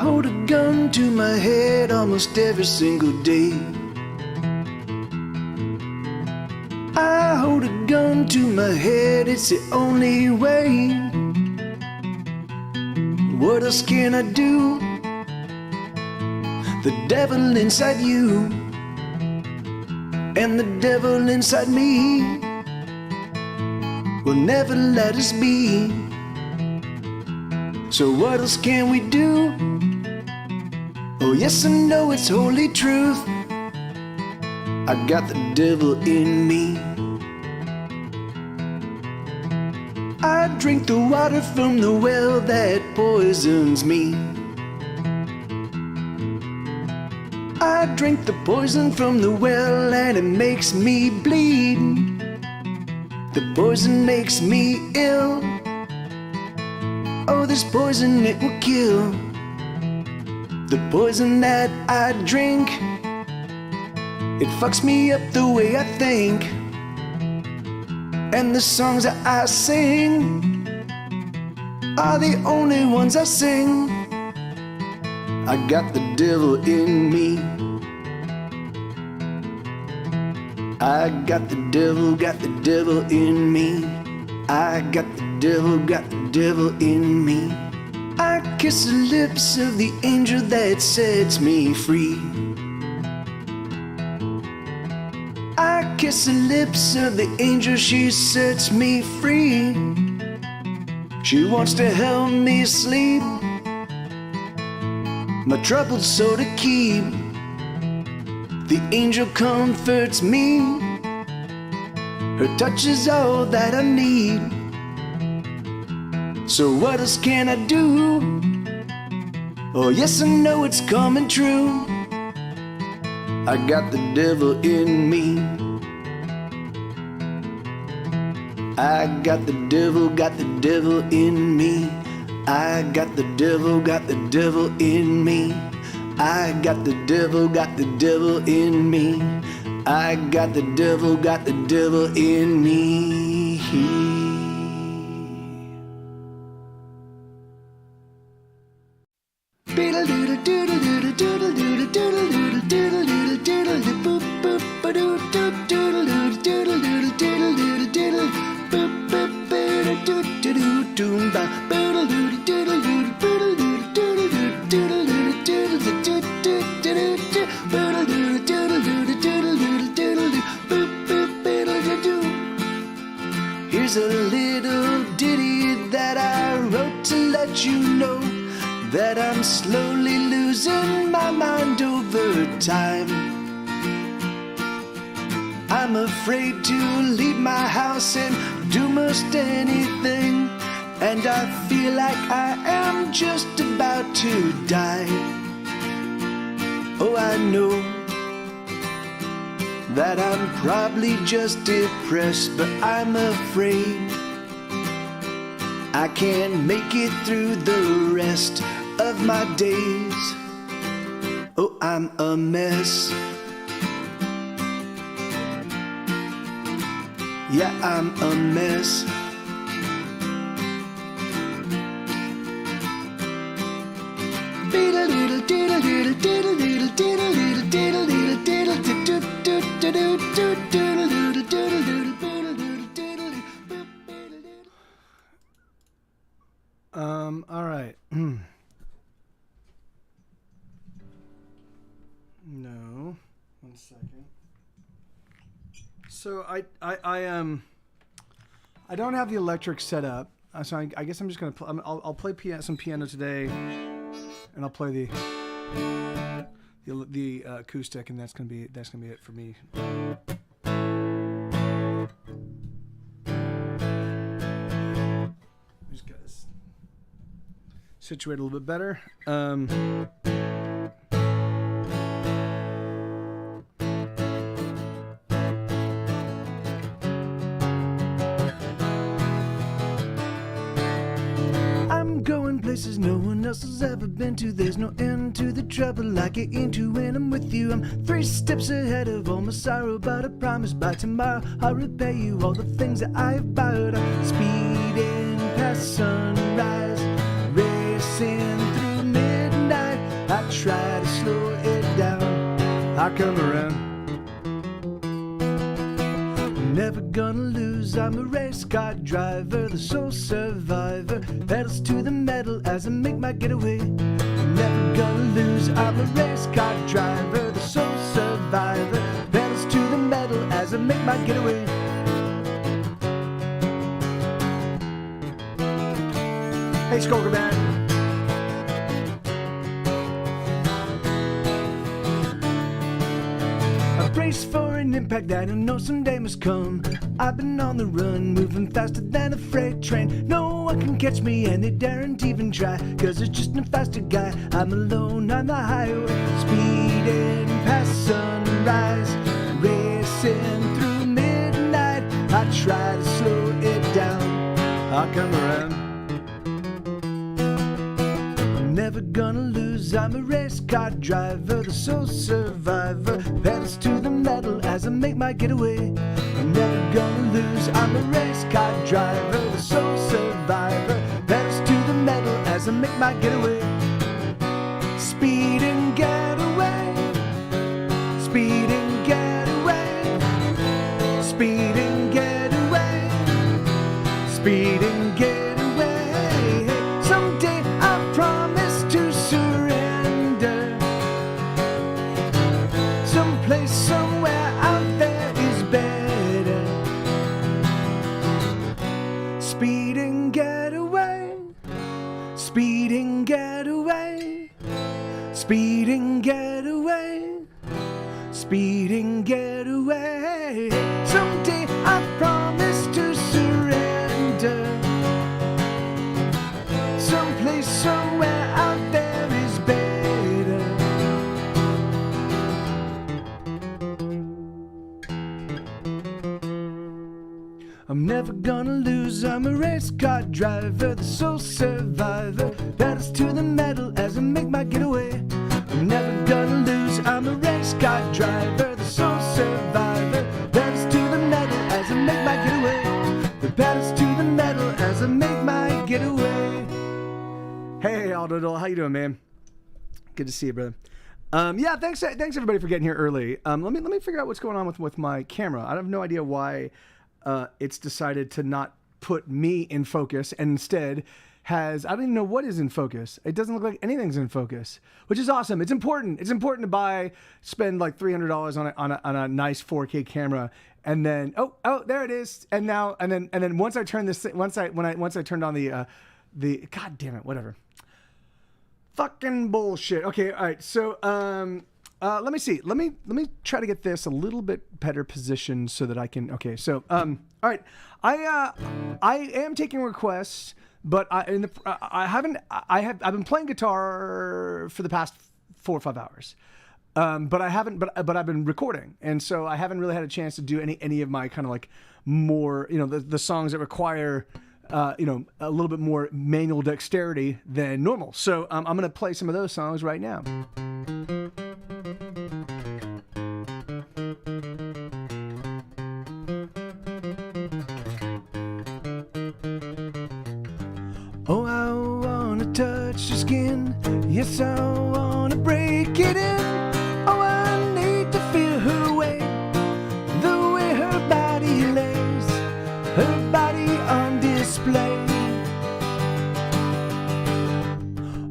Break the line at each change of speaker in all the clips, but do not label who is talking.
hold a gun to my head almost every single day. I hold a gun to my head, it's the only way. What else can I do? The devil inside you and the devil inside me will never let us be. So what else can we do? Oh yes, I know it's holy truth. I got the devil in me. I drink the water from the well that poisons me. I drink the poison from the well and it makes me bleed. The poison makes me ill. Oh, this poison, it will kill. The poison that I drink, it fucks me up the way I think. And the songs that I sing are the only ones I sing. I got the devil in me. I got the devil in me. I got the devil in me. I kiss the lips of the angel that sets me free. I kiss the lips of the angel, she sets me free. She wants to help me sleep, my troubled soul to keep. The angel comforts me, her touch is all that I need. So what else can I do? Oh yes, I know it's coming true. I got the devil in me. I got the devil in me. I got the devil in me. I got the devil in me. I got the devil in me. Here's a little ditty that I wrote to let you know that I'm slowly losing my mind over time. I'm afraid to leave my house and do most anything, and I feel like I am just about to die. Oh, I know that I'm probably just depressed, but I'm afraid I can't make it through the rest of my days. Oh, I'm a mess. Yeah, I'm a mess. All right. No, 1 second. So I don't have the electric set up, so I guess I'm just gonna I'll play some piano today, and I'll play the acoustic, and that's gonna be it for me. Just gotta situate a little bit better. Going places no one else has ever been to. There's no end to the trouble I get into when I'm with you. I'm 3 steps ahead of all my sorrow, but I promise by tomorrow I'll repay you all the things that I have borrowed. I'm speeding past sunrise, racing through midnight I come around. Never gonna lose, I'm a race car driver, the sole survivor, pedals to the metal as I make my getaway. Never gonna lose, I'm a race car driver, the sole survivor, pedals to the metal as I make my getaway. Hey, Skolker Band. A brace for an impact that I know someday must come. I've been on the run, moving faster than a freight train. No one can catch me and they daren't even try, 'cause there's just no faster guy. I'm alone on the highway, speeding past sunrise, racing through midnight. I try to slow it down, I'll come around. Never gonna lose, I'm a race car driver, the sole survivor, pedals to the metal as I make my getaway. I'm never gonna lose, I'm a race car driver, the sole survivor, pedals to the metal as I make my getaway. Speed and get away, speed and get away, speed and get away, speed and get away. Someday I promise to surrender. Someplace, somewhere out there is better. Speed and get away. Speed and get away. Speed and get away. Speed and get away. Someday I promise to surrender. Someplace, somewhere out there is better. I'm never gonna lose, I'm a race car driver, the sole survivor, pedals to the metal as I make my getaway. I'm never gonna lose, I'm a race car driver, the sole survivor, pedals to the metal as I make my getaway. The pedals to the metal as I make my getaway. Hey, Aldo, how you doing, man? Good to see you, brother. Yeah, thanks everybody for getting here early. Let me figure out what's going on with my camera. I have no idea why it's decided to not put me in focus and instead has, I don't even know what is in focus. It doesn't look like anything's in focus, which is awesome. It's important. It's important to spend like $300 on a nice 4K camera, and then oh there it is. And then once I turn this, once I turned on the god damn it, whatever. Fucking bullshit. Okay, all right. So let me see. Let me try to get this a little bit better positioned so that I can. Okay, so all right. I am taking requests, but I've been playing guitar for the past 4 or 5 hours. But I've been recording, and so I haven't really had a chance to do any of my kind of like more, the songs that require a little bit more manual dexterity than normal. So I'm going to play some of those songs right now. Oh, I want to touch your skin. Yes, I want to break it in. Oh, I need to feel her weight, the way her body lays, her body on display.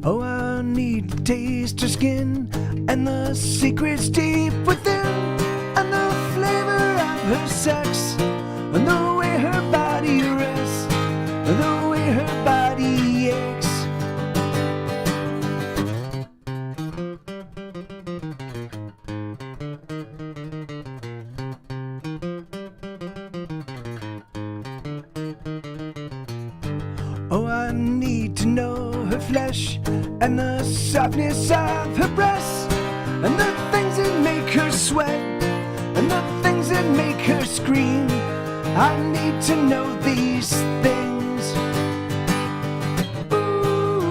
Oh, I need to taste her skin and the secrets deep within, and the flavor of her sex, and the way her body rests, the way her body aches. Oh, I need to know her flesh and the softness of her breasts, and the things that make her sweat, and the things that make her scream. I need to know these things. Ooh,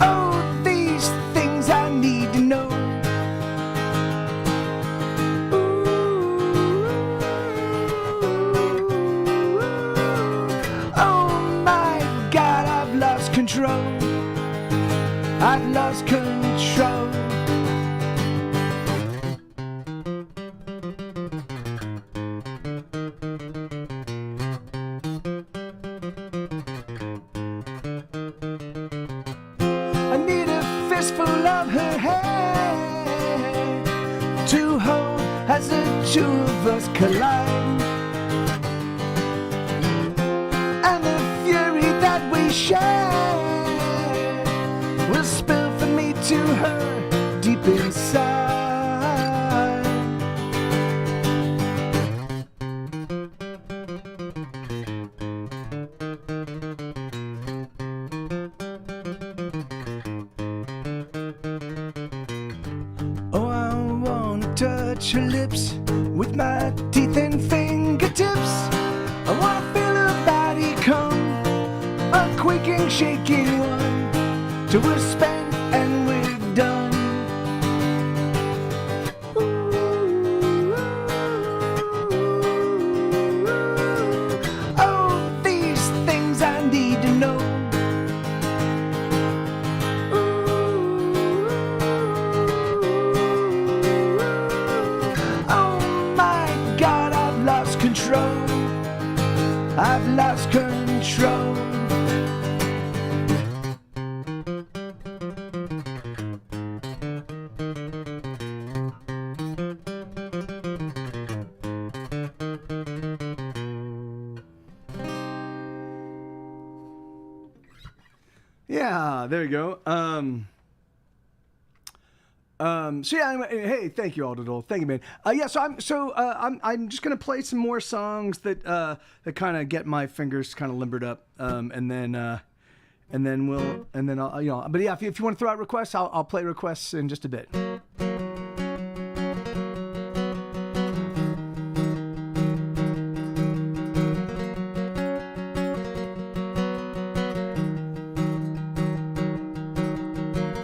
oh, these things I need to know. Oh my God, I've lost control. I've lost two of us collide. And the fury that we share will spill from me to her deep inside. Oh, I wanna touch her lips with my teeth and fingertips. I wanna feel her body come, a quaking, shaking one, till we're spent and we're done. Oh, these things I need to know. Oh my God, I've lost control. I've lost control. Yeah, there you go. So yeah, anyway, hey, thank you, Aldadol. Thank you, man. Yeah, so I'm just gonna play some more songs that kind of get my fingers kind of limbered up, and then I'll, you know. But yeah, if you want to throw out requests, I'll play requests in just a bit.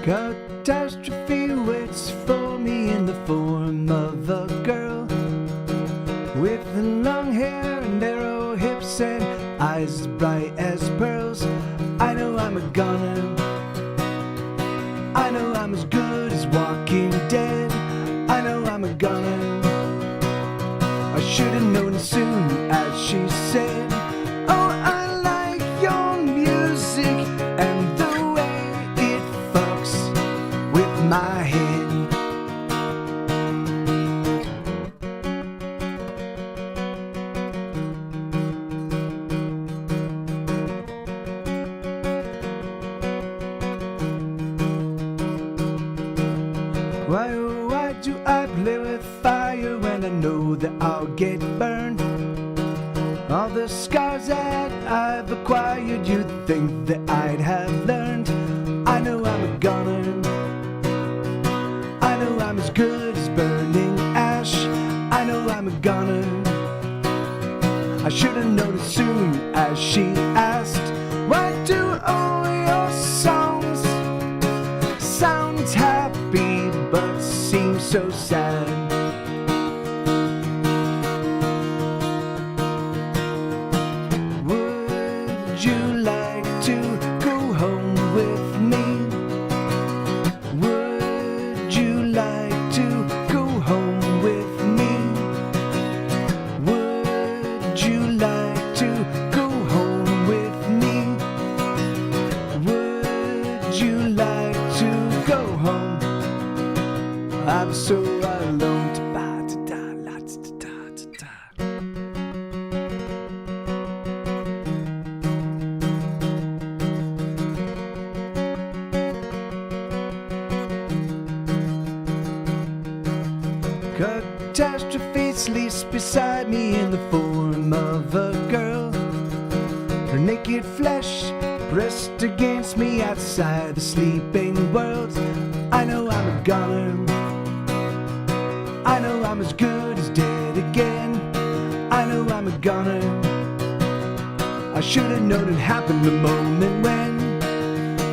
Catastrophe waits for me in the form of a girl with long hair and narrow hips and eyes bright as pearls. I know I'm a goner. I know I'm as good as Walking Dead. I know I'm a goner. I should have known as soon as she said, oh, I like your music and the way it fucks with my head. Why, oh, why do I play with fire when I know that I'll get burned? All the scars that I've acquired, you'd think that I'd have learned. I know I'm a goner. I know I'm as good as burning ash. I know I'm a goner. I should have known as soon as she asked, why do all your songs sound happy but seem so sad? Would you like to go home with me? Would you like to go home with me? Would you like to go home with me? Would you like to go home? I'm so alone. Catastrophe sleeps beside me in the form of a girl. Her naked flesh pressed against me outside the sleeping world. I know I'm a goner. I know I'm as good as dead again. I know I'm a goner. I should have known it happened the moment when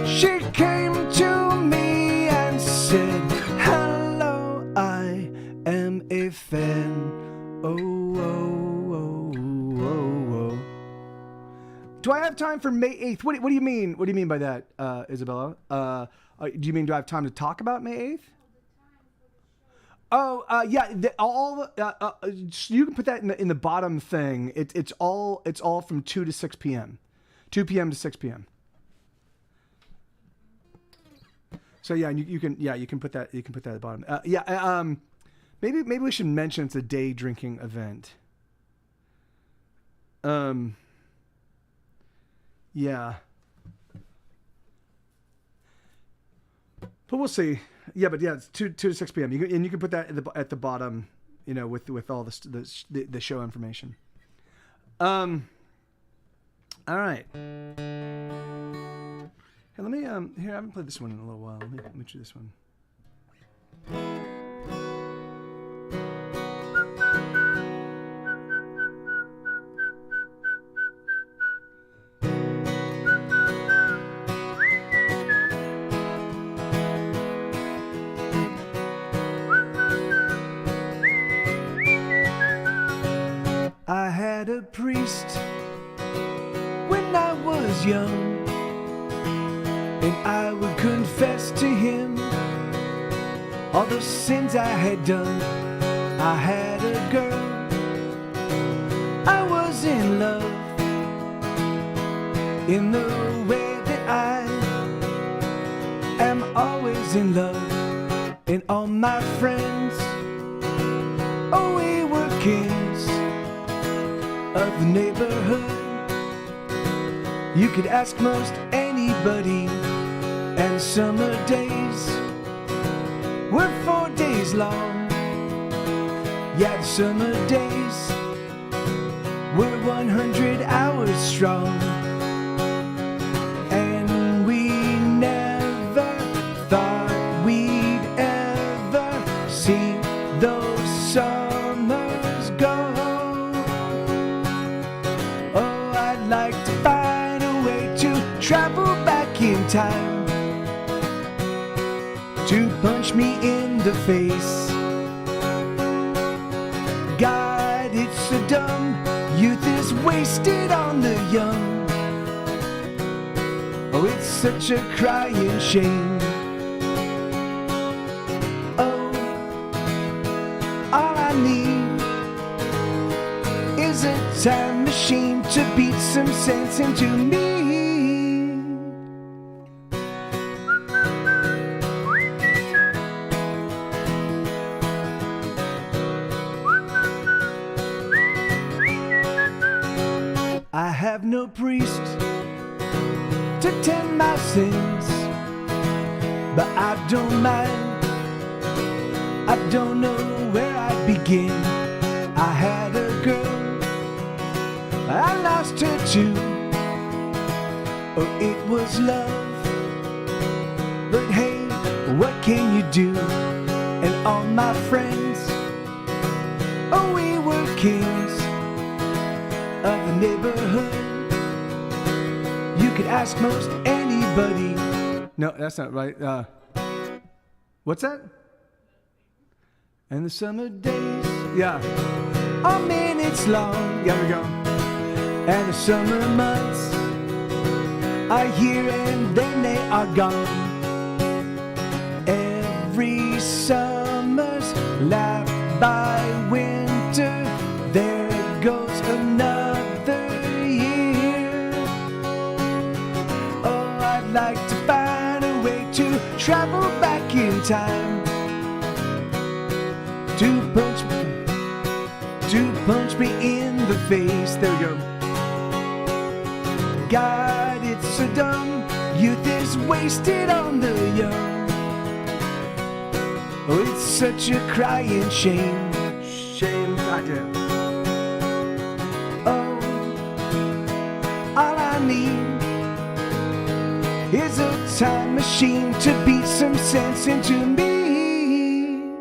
she came to me and said, hello, I am a fan. Oh, oh, oh, oh, oh. Do I have time for May 8th? What do you mean? What do you mean by that, Isabella? Do you mean do I have time to talk about May 8th? Oh, yeah. You can put that in the bottom thing. It's all from 2 to 6 p.m. 2 p.m. to 6 p.m. So yeah, you can put that at the bottom. Maybe we should mention it's a day drinking event. Yeah. But we'll see. Yeah, but yeah, it's 2 to 6 p.m. And you can put that at the bottom, with all the show information. All right. Hey, let me here. I haven't played this one in a little while. Let me try this one. I had a priest when I was young, and I would confess to him all the sins I had done. I had a girl, I was in love, in the way that I am always in love. And all my friends, oh, we were kings of the neighborhood. You could ask most anybody, and summer days were 4 days long. Yeah, the summer days were 100 hours strong. And we never thought we'd ever see those summers go. Oh, I'd like to find a way to travel back in time, to punch me in the face. God, it's so dumb, youth is wasted on the young. Oh, it's such a crying shame. Oh, all I need is a time machine to beat some sense into me. I have no priest to tend my sins, but I don't mind. I don't know where I'd begin. I had a girl, I lost her too. Oh, it was love, but hey, what can you do? And all my friends, oh, we were kings of the neighborhood. You could ask most anybody. No, that's not right. What's that? And the summer days, yeah, are minutes long. Yeah, we go. And the summer months are here and then they are gone. Every summer's lapped by winter. There goes another year. Oh, I'd like to find a way to travel back in time, to punch me in the face. There we go. God, it's so dumb, youth is wasted on the young. Oh, it's such a crying shame. Shame, goddamn. All I need is a time machine to beat some sense into me.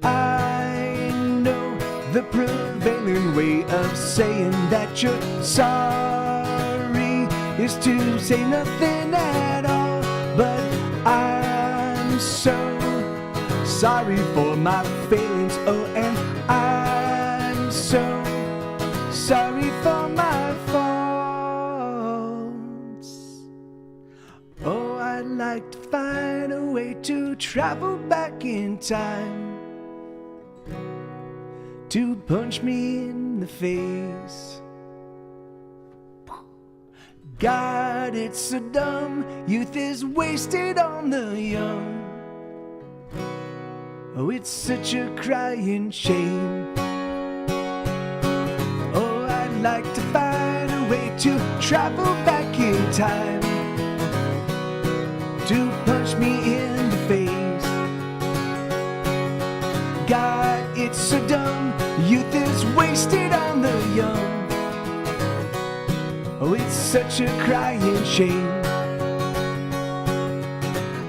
I know the prevailing way of saying that you're sorry is to say nothing at all, but I'm so sorry for my failings. Oh, and I'm so sorry for my faults. Oh, I'd like to find a way to travel back in time, to punch me in the face. God, it's so dumb, youth is wasted on the young. Oh, it's such a crying shame. Oh, I'd like to find a way to travel back in time to punch me in the face. God, it's so dumb. Youth is wasted on the young. Oh, it's such a crying shame.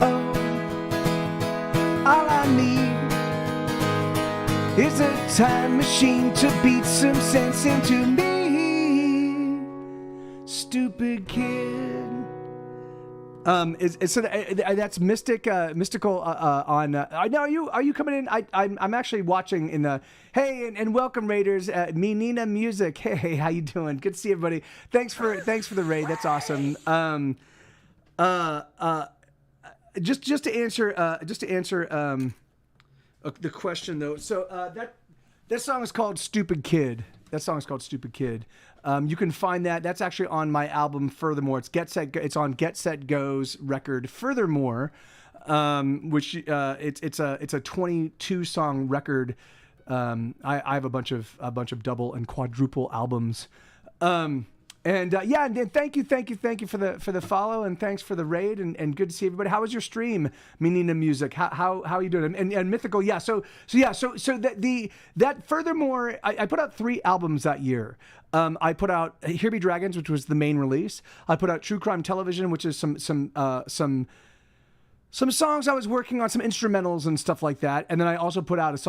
Oh, all I need is a time machine to beat some sense into me. Stupid kid. That's mystical on. I know are you coming in? I'm actually watching in the. Hey, and welcome Raiders. Menina Music. Hey, how you doing? Good to see everybody. Thanks for the raid. That's awesome. Just to answer the question though. So that song is called Stupid Kid. You can find that. That's actually on my album Furthermore. It's on Get Set Go's record Furthermore, which it's a 22 song record. I have a bunch of double and quadruple albums. And thank you for the follow, and thanks for the raid, and good to see everybody. How was your stream, Menina Music? How are you doing? And Mythical, yeah. So that Furthermore, I put out 3 albums that year. I put out Here Be Dragons, which was the main release. I put out True Crime Television, which is some songs I was working on, some instrumentals and stuff like that. And then I also put out an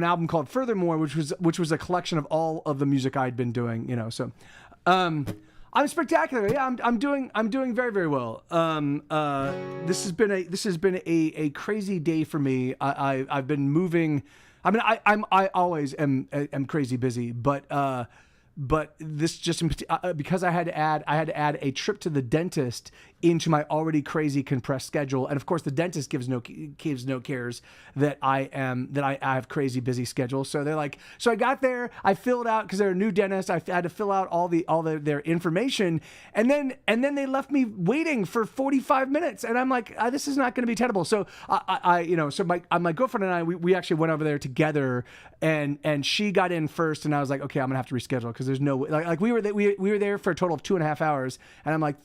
album called Furthermore, which was a collection of all of the music I'd been doing, So I'm spectacular. Yeah, I'm doing very, very well. This has been a crazy day for me. I've been moving. I mean, I always am crazy busy, but this just because I had to add a trip to the dentist into my already crazy compressed schedule, and of course the dentist gives no cares that I have crazy busy schedule. So they're like, so I got there, I filled out because they're a new dentist. I had to fill out all their information, and then they left me waiting for 45 minutes, and I'm like, this is not going to be tenable. So so my girlfriend and I we actually went over there together, and she got in first, and I was like, okay, I'm gonna have to reschedule because there's no way. Like we were there for a total of 2.5 hours, and I'm like,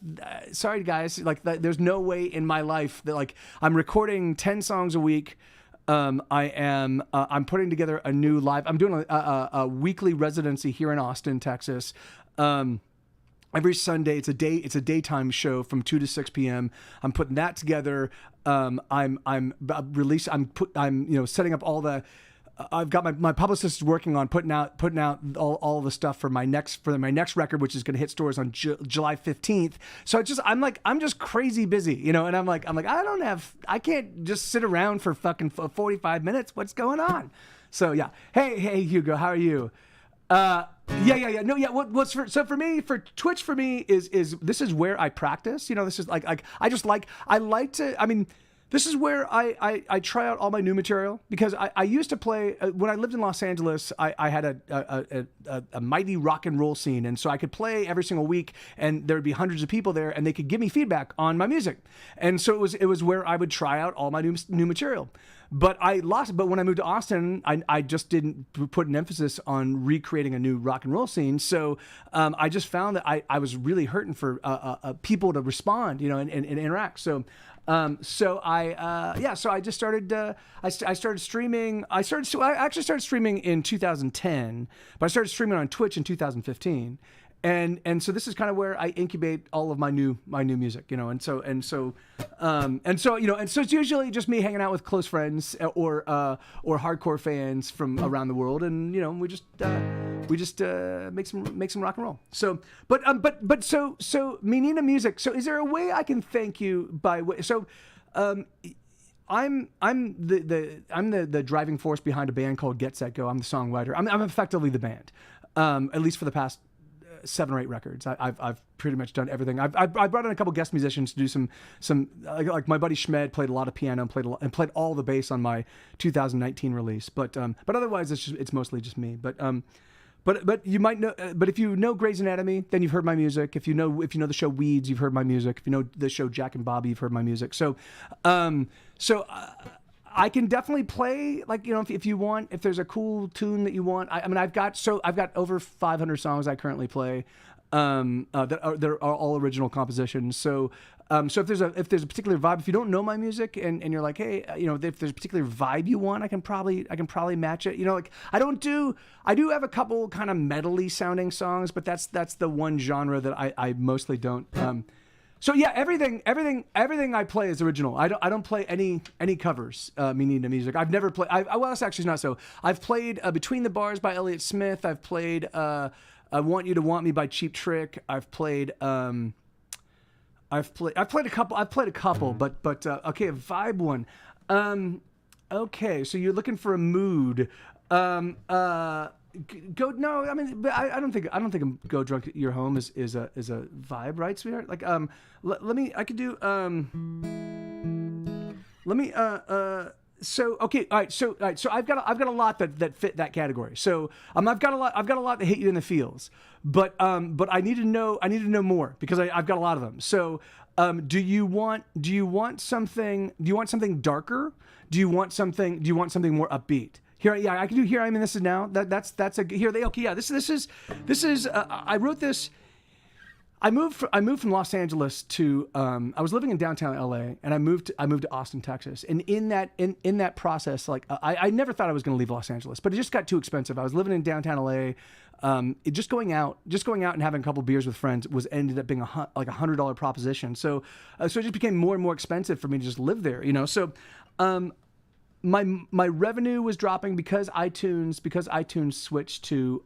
sorry guys. Like there's no way in my life that like I'm recording 10 songs a week. I'm putting together a new live. I'm doing a weekly residency here in Austin, Texas. Every Sunday, it's a daytime show from 2 to 6 p.m. I'm putting that together. I'm setting up all the. I've got my publicist working on putting out all the stuff for my next record, which is going to hit stores on July 15th. So I'm just crazy busy, and I'm like I can't just sit around for fucking 45 minutes. What's going on? So yeah. Hey Hugo, how are you? Yeah. No, yeah. So for me, for Twitch, for me is this is where I practice. This is this is where I try out all my new material, because I used to play when I lived in Los Angeles. I had a mighty rock and roll scene, and so I could play every single week, and there would be hundreds of people there, and they could give me feedback on my music, and so it was where I would try out all my new material. But when I moved to Austin, I just didn't put an emphasis on recreating a new rock and roll scene. So I just found that I was really hurting for people to respond, and interact. So I just started. I started streaming. I actually started streaming in 2010, but I started streaming on Twitch in 2015. And so this is kind of where I incubate all of my new music, and so it's usually just me hanging out with close friends or hardcore fans from around the world, and we just make some rock and roll. So so Menina Music. So is there a way I can thank you I'm the driving force behind a band called Get Set Go. I'm the songwriter. I'm effectively the band, at least for the past 7 or 8 records. I've pretty much done everything. I brought in a couple guest musicians to do some like my buddy Schmed played a lot of piano and played all the bass on my 2019 release. But otherwise it's mostly just me. But you might know. But if you know Grey's Anatomy, then you've heard my music. If you know the show Weeds, you've heard my music. If you know the show Jack and Bobby, you've heard my music. So
I can definitely play, like, you know, if you want, if there's a cool tune that you want. I mean, I've got over 500 songs I currently play, that are all original compositions. So if there's a particular vibe, if you don't know my music and you're like, hey, you know, if there's a particular vibe you want, I can probably match it. You know, like I do have a couple kind of metally sounding songs, but that's the one genre that I mostly don't. So yeah, everything I play is original. I don't play any covers. Meaning the music. I've never played. Well, that's actually not so. I've played Between the Bars by Elliott Smith. I've played I Want You to Want Me by Cheap Trick. I've played a couple, but okay, a vibe one. Okay, so you're looking for a mood. Go no, I mean, but I don't think Go Drunk at Your Home is a vibe, right, sweetheart? Like so okay, all right. So I've got a lot that fit that category. So I've got a lot that hit you in the feels. But I need to know more because I've got a lot of them. So do you want something darker? Do you want something more upbeat? Here, yeah, I can do Here I Am and This Is Now. That's a here. Okay, yeah. This is. I wrote this. I moved from Los Angeles to. I was living in downtown LA, and I moved to Austin, Texas. And in that process, like I never thought I was going to leave Los Angeles, but it just got too expensive. I was living in downtown LA. Just going out and having a couple beers with friends ended up being like $100 proposition. So it just became more and more expensive for me to just live there. You know, so. My revenue was dropping because iTunes switched to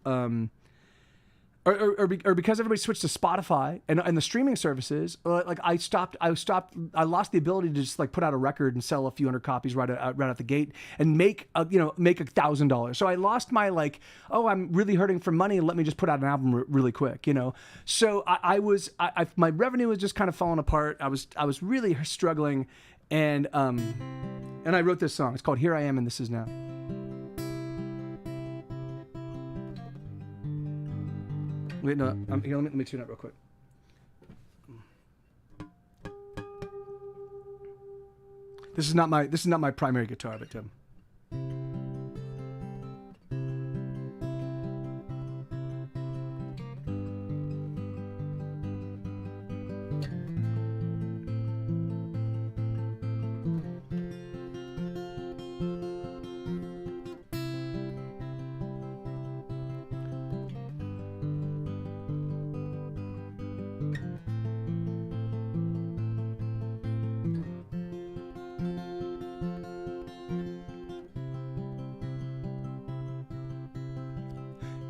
or because everybody switched to Spotify and the streaming services. Like I lost the ability to just like put out a record and sell a few hundred copies right out the gate and make $1,000. So I lost my like, oh, I'm really hurting for money, let me just put out an album really quick, you know. So my revenue was just kind of falling apart. I was really struggling. And I wrote this song. It's called Here I Am and This Is Now. Wait, no, here, let me tune up real quick. This is not my primary guitar, but Tim.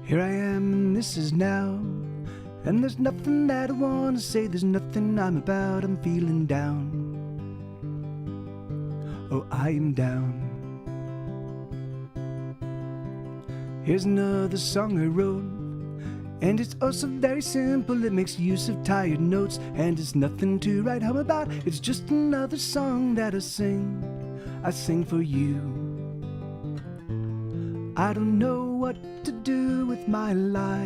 Here I am, and this is now. And there's nothing that I want to say, there's nothing I'm about, I'm feeling down. Oh, I am down. Here's another song I wrote, and it's also very simple, it makes use of tired notes, and it's nothing to write home about, it's just another song that I sing for you. I don't know what to do with my life.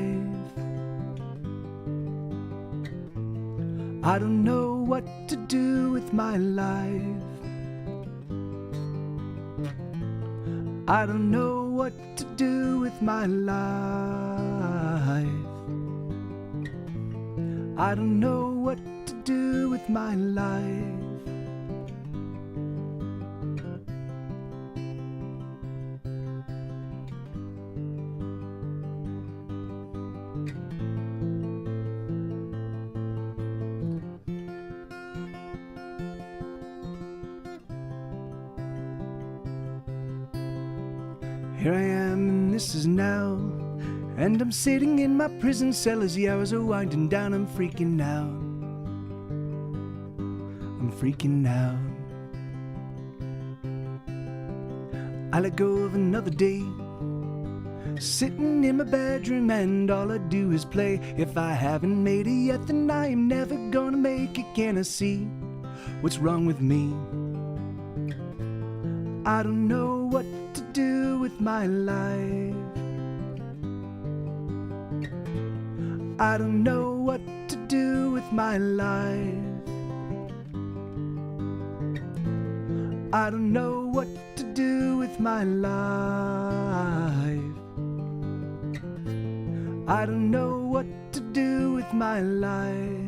I don't know what to do with my life. I don't know what to do with my life. I don't know what to do with my life. Here I am, and this is now. And I'm sitting in my prison cell as the hours are winding down. I'm freaking out. I'm freaking out. I let go of another day, sitting in my bedroom, and all I do is play. If I haven't made it yet, then I am never gonna make it. Can I see what's wrong with me? I don't know what to do with my life. I don't know what to do with my life. I don't know what to
do with my life. I don't know what to do with my life.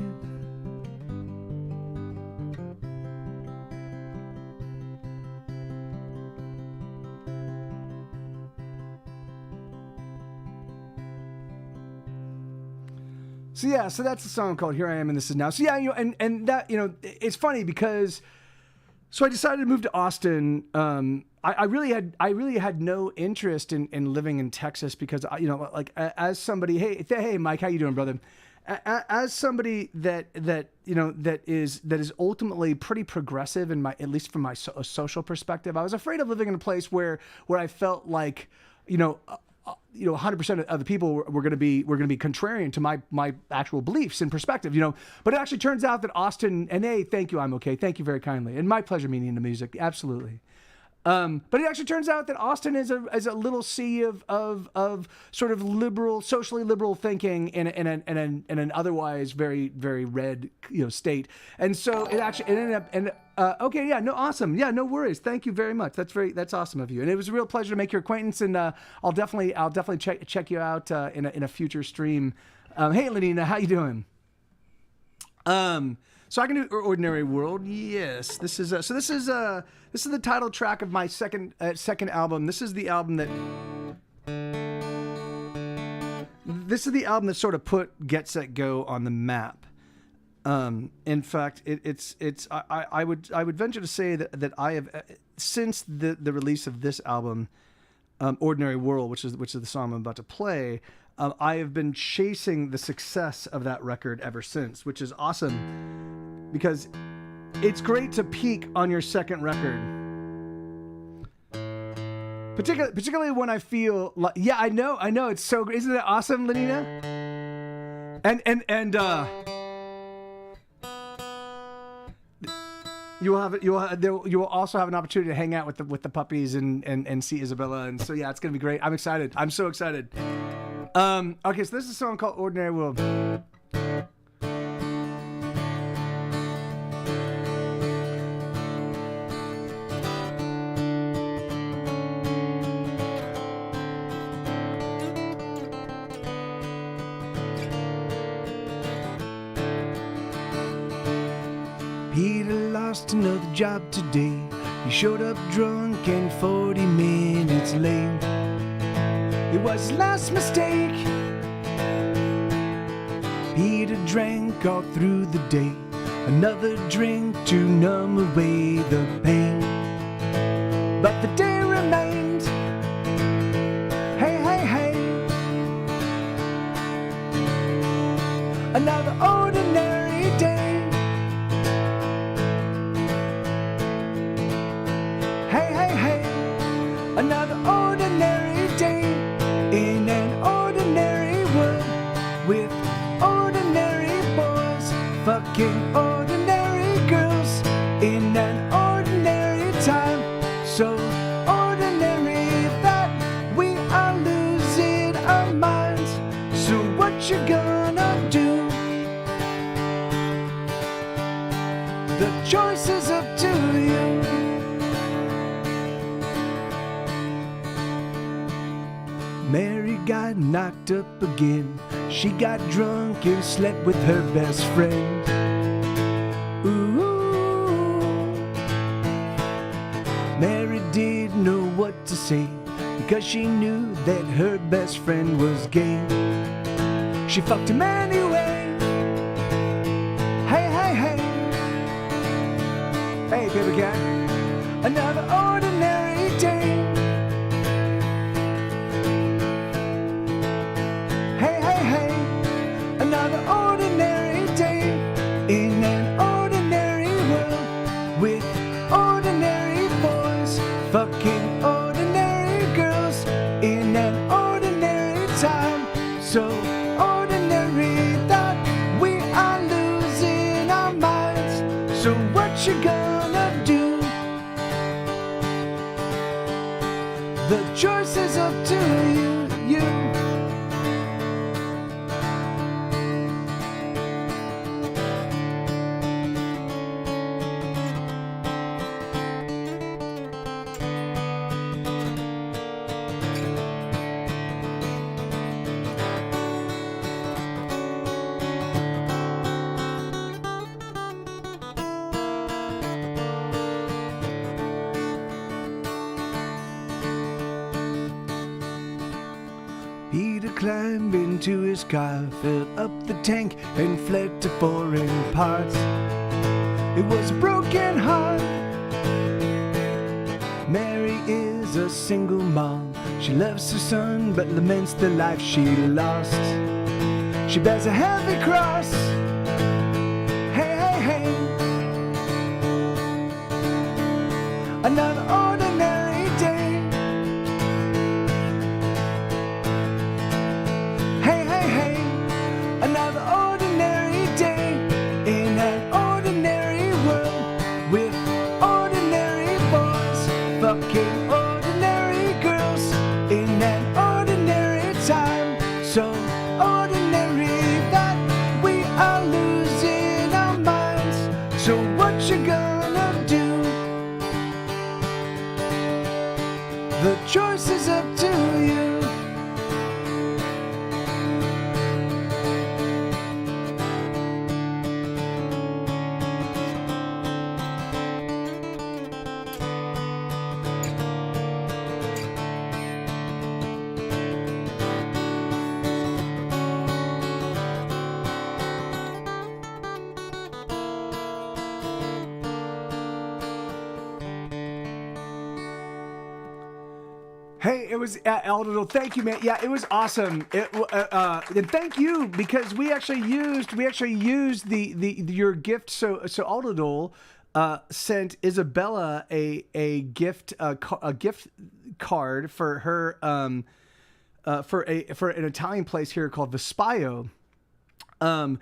So that's the song called "Here I Am and This Is Now." So yeah, and that, it's funny because, so I decided to move to Austin. I really had no interest in living in Texas because as somebody, hey Mike, how you doing, brother? As somebody that is ultimately pretty progressive at least from my social perspective, I was afraid of living in a place where I felt like 100% of the people were going to be contrarian to my actual beliefs and perspective, But it actually turns out that Austin, and thank you, I'm okay. Thank you very kindly, and my pleasure meeting the music, absolutely. But it actually turns out that Austin is a little sea of sort of liberal, socially liberal thinking in an otherwise very, very red state, and so it ended up awesome, no worries, thank you very much. That's awesome of you, and it was a real pleasure to make your acquaintance, and I'll definitely check you out in a future stream. Hey, Lenina, how you doing? So I can do Ordinary World. Yes, this is the title track of my second album. This is the album that sort of put Get Set Go on the map. In fact, I would venture to say that I have, since the release of this album, Ordinary World, which is the song I'm about to play, I have been chasing the success of that record ever since, which is awesome because it's great to peak on your second record. Particularly when I feel like, I know, it's so, isn't it awesome, Lenina? And you will also have an opportunity to hang out with the puppies and see Isabella, and so yeah, it's gonna be great. I'm excited. I'm so excited. Okay, so this is a song called Ordinary World. Peter lost another job today. He showed up drunk and 40 minutes late. It was his last mistake. Peter drank all through the day, another drink to numb away the pain. But the day remained. Hey, hey, hey. Another ordinary day. Hey, hey, hey. Another ordinary day. In an ordinary world with ordinary boys fucking ordinary girls in an ordinary time, so ordinary that we are losing our minds. So what you gonna do? The choice is up to you. Mary got knocked up again. She got drunk and slept with her best friend. Ooh. Mary didn't know what to say because she knew that her best friend was gay. She fucked him anyway. Hey, hey, hey. Hey, baby cat. Another ordinary day. Another ordinary day in an ordinary world with ordinary boys fucking ordinary girls in an ordinary time, so ordinary that we are losing our minds. So what you gonna do? The choice is up to you. Peter climbed into his car, filled up the tank, and fled to foreign parts. It was a broken heart. Mary is a single mom. She loves her son, but laments the life she lost. She bears a heavy cross. Hey, hey, hey. Another ordinary day. Hey, hey, hey. Another ordinary day in an ordinary world with ordinary boys fucking ordinary girls in an ordinary time. So ordinary that we are losing our minds. So what you gonna do? The choice is up to you.
Hey, it was Aldo. Thank you, man. Yeah, it was awesome. And thank you because we actually used the your gift. So Aldo sent Isabella a gift card for her for an Italian place here called Vespaio. And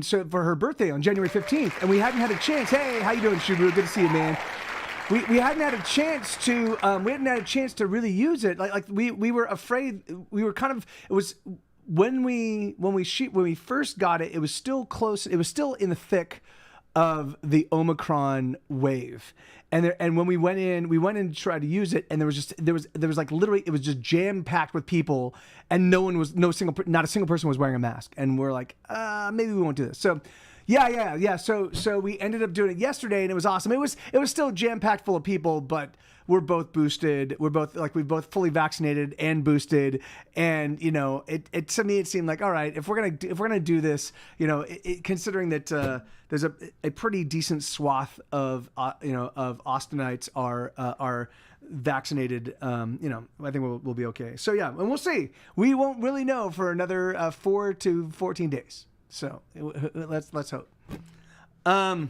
so for her birthday on January 15th, and we hadn't had a chance. Hey, how you doing, Shubu? Good to see you, man. We hadn't had a chance to really use it. Like we were afraid. We were kind of. It was when we first got it. It was still close. It was still in the thick of the Omicron wave. And when we went in to try to use it, and there was like literally it was just jam packed with people, and not a single person was wearing a mask, and we're like, maybe we won't do this. So. Yeah. So we ended up doing it yesterday, and it was awesome. It was still jam packed full of people, but we're both boosted. We're both fully vaccinated and boosted, and it to me it seemed like, all right, if we're gonna do this, considering that there's a pretty decent swath of Austinites are vaccinated, I think we'll be okay. So yeah, and we'll see. We won't really know for another 4 to 14 days. So let's hope. But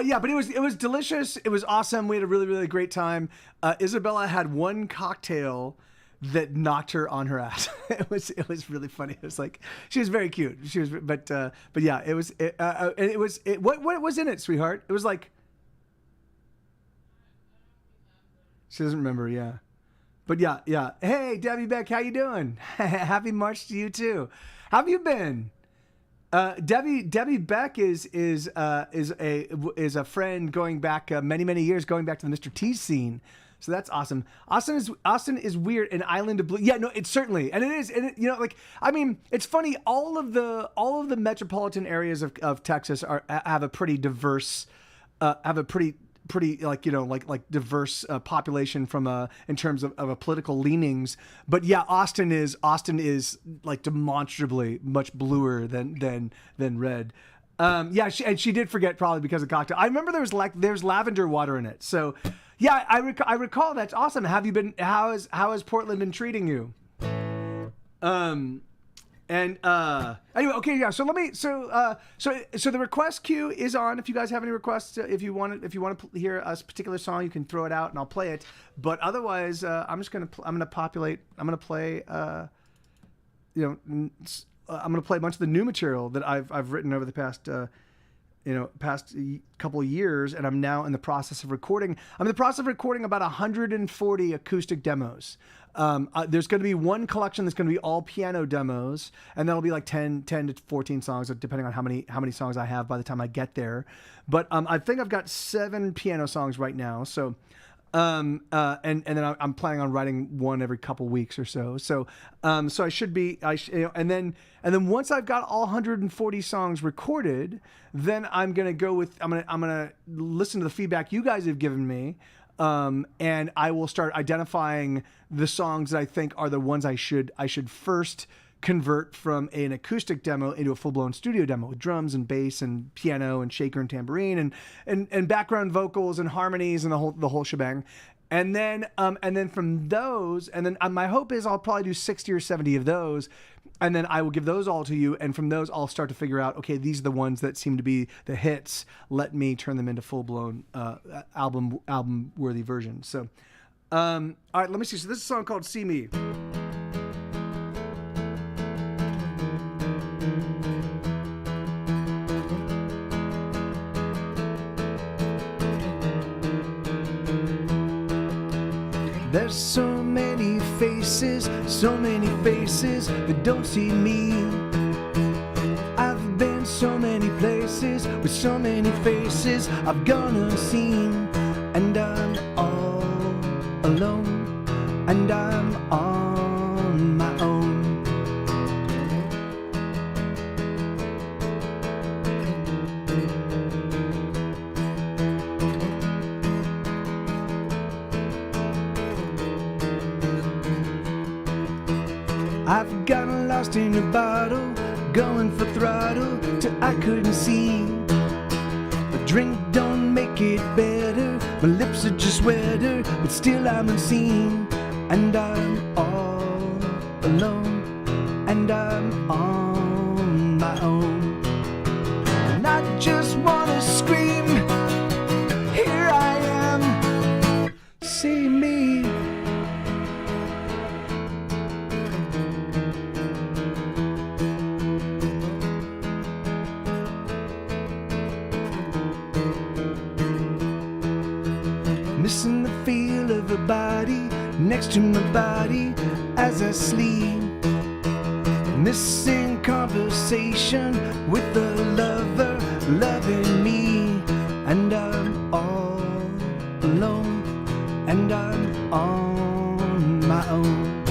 it was delicious. It was awesome. We had a really, really great time. Isabella had one cocktail that knocked her on her ass. It was really funny. It was like, she was very cute. She was, but yeah, it was, what was in it, sweetheart? It was like, she doesn't remember. Yeah. But yeah. Hey, Debbie Beck, how you doing? Happy March to you too. How have you been? Debbie Beck is a friend going back many years, going back to the Mr. T scene. So that's awesome. Austin is weird. An island of blue. Yeah, no, it's certainly, and it is. And it's funny. All of the metropolitan areas of Texas have a pretty diverse, diverse population from in terms of political leanings. But yeah, Austin is like demonstrably much bluer than red. She did forget, probably because of cocktail. I remember there's lavender water in it. So yeah, I recall. That's awesome. Have you been? How has Portland been treating you? Anyway, okay, yeah. So so the request queue is on. If you guys have any requests, if you want to hear a particular song, you can throw it out and I'll play it. But otherwise, I'm gonna play. I'm gonna play a bunch of the new material that I've written over the past couple of years, and I'm now in the process of recording. I'm in the process of recording about 140 acoustic demos. There's going to be one collection that's going to be all piano demos, and that'll be like 10 to 14 songs, depending on how many songs I have by the time I get there. But I think I've got 7 piano songs right now. So, and then I'm planning on writing one every couple weeks or so. So I should be, and then once I've got all 140 songs recorded, then I'm gonna listen to the feedback you guys have given me. and I will start identifying the songs that I think are the ones I should first convert from an acoustic demo into a full-blown studio demo with drums and bass and piano and shaker and tambourine and background vocals and harmonies and the whole shebang. And then from those, my hope is I'll probably do 60 or 70 of those, and then I will give those all to you. And from those, I'll start to figure out, okay, these are the ones that seem to be the hits. Let me turn them into full-blown album-worthy versions. So, all right, let me see. So this is a song called "See Me."
There's so many faces that don't see me. I've been so many places with so many faces I've gone unseen, and I'm all alone, and I'm on my own. I've gotten lost in a bottle, going for throttle till I couldn't see. A drink don't make it better, my lips are just wetter, but still I'm unseen. And I'm all alone, and I'm on my own. And I just wanna scream, here I am, see me. Missing the feel of a body next to my body as I sleep. Missing conversation with a lover loving me. And I'm all alone, and I'm on my own.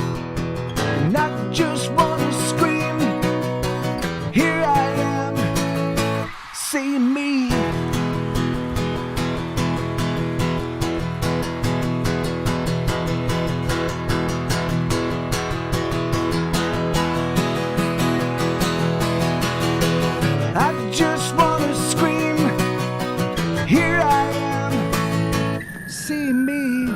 And I just wanna scream, here I am, see me. I just wanna scream, here I am, see me.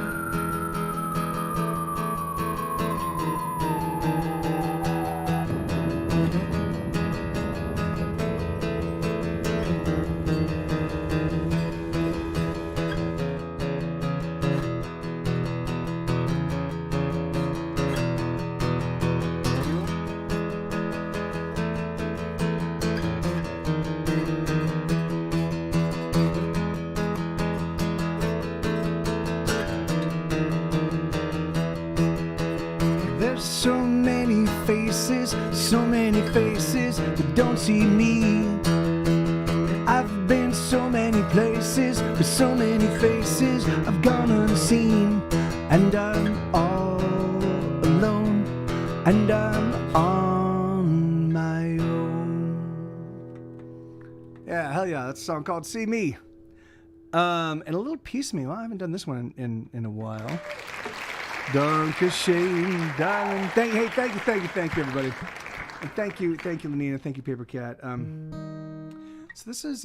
There's so many faces that don't see me. I've been so many places with so many faces I've gone unseen. And I'm all alone, and I'm on my own.
Yeah, hell yeah, that's a song called "See Me." And a little piece of me. Well, I haven't done this one in a while. Dankeschön, darling. Thank you, everybody. And thank you, Lenina. Thank you, Paper Cat. So this is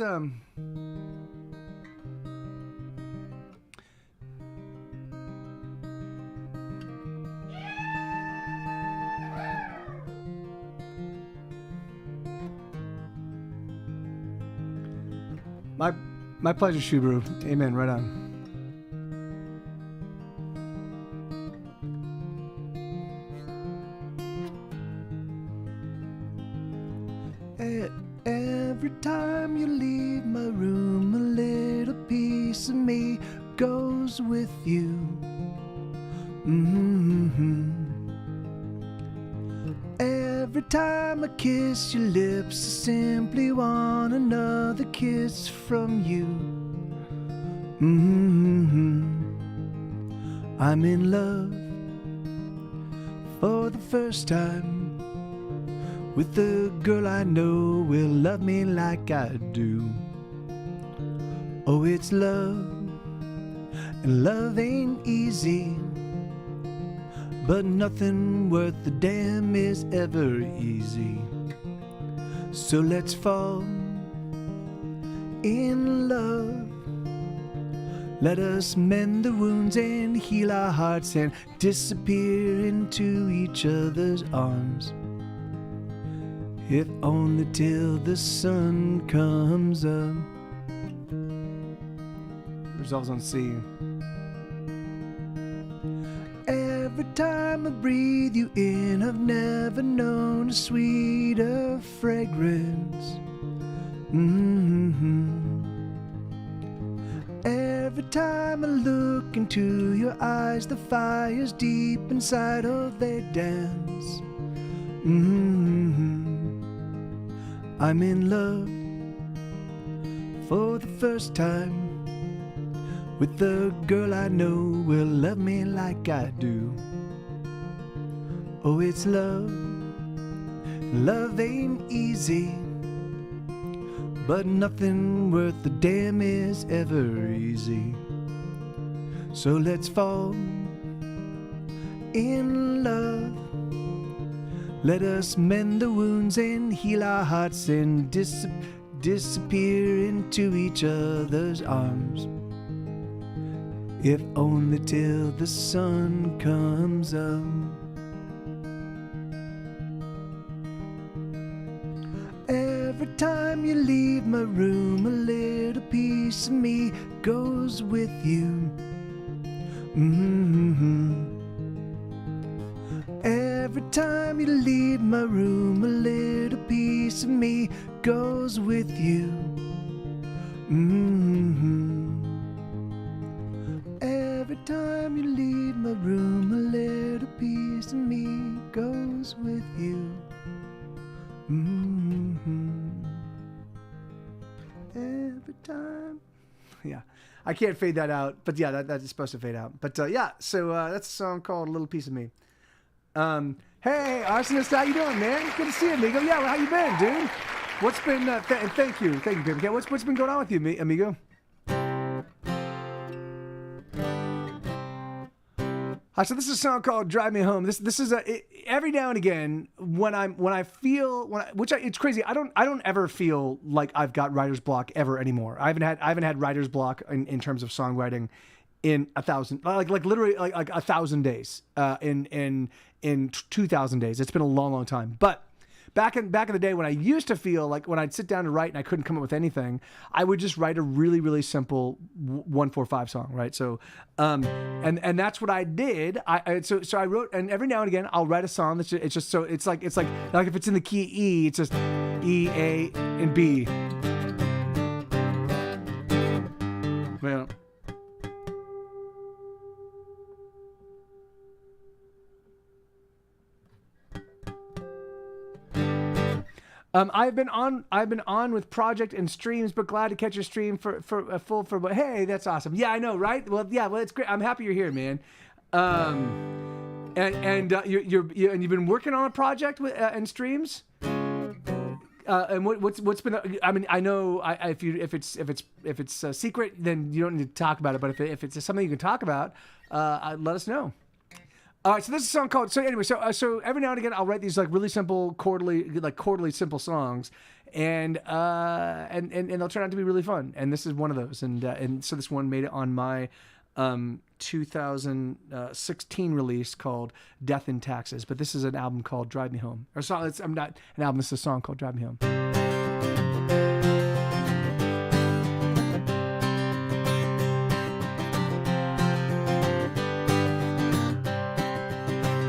my pleasure, Shubru. Amen. Right on.
Every time you leave my room, a little piece of me goes with you. Every time I kiss your lips, I simply want another kiss from you. I'm in love for the first time with the girl I know will love me like I do. Oh, it's love, And love ain't easy, but nothing worth the damn is ever easy. So let's fall in love. Let us mend the wounds and heal our hearts and disappear into each other's arms. If only till the sun comes up.
Resolves on C.
Every time I breathe you in, I've never known a sweeter fragrance. Every time I look into your eyes, the fire's deep inside, oh, they dance. I'm in love for the first time with the girl I know will love me like I do. Oh, it's love. Love ain't easy, but nothing worth the damn is ever easy. So let's fall in love. Let us mend the wounds and heal our hearts and disappear into each other's arms. If only till the sun comes up. Every time you leave my room, a little piece of me goes with you. Every time you leave my room, a little piece of me goes with you. Every time you leave my room, a little piece of me goes with you. Every time.
Yeah, I can't fade that out, but yeah, that is supposed to fade out. But yeah, so that's a song called "A Little Piece of Me." Hey, Arsonist, how you doing, man? Good to see you, amigo. Yeah, well, how you been, dude? What's been? Thank you, Paper Cat. What's been going on with you, amigo? So this is a song called "Drive Me Home." This is every now and again it's crazy. I don't ever feel like I've got writer's block ever anymore. I haven't had writer's block in terms of songwriting in 1,000 literally 1,000 days in 2,000 days. It's been a long time. But back in the day when I used to feel like when I'd sit down to write and I couldn't come up with anything, I would just write a really simple 1-4-5 song, right? So and that's what I did. So I wrote, and every now and again I'll write a song that's it's just so it's like if it's in the key E, it's just E, A, and B. Well, I've been on with Project and streams, but glad to catch your stream for a full. Hey, that's awesome. Yeah, I know, right? Well, it's great. I'm happy you're here, man. You've been working on a project with and streams. And what's been? I mean, I know if it's a secret, then you don't need to talk about it. But if it's something you can talk about, let us know. All right, so this is a song called. So anyway, so every now and again I'll write these like really simple quarterly simple songs, and they'll turn out to be really fun. And this is one of those. And so this one made it on my 2016 release called "Death in Taxes." But this is an album called "Drive Me Home." I'm not an album. This is a song called "Drive Me Home."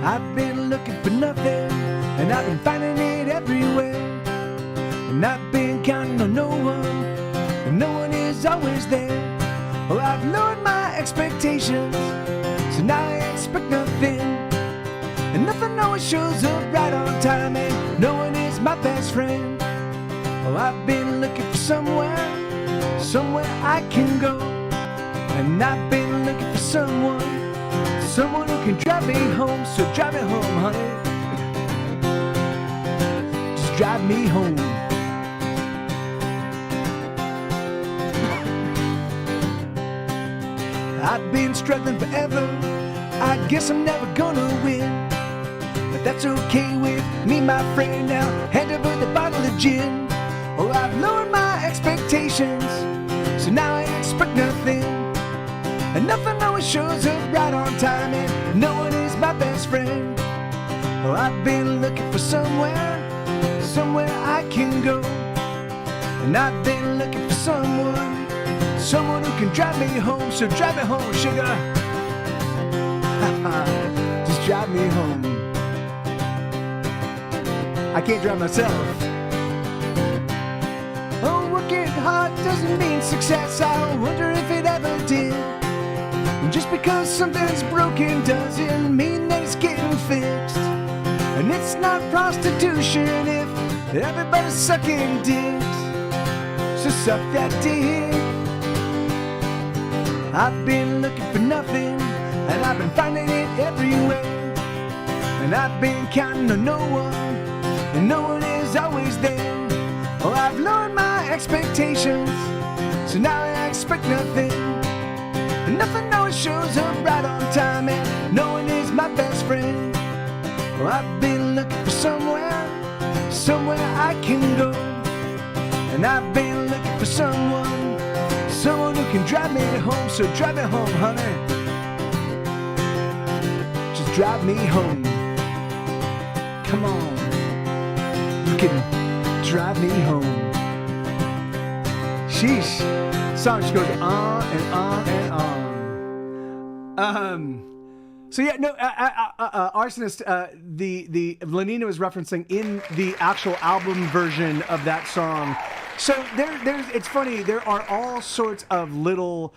I've been looking for nothing, and I've been finding it everywhere. And I've been counting on no one, and no one is always there. Oh, I've lowered my expectations, so now I expect nothing. And nothing always shows up right on time, and no one is my best friend. Oh, I've been looking for somewhere I can go. And I've been looking for someone who can drive me home. So drive me home, honey. Just drive me home. I've been struggling forever. I guess I'm never gonna win. But that's okay with me, my friend. Now hand over the bottle of gin. Oh, I've lowered my expectations, so now I expect nothing. And nothing always shows up right on time, and no one is my best friend. Oh, I've been looking for somewhere I can go. And I've been looking for someone who can drive me home. So drive me home, sugar. Just drive me home. I can't drive myself. Oh, working hard doesn't mean success. I wonder if it ever did. Just because something's broken doesn't mean that it's getting fixed. And it's not prostitution if everybody's sucking dicks. So suck that dick. I've been looking for nothing, and I've been finding it everywhere. And I've been counting on no one, and no one is always there. Oh, I've lowered my expectations, so now I expect nothing. And nothing always shows up right on time, and no one is my best friend. Oh, I've been looking for somewhere I can go. And I've been looking for someone who can drive me home. So drive me home, honey. Just drive me home. Come on. You can drive me home. Sheesh. The song just goes on and on and on. So yeah, no, Arsonist, the Lenina was referencing in the actual album version of that song. So there's it's funny, there are all sorts of little,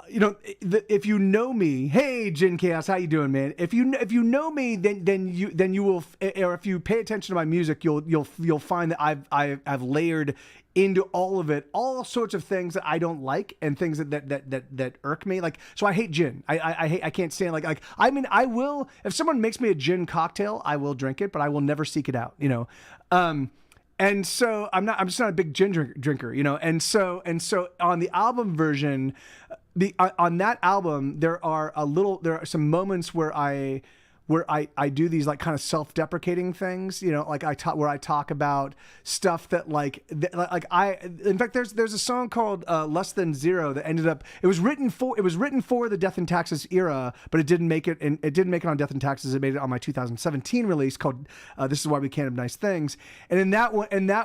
if you know me, hey Jin Chaos, how you doing, man? If you know me, then you will, or if you pay attention to my music, you'll find that I've layered into all of it all sorts of things that I don't like and things that irk me. Like, so I hate gin. I can't stand I mean, I will, if someone makes me a gin cocktail, I will drink it, but I will never seek it out, and so I'm just not a big gin drinker, and so on the album version, on that album, there are some moments where I do these like kind of self-deprecating things, like I talk about stuff that in fact, there's a song called Less Than Zero that ended up, it was written for the Death and Taxes era, but it didn't make it, and it didn't make it on Death and Taxes. It made it on my 2017 release called This Is Why We Can't Have Nice Things. And in that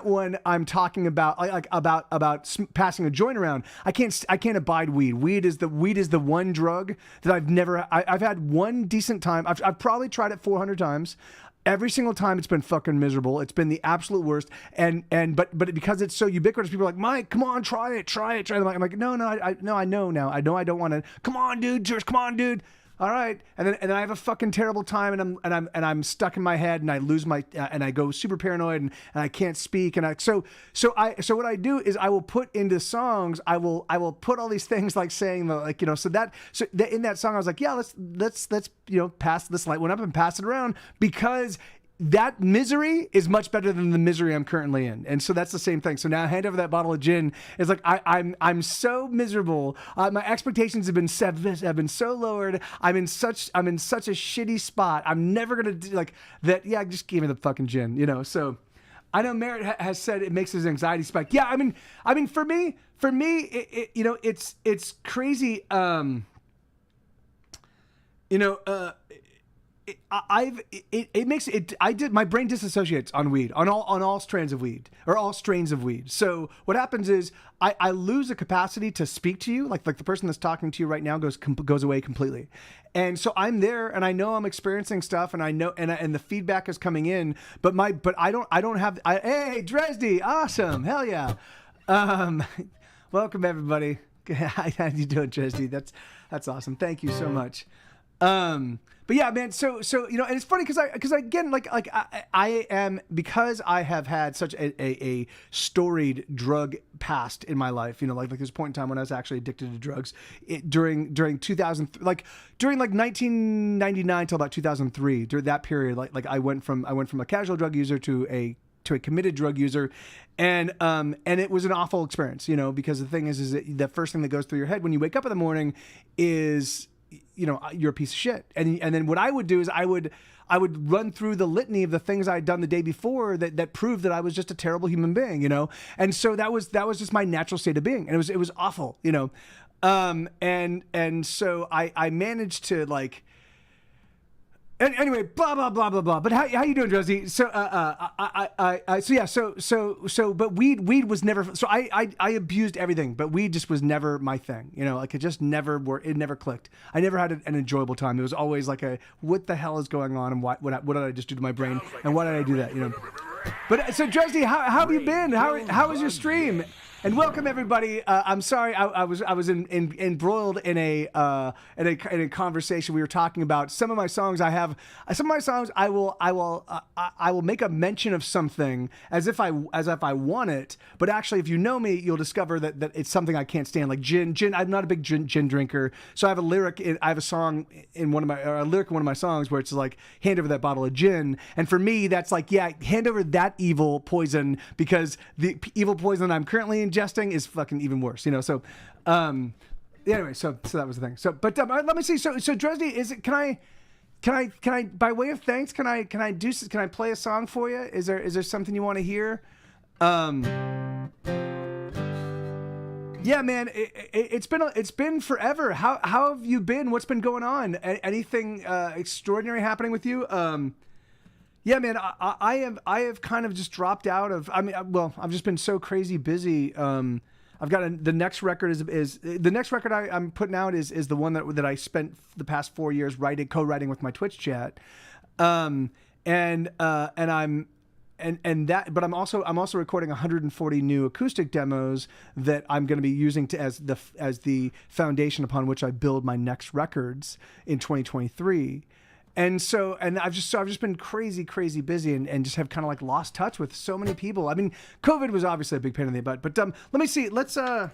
one, I'm talking about about passing a joint around. I can't abide weed. Weed is the one drug that I've had one decent time. I've probably tried it 400 times. Every single time it's been fucking miserable. It's been the absolute worst. But because it's so ubiquitous, people are like, Mike, come on, try it. I'm like, no, I know now. I know I don't want to. Come on, dude. All right. And then I have a fucking terrible time, and I'm stuck in my head, and I lose my and I go super paranoid, and I can't speak, and so what I do is I will put into songs, I will put all these things like saying in that song I was like, yeah, let's pass this light one up and pass it around, because that misery is much better than the misery I'm currently in. And so that's the same thing. So now hand over that bottle of gin. It's like, I'm so miserable. My expectations have been so lowered. I'm in such a shitty spot. I'm never going to do like that. Yeah, just give me the fucking gin, so I know Merritt has said it makes his anxiety spike. Yeah. I mean, for me, it's crazy. My brain disassociates on weed, on all strands of weed, or all strains of weed. So what happens is I lose the capacity to speak to you, like the person that's talking to you right now goes away completely. And so I'm there, and I know I'm experiencing stuff, and I know, and the feedback is coming in, but I don't have. Hey, Dresdy, awesome, hell yeah, welcome everybody. How you doing, Dresdy? That's awesome. Thank you so much. But yeah, man. So and it's funny because I am, because I have had such a storied drug past in my life. Like there's a point in time when I was actually addicted to drugs during 2000, during 1999 till about 2003. During that period, I went from a casual drug user to
to a committed drug user, and it was an awful experience, because the thing is that the first thing that goes through your head when you wake up in the morning is, you're a piece of shit, and then what I would do is I would run through the litany of the things I had done the day before that proved that I was just a terrible human being, and so that was just my natural state of being, and it was awful, and so I managed to like. And anyway, blah blah blah blah blah. But how you doing, Josie? So but weed was never. So I abused everything, but weed just was never my thing. Like it just never worked. It never clicked. I never had an enjoyable time. It was always like what the hell is going on, and what did I just do to my brain, and why did I do that? But so Josie, how have you been? How was your stream? And welcome everybody. I'm sorry, I was embroiled in a conversation. We were talking about some of my songs. I will make a mention of something as if I want it, but actually, if you know me, you'll discover that it's something I can't stand. Like gin. I'm not a big gin drinker, so I have a lyric. I have a song in one of my songs where it's like hand over that bottle of gin, and for me, that's like hand over that evil poison, because the evil poison I'm currently ingesting is fucking even worse, so anyway, so that was the thing. So but let me see, so Dresdy, is it, can I by way of thanks, can I play a song for you? Is there something you want to hear? Yeah, man, it's been forever. How have you been? What's been going on? Anything extraordinary happening with you? Yeah, man, I have kind of just dropped out of. I've just been so crazy busy. I've got the next record is the next record I'm putting out is the one that I spent the past 4 years co-writing with my Twitch chat, but I'm also recording 140 new acoustic demos that I'm going to be using as the foundation upon which I build my next records in 2023. And I've just been crazy busy and just have kind of like lost touch with so many people. I mean, COVID was obviously a big pain in the butt, but let me see. So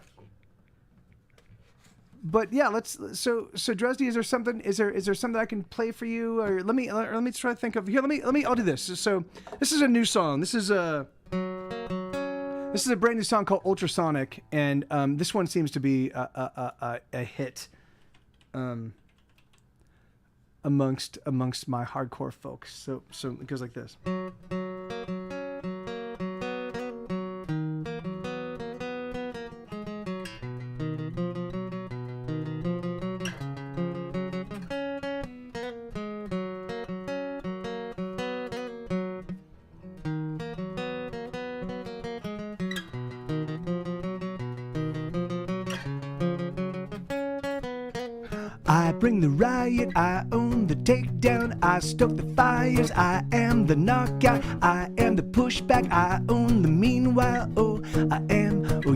Dresdy, is there something I can play for you? Or let me try to think of here. I'll do this. So this is a new song. This is a brand new song called Ultrasonic, and this one seems to be a hit. Amongst my hardcore folks. So it goes like this. I bring the riot, I own the takedown, I stoke the fires, I am the knockout, I am the pushback, I own the meanwhile, oh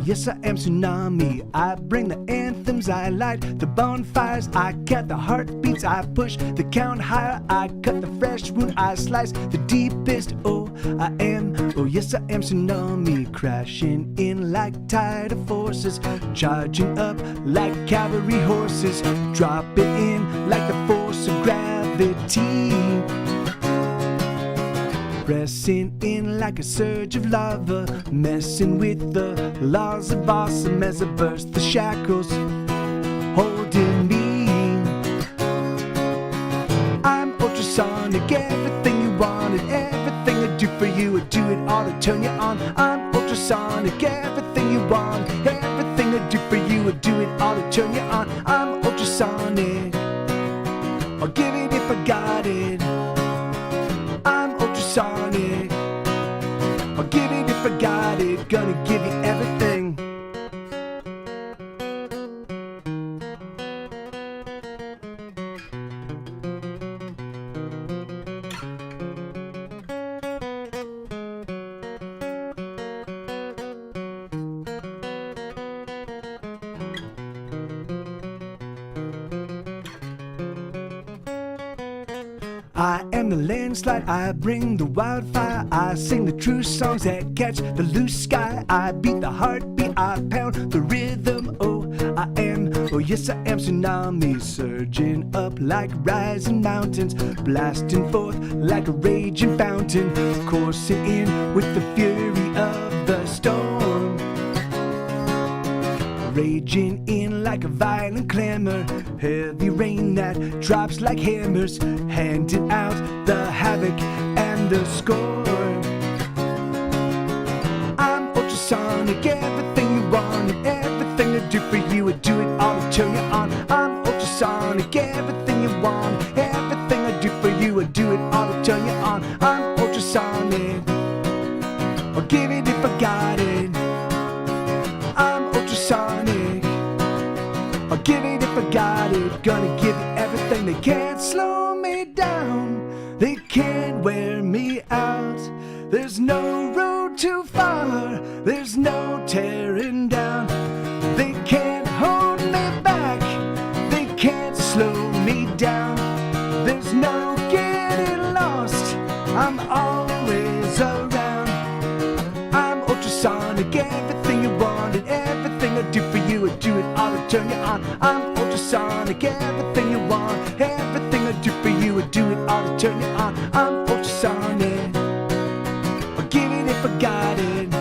yes I am Tsunami. I bring the anthems, I light the bonfires, I count the heartbeats, I push the count higher, I cut the fresh wound, I slice the deepest, oh yes I am Tsunami. Crashing in like tidal forces, charging up like cavalry horses, dropping in like the force of gravity, pressing in like a surge of lava, messing with the laws of awesome as I burst the shackles holding me. I'm ultrasonic, everything you wanted, everything I do for you, I do it all to turn you on. I'm ultrasonic, everything you want, everything I do for you, I do it all to turn you on. I'm ultrasonic, I'll give it if I got it. I'm ultrasonic, I'll give it if I got it. Gonna give you everything. I am the landslide, I bring the wildfire, I sing the true songs that catch the loose sky, I beat the heartbeat, I pound the rhythm, oh Oh yes, I am tsunami, surging up like rising mountains, blasting forth like a raging fountain, coursing in with the fury of the storm, raging in like a violent clamor, heavy rain that drops like hammers, handing out the havoc and the scorn. I'm ultrasonic, everything you want and everything I do for you, I do it all to turn you on. I'm ultrasonic, everything you want, everything I do for you, I do it all to turn you on. I'm ultrasonic, I'll give it if I got it. I'm ultrasonic, I'll give it if I got it. Gonna give you everything, they can't slow me down, they can't wear me out. There's no road too far, there's no tearing down. They can't hold me back, they can't slow me down. There's no getting lost, I'm always around. I'm ultrasonic, everything you want and everything I do for you, I do it all to turn you on. I'm ultrasonic, everything you want, everything I do for you, I do it all to turn you on. I'm ultrasonic, I'll give it if I got it.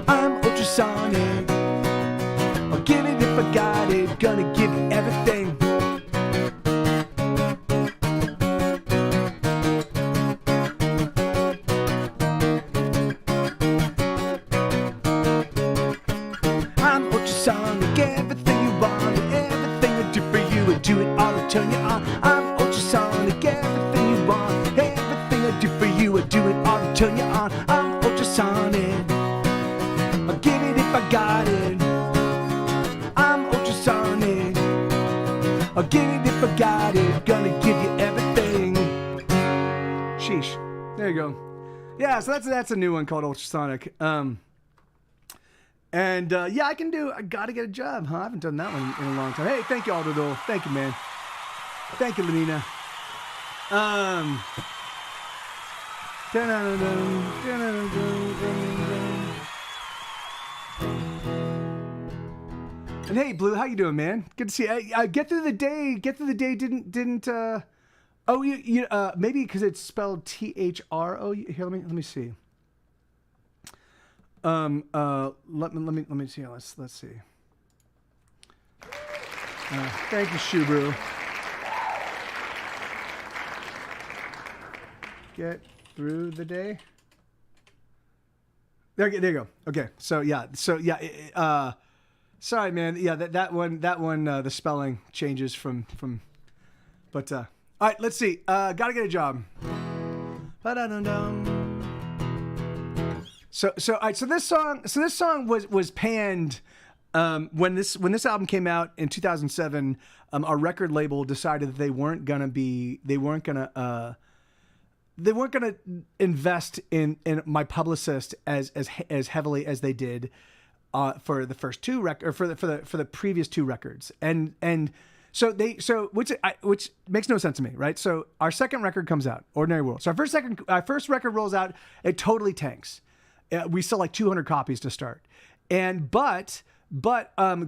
I'm ultrasonic, I'll give it if I got it. Gonna give you everything. I'm ultrasonic, everything you want and everything I do for you, I do it all to turn you on. I'm ultrasonic, everything you want, everything I do for you, I do it all to turn you on. I'm ultrasonic, I'll give it if I got it. I'm ultrasonic, I'll give it if I got it. Gonna give you everything. Sheesh. There you go. Yeah, so that's a new one called Ultrasonic. And yeah, I gotta get a job, huh? I haven't done that one in a long time. Hey, thank you, Aldo. Thank you, man. Thank you, Lenina. And hey, Blue, how you doing, man? Good to see you. Get through the day. Didn't. Oh, you maybe because it's spelled THRO. Here, let me see. Let me see. Let's see. Thank you, Shubru. Get through the day. There you go. Okay. So yeah. Sorry, man. Yeah, that one. The spelling changes from. But all right. Let's see. Gotta get a job. Ba-da-dum-dum. So all right. So this song was panned when this album came out in 2007. Our record label decided that they weren't gonna invest in my publicist as heavily as they did for the first two for the previous two records, and so which makes no sense to me, right? So our second record comes out, Ordinary World. So our first record rolls out, it totally tanks. We sell like 200 copies to start, but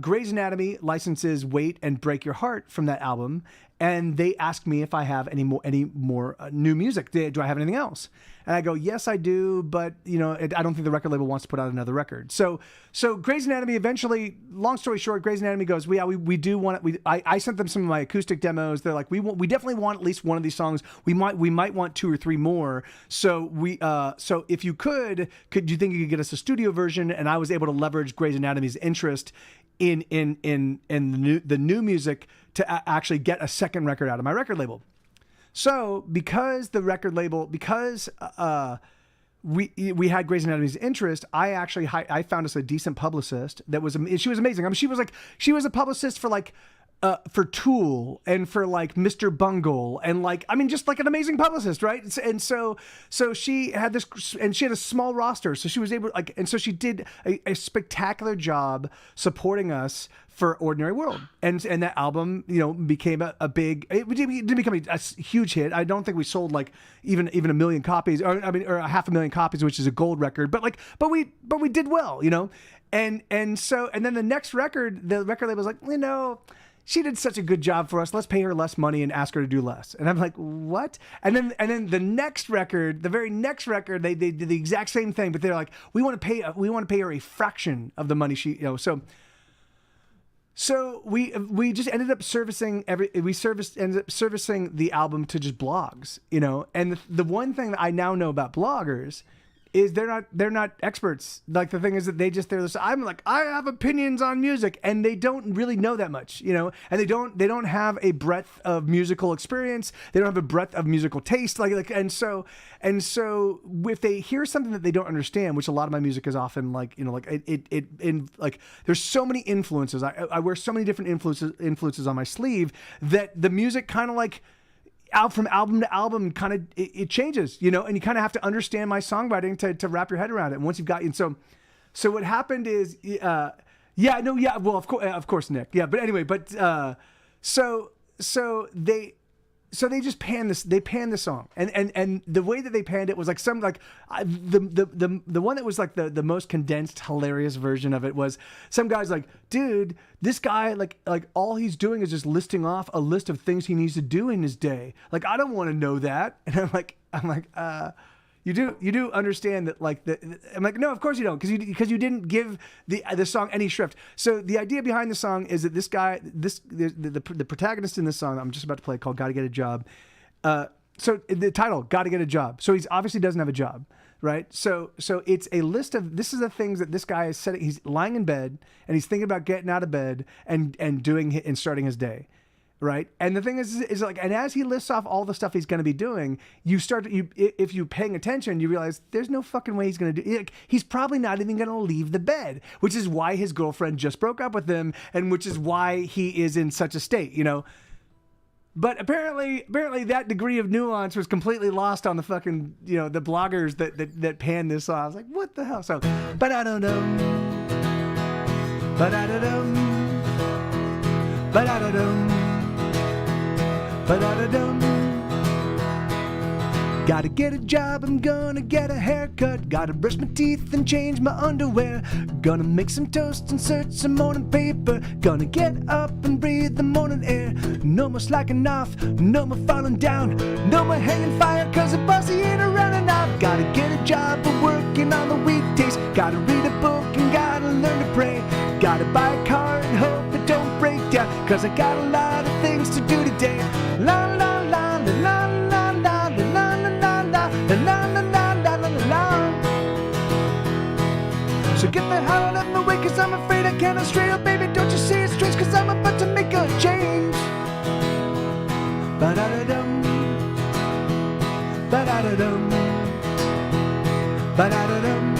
Grey's Anatomy licenses Wait and Break Your Heart from that album, and they ask me if I have any more new music. Do I have anything else? And I go, yes, I do, but I don't think the record label wants to put out another record. So Grey's Anatomy eventually, long story short, Grey's Anatomy goes, we do want it. I sent them some of my acoustic demos. They're like, we definitely want at least one of these songs. We might want two or three more. So so if you could you think you could get us a studio version? And I was able to leverage Grey's Anatomy's interest in the new music to actually get a second record out of my record label. So because the record label, we had Grey's Anatomy's interest, I found us a decent publicist she was amazing. I mean, she was a publicist for Tool and for like Mr. Bungle and just like an amazing publicist, right? And so she had this, and she had a small roster, so she was able and so she did a spectacular job supporting us for Ordinary World, and that album became a big. It didn't become a huge hit. I don't think we sold even 1 million copies, or 500,000 copies, which is a gold record. But we did well, And then the next record, the record label was like, she did such a good job for us. Let's pay her less money and ask her to do less. And I'm like, what? And then the next record, the very next record, they did the exact same thing, but they're like, we want to pay her a fraction of the money she, So we just ended up ended up servicing the album to just blogs, And the one thing that I now know about bloggers is they're not experts. Like, the thing is that I'm like, I have opinions on music, and they don't really know that much, and they don't have a breadth of musical experience. They don't have a breadth of musical taste. And so if they hear something that they don't understand, which a lot of my music is often there's so many influences. I wear so many different influences on my sleeve that the music kind of out from album to album, kind of it changes, and you kind of have to understand my songwriting to wrap your head around it. And once you've got, so what happened is, well, of course, Nick, but anyway, so they just panned the song, and the way that they panned it was the one that was the most condensed, hilarious version of it was some guy's like, dude, this guy like all he's doing is just listing off a list of things he needs to do in his day. Like, I don't want to know that. And I'm like, you do understand that, I'm like, no, of course you don't, because you didn't give the song any shrift. So the idea behind the song is that this guy, the protagonist in this song that I'm just about to play, called "Gotta Get a Job." So the title, "Gotta Get a Job." So he's obviously doesn't have a job, right? So it's a list of, this is the things that this guy is setting. He's lying in bed and he's thinking about getting out of bed and starting his day. Right. And the thing is and as he lists off all the stuff he's going to be doing, if you're paying attention, you realize there's no fucking way he's going to do it. He's probably not even going to leave the bed, which is why his girlfriend just broke up with him, and which is why he is in such a state, But apparently that degree of nuance was completely lost on the fucking, the bloggers that panned this song. I was like, what the hell? So, but I don't know. But I don't know. But I don't know. But I don't. Gotta get a job, I'm gonna get a haircut. Gotta brush my teeth and change my underwear. Gonna make some toast and search some morning paper. Gonna get up and breathe the morning air. No more slacking off, no more falling down. No more hanging fire cause the bossy ain't around. And I've gotta get a job for working on the weekdays. Gotta read a book and gotta learn to pray. Gotta buy a car and hope it don't break down, cause I got a lot of things to do today. La la la la la la la la la la la la la la la. So get the hell out of my way, cause I'm afraid I can't stray. Oh baby, don't you see it's strange, cause I'm about to make a change. Ba-da-da-dum, ba-da-da-dum, ba-da-da-dum.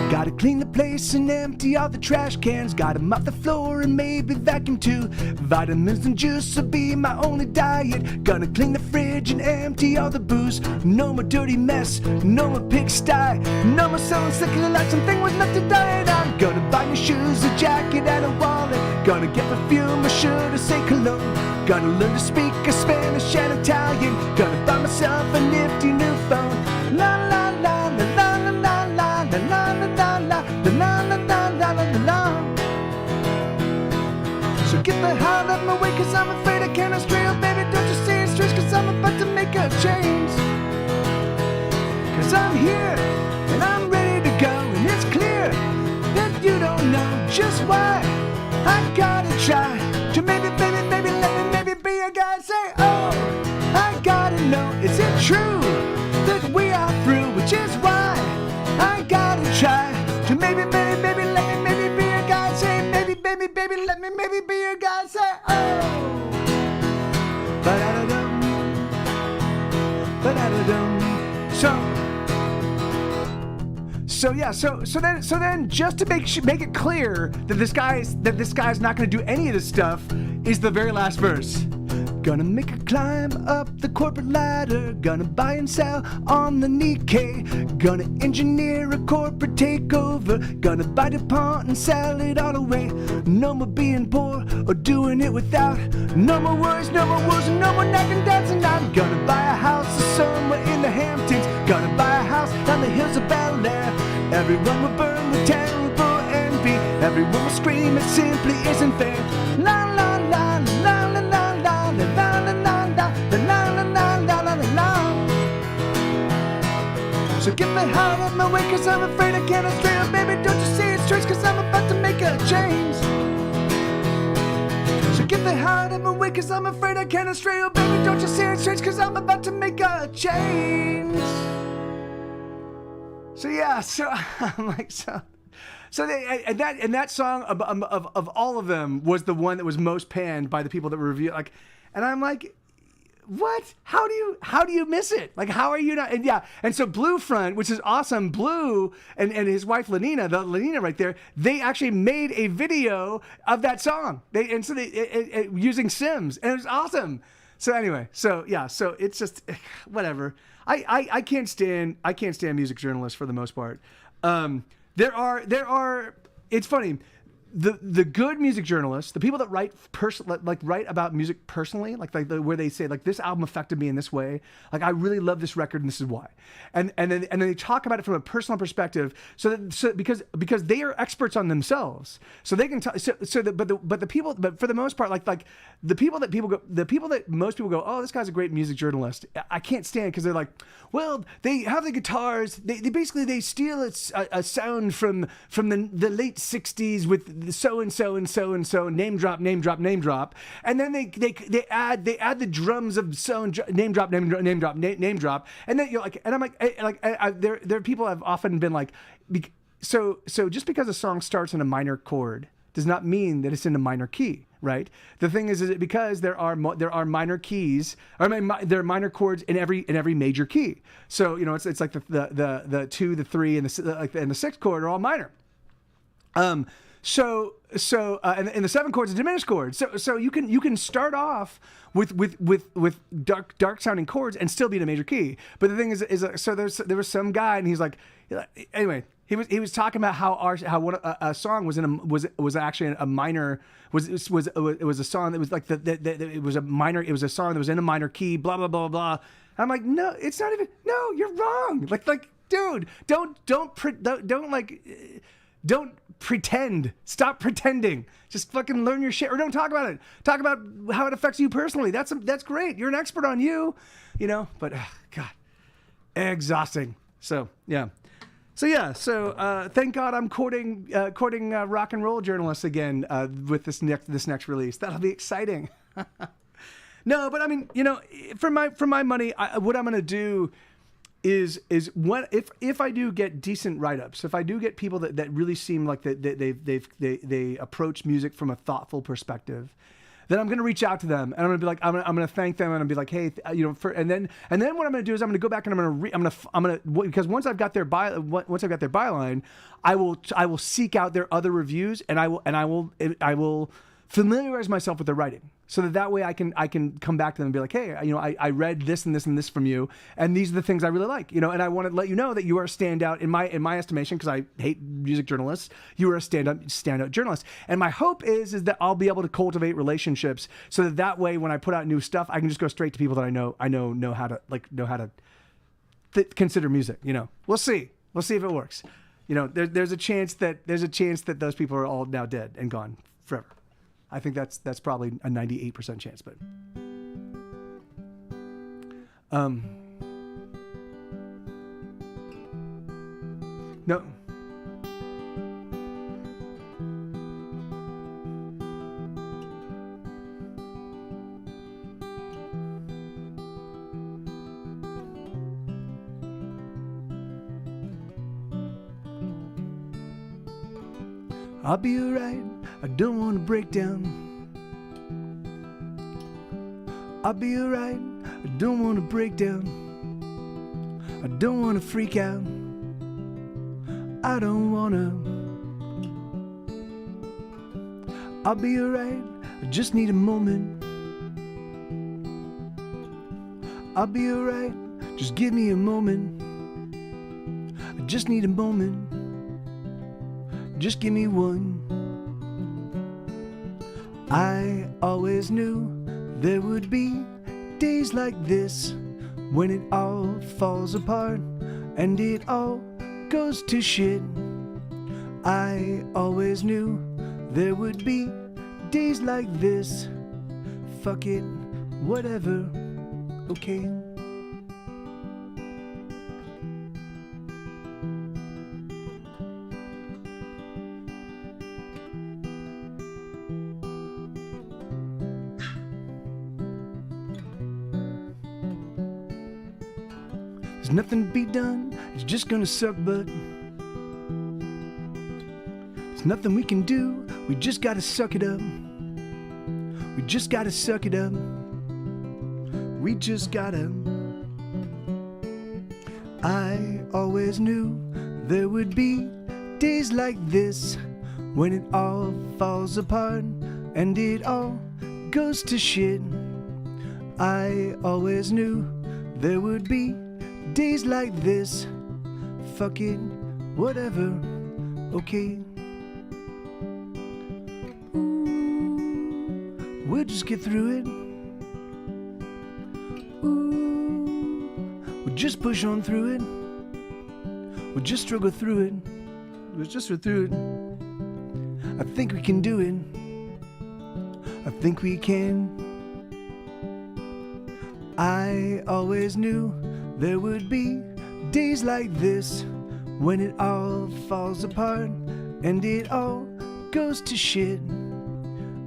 Gotta clean the place and empty all the trash cans. Gotta mop the floor and maybe vacuum too. Vitamins and juice will be my only diet. Gonna clean the fridge and empty all the booze. No more dirty mess, no more pigsty. No more selling sickly like something was left to die. And I'm gonna buy me shoes, a jacket and a wallet. Gonna get perfume, a shirt, or say cologne. Gonna learn to speak a Spanish and Italian. Gonna buy myself a nifty new phone. La la la la la la la la la la la la la la la la la. So get the hell out of my way, cause I'm afraid I can't stray. Oh baby, don't you see it's strange, cause I'm about to make a change. Cause I'm here and I'm ready to go, and it's clear that you don't know just why. I gotta try to maybe let me maybe be a guy and say, oh, I gotta know, is it true that we are through? Which is why I gotta try to maybe let me maybe be a guy and say, maybe let me maybe be a guy and say, oh, but I don't know, but I don't know. So then, just to make it clear that this guy's not going to do any of this stuff, is the very last verse. Gonna make a climb up the corporate ladder. Gonna buy and sell on the Nikkei. Gonna engineer a corporate takeover. Gonna buy DuPont and sell it all away. No more being poor or doing it without. No more worries, no more wars, and no more nagging dancing. I'm gonna buy a house somewhere in the Hamptons. Gonna buy a house on the hills of Bel Air.
Everyone will burn with terrible envy. Everyone will scream, it simply isn't fair. La la la la la la la la la la la la la la la la la. So get the hell out of my way, cause I'm afraid I can't stray. Oh, baby, don't you see it's strange, cause I'm about to make a change. So get the hell out of my way, cause I'm afraid I can't stray. Oh, baby, don't you see it's strange, cause I'm about to make a change. So yeah, so I'm like, so they, and that song of all of them was the one that was most panned by the people that were reviewing. Like, and I'm like, what? How do you miss it? Like, how are you not? And yeah, and so Blue Front, which is awesome, Blue and his wife Lenina right there, they actually made a video of that song. They using Sims, and it was awesome. So anyway, so yeah, so it's just whatever. I can't stand music journalists for the most part. There are. It's funny. The good music journalists, the people that write about music personally, where they say like this album affected me in this way, like I really love this record and this is why, and then they talk about it from a personal perspective, because they are experts on themselves, so they can but for the most part, like the people that most people go, oh, this guy's a great music journalist, I can't stand, because they're like, well, they have the guitars, they basically steal a sound from the late 60s with so and so and so and so, name drop, and then they add the drums of so and name drop, and then you're like, and I'm like, there are people have often been like, so just because a song starts in a minor chord does not mean that it's in a minor key, right? The thing is it because there are minor keys, there are minor chords in every major key. So it's like the 2, the 3, and the 6th chord are all minor. So and the 7 chords are diminished chords. So you can start off with dark sounding chords and still be in a major key. But the thing is so there was some guy, and he's like, anyway, he was talking about how a song was actually a minor, it was a song that was like it was a minor, it was a song that was in a minor key, blah blah blah blah. And I'm like, no, it's not even, no, you're wrong. Like dude, don't pretend. Stop pretending. Just fucking learn your shit, or don't talk about it. Talk about how it affects you personally. That's great. You're an expert on you, But God, exhausting. So yeah. So thank God I'm courting rock and roll journalists again with this next release. That'll be exciting. No, but I mean, for my money, what I'm gonna do is what if I do get decent write-ups, if I do get people that really seem like they approach music from a thoughtful perspective, then I'm going to reach out to them, and I'm going to be like, I'm going to thank them, and I'm going to be like, hey, and then what I'm going to do is I'm going to go back and I'm going to because once I've got their byline, I will seek out their other reviews, and I will familiarize myself with their writing, so that way I can come back to them and be like, hey, I read this and this and this from you, and these are the things I really like, and I want to let you know that you are a standout in my estimation, because I hate music journalists. You are a standout journalist, and my hope is that I'll be able to cultivate relationships, so that way when I put out new stuff, I can just go straight to people that I know how to consider music. We'll see if it works. There's a chance that those people are all now dead and gone forever. I think that's probably a 98% chance, but no. I'll be alright, I don't want to break down. I'll be alright, I don't want to break down. I don't want to freak out. I don't want to. I'll be alright, I just need a moment. I'll be alright, just give me a moment. I just need a moment. Just give me one. I always knew there would be days like this, when it all falls apart and it all goes to shit. I always knew there would be days like this. Fuck it, whatever, okay. There's nothing to be done, it's just gonna suck, but there's nothing we can do, we just gotta suck it up. We just gotta suck it up. We just gotta. I always knew there would be days like this when it all falls apart and it all goes to shit. I always knew there would be days like this. Fuck it, whatever, okay. We'll just get through it. Ooh, we'll just push on through it. We'll just struggle through it. We'll just struggle through it. I think we can do it. I think we can. I always knew there would be days like this when it all falls apart and it all goes to shit.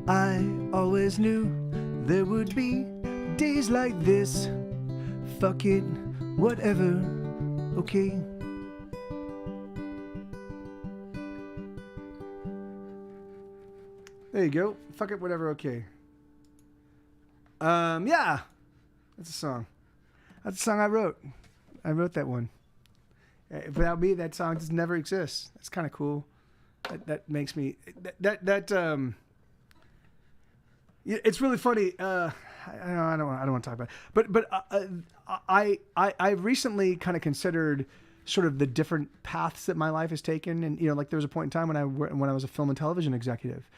I always knew there would be days like this. Fuck it, whatever, okay.
There you go. Fuck it, whatever, okay. Yeah. That's a song. That's a song I wrote. I wrote that one. Without me, that song just never exists. That's kind of cool. That makes me it's really funny. I don't want to talk about it. But I recently kind of considered sort of the different paths that my life has taken, and like there was a point in time when I was a film and television executive,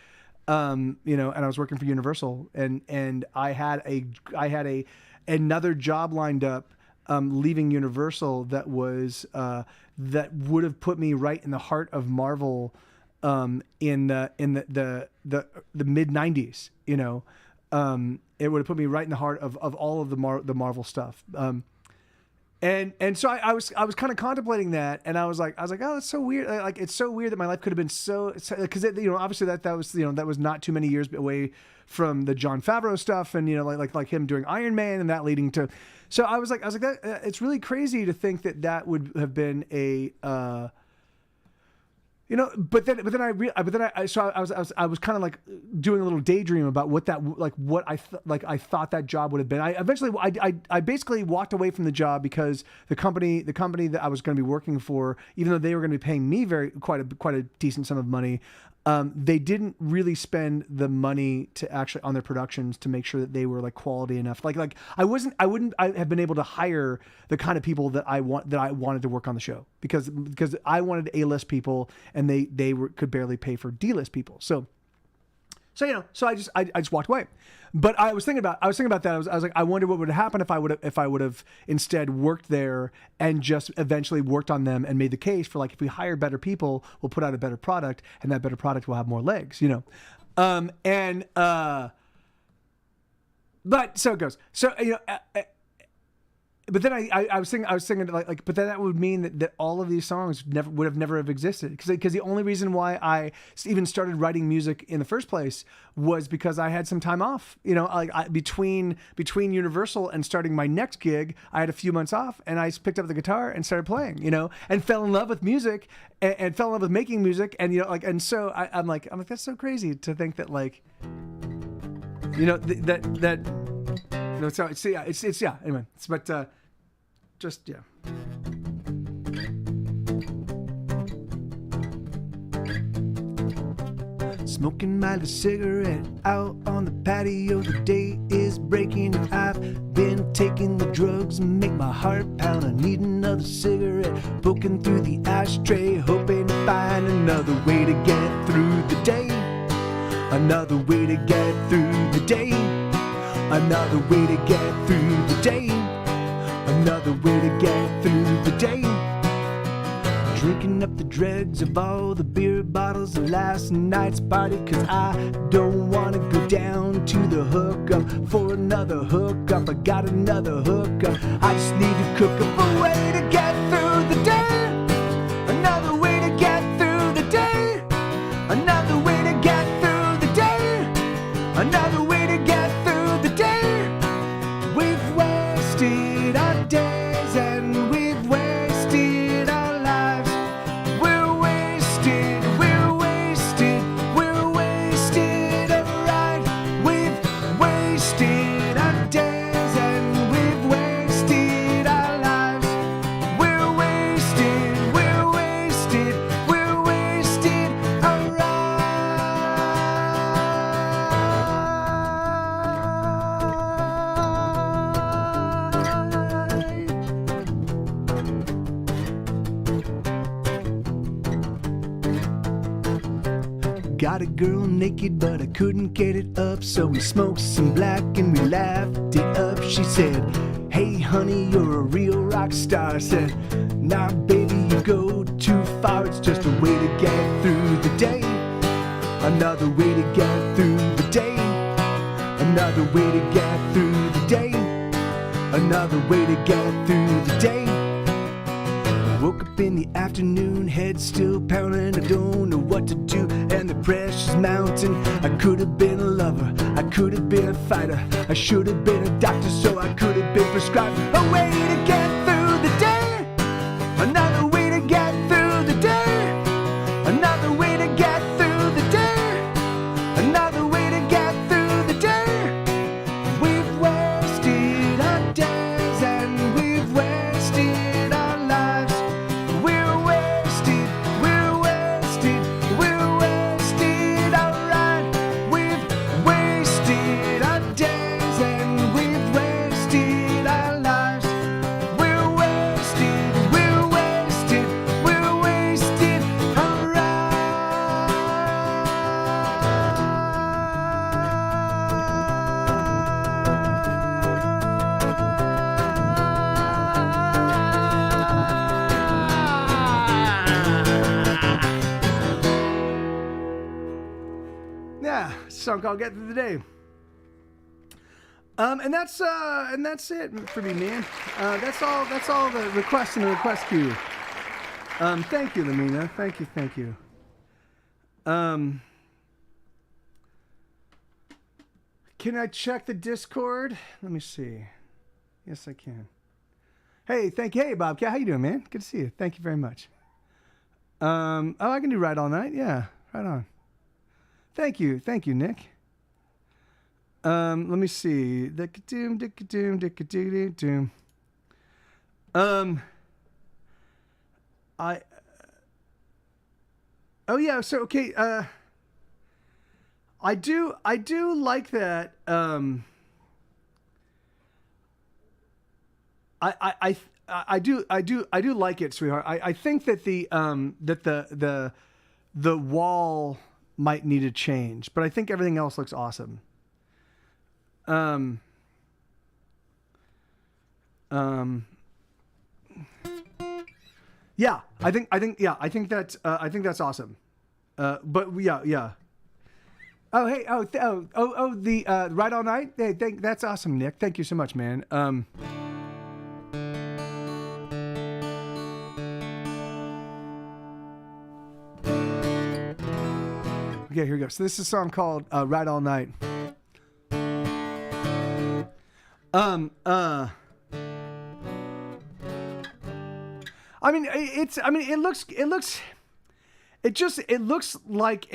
and I was working for Universal, and I had another job lined up, leaving Universal that would have put me right in the heart of Marvel. In the mid 90s, it would have put me right in the heart of all of the Marvel stuff. And so I was kind of contemplating that, and I was like, oh, that's so weird. Like, it's so weird that my life could have been so, because obviously that was not too many years away from the Jon Favreau stuff, and like him doing Iron Man, and that leading to. So I was like that. It's really crazy to think that would have been a. But then I was kind of like doing a little daydream about what I thought that job would have been. I basically walked away from the job because the company that I was going to be working for, even though they were going to be paying me quite a decent sum of money, they didn't really spend the money to actually on their productions to make sure that they were like quality enough. Like I wouldn't have been able to hire the kind of people that I wanted to work on the show because I wanted A-list people and they could barely pay for D-list people. So I just walked away. But I was thinking about that. I was like, I wonder what would happen if I would have instead worked there and just eventually worked on them and made the case for like, if we hire better people, we'll put out a better product, and that better product will have more legs, but so it goes. So, but then I was thinking like, but then that would mean that all of these songs would have never existed because the only reason why I even started writing music in the first place was because I had some time off. Between Universal and starting my next gig, I had a few months off, and I picked up the guitar and started playing. And fell in love with music and fell in love with making music, and and so I'm like that's so crazy to think that so it's anyway. Just yeah.
Smoking my little cigarette out on the patio. The day is breaking and I've been taking the drugs and make my heart pound. I need another cigarette, poking through the ashtray, hoping to find another way to get through the day. Another way to get through the day. Another way to get through the day. Another way to get through the day. drinking up the dregs of all the beer bottles of last night's party, 'cause I don't wanna go down to the hookup for another hookup. I got another hookup. I just need to cook up a way to get through the day. Another way to get through the day. Another way to get through the day. Another way to get through the day. We've wasted our days and we've wasted our lives. We're wasted, we're wasted, we're wasted, alright. We've wasted our days and we've wasted our lives. We're wasted, we're wasted, we're wasted, alright. Got a girl naked, but I couldn't get it up, so we smoked some black and we laughed it up. She said, hey honey, you're a real rock star. I said, nah baby, you go too far. It's just a way to get through the day. Another way to get through the day. Another way to get through the day. Another way to get through the day. Woke up in the afternoon, head still pounding. I don't know what to do, and the pressure's mounting. I could have been a lover, I could have been a fighter. I should have been a doctor, so I could have been prescribed a way to get through the day. Another way to get through the day. Another way to get through the day. Another way to get through the day. We've wasted our days and we've wasted our lives. We're wasted, we're wasted, we're wasted, alright. We've wasted our days and we've wasted our lives. We're wasted, we're wasted, we're wasted, alright.
Yeah, song called "Get Through the Day." And that's it for me, man. That's all the requests in the request queue. Thank you, Lamina. Thank you. Can I check the Discord? Let me see. Yes, I can. Hey, Bobcat, how you doing, man? Good to see you. Thank you very much. I can do Right All Night. Yeah, right on. Thank you, Nick. Let me see. Dick-a-doom. Oh yeah. So okay. I do like that. I do like it, sweetheart. I think that the wall might need to change, but I think everything else looks awesome. Yeah, I think that's awesome. But yeah. Oh, hey, the Right All Night. Hey, that's awesome, Nick. Thank you so much, man. Okay, here we go. So this is a song called Right All Night. It looks like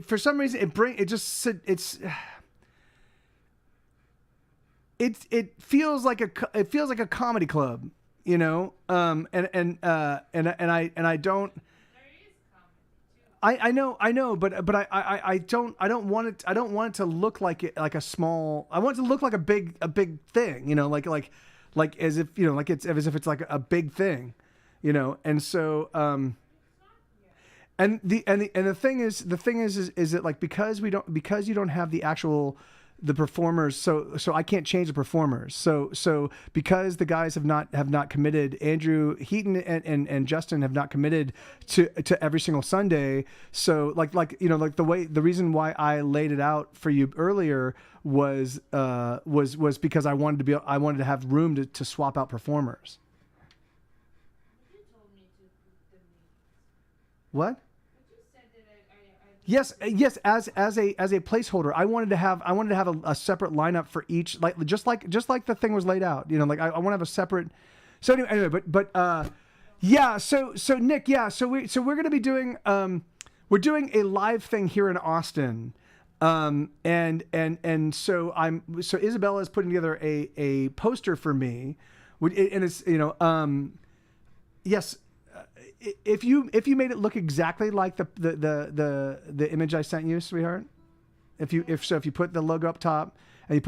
for some reason it feels like a comedy club, you know, and I don't. I know, but I don't want it to look like a small. I want it to look like a big thing, you know, like as if, you know, like as if it's like a big thing, you know, and so and the thing is that like because you don't have the actual the performers, so I can't change the performers. So because the guys have not committed, Andrew Heaton and Justin have not committed to every single Sunday. So like the reason why I laid it out for you earlier was because I wanted to have room to swap out performers. What? Yes. As a placeholder, I wanted to have a separate lineup for each, like just like the thing was laid out. Like I want to have a separate. So anyway, but yeah. So Nick, yeah. So we're gonna be doing we're doing a live thing here in Austin, and so Isabella is putting together a poster for me, and it's yes. If you made it look exactly like the image I sent you, sweetheart, if you put the logo up top and you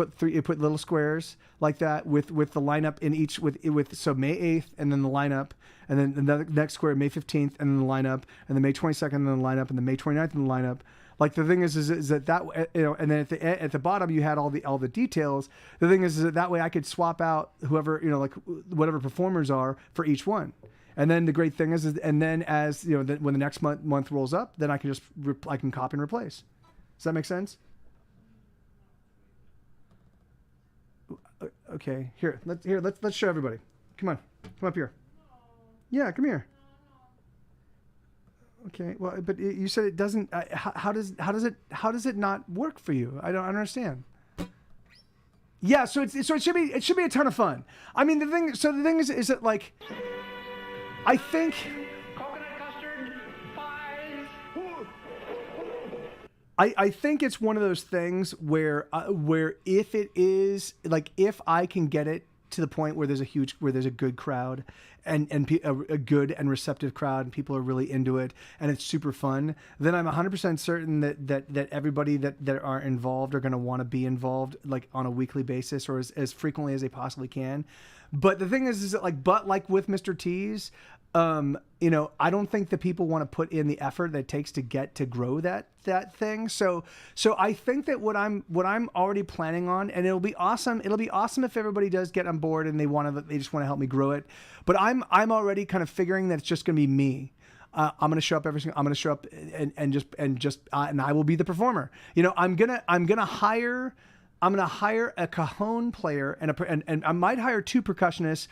put little squares like that with the lineup in each with so May 8th and then the lineup, and then the next square May 15th and then the lineup, and then May 22nd and then the lineup, and then May 29th and the lineup. Like the thing is that and then at the bottom you had all the details. The thing is that way I could swap out whoever like whatever performers are for each one. And then the great thing is and then as when the next month rolls up, then I can just I can copy and replace. Does that make sense? Okay, let's show everybody. Come on, come up here. Yeah, come here. Okay, well, but you said it doesn't. How does it not work for you? I don't understand. Yeah, so it should be a ton of fun. I mean, the thing is that like. I think coconut custard 5. I think it's one of those things where if it is like if I can get it to the point where there's a good crowd and a good and receptive crowd and people are really into it and it's super fun, then I'm 100% certain that everybody that are involved are going to want to be involved like on a weekly basis or as frequently as they possibly can. But the thing is that like with Mr. T's, I don't think that people want to put in the effort that it takes to grow that thing. So I think that what I'm already planning on, and it'll be awesome if everybody does get on board and they just want to help me grow it. But I'm already kind of figuring that it's just going to be me. I'm going to show up I'm going to show up and I will be the performer. I'm going to hire a cajon player and I might hire 2 percussionists.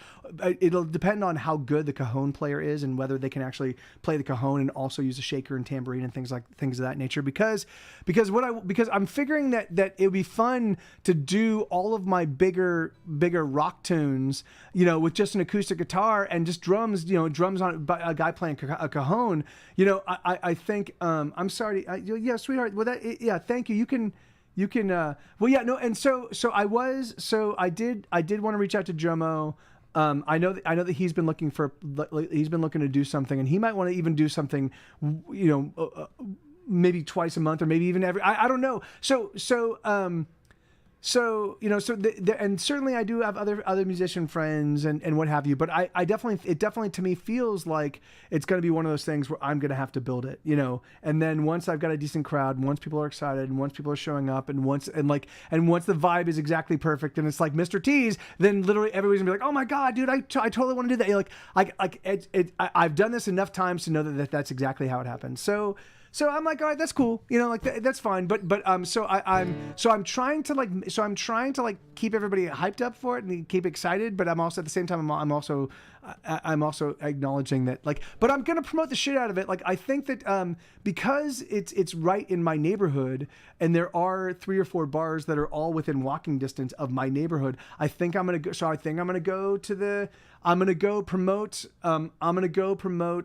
It'll depend on how good the cajon player is and whether they can actually play the cajon and also use a shaker and tambourine and things of that nature. Because I'm figuring that it would be fun to do all of my bigger rock tunes, with just an acoustic guitar and just drums, drums on a guy playing a cajon. I think I'm sorry. Yeah, sweetheart. Well, thank you. You can, well, yeah, no. And so I did want to reach out to Jomo. I know that he's been looking to do something, and he might want to even do something, maybe twice a month or maybe even I don't know. And certainly I do have other musician friends and what have you, but it definitely to me feels like it's going to be one of those things where I'm going to have to build it, and then once I've got a decent crowd, and once people are excited, and once people are showing up, and once the vibe is exactly perfect, and it's like Mr. T's, then literally everybody's gonna be like, oh my God, dude, I totally want to do that. I've done this enough times to know that's exactly how it happens. So I'm like, all right, that's cool, that's fine. But I'm trying to keep everybody hyped up for it and keep excited. But I'm also at the same time I'm also acknowledging that but I'm gonna promote the shit out of it. Like I think that because it's right in my neighborhood and there are 3 or 4 bars that are all within walking distance of my neighborhood. I think I'm gonna go. So I think I'm gonna go promote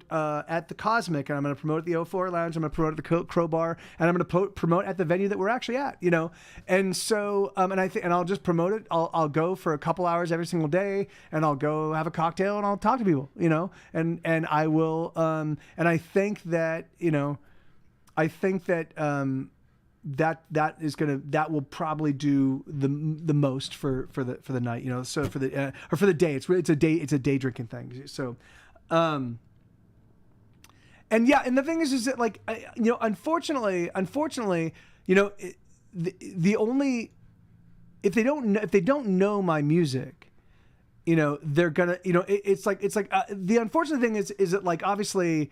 at the Cosmic, and I'm going to promote at the 04 Lounge. I'm going to promote at the Crowbar, and I'm going to promote at the venue that we're actually at, And so, and I'll just promote it. I'll go for a couple hours every single day, and I'll go have a cocktail and I'll talk to people, and I will, and I think that, that will probably do the most for the night, so for the day. It's a day drinking thing. So, and the thing is that unfortunately, the only if they don't know my music, they're gonna, it's like the unfortunate thing is that like obviously.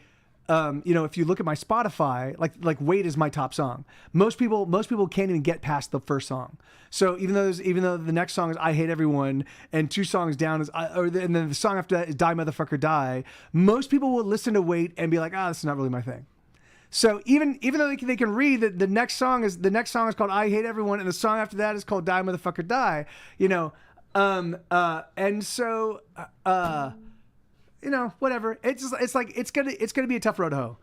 If you look at my Spotify, like "Wait" is my top song. Most people can't even get past the first song. So even though the next song is "I Hate Everyone" and 2 songs down is and then the song after that is "Die Motherfucker Die," most people will listen to "Wait" and be like, this is not really my thing. So even though they can read that the next song is called "I Hate Everyone" and the song after that is called "Die Motherfucker Die," and so. Whatever. It's like it's gonna be a tough road to hoe,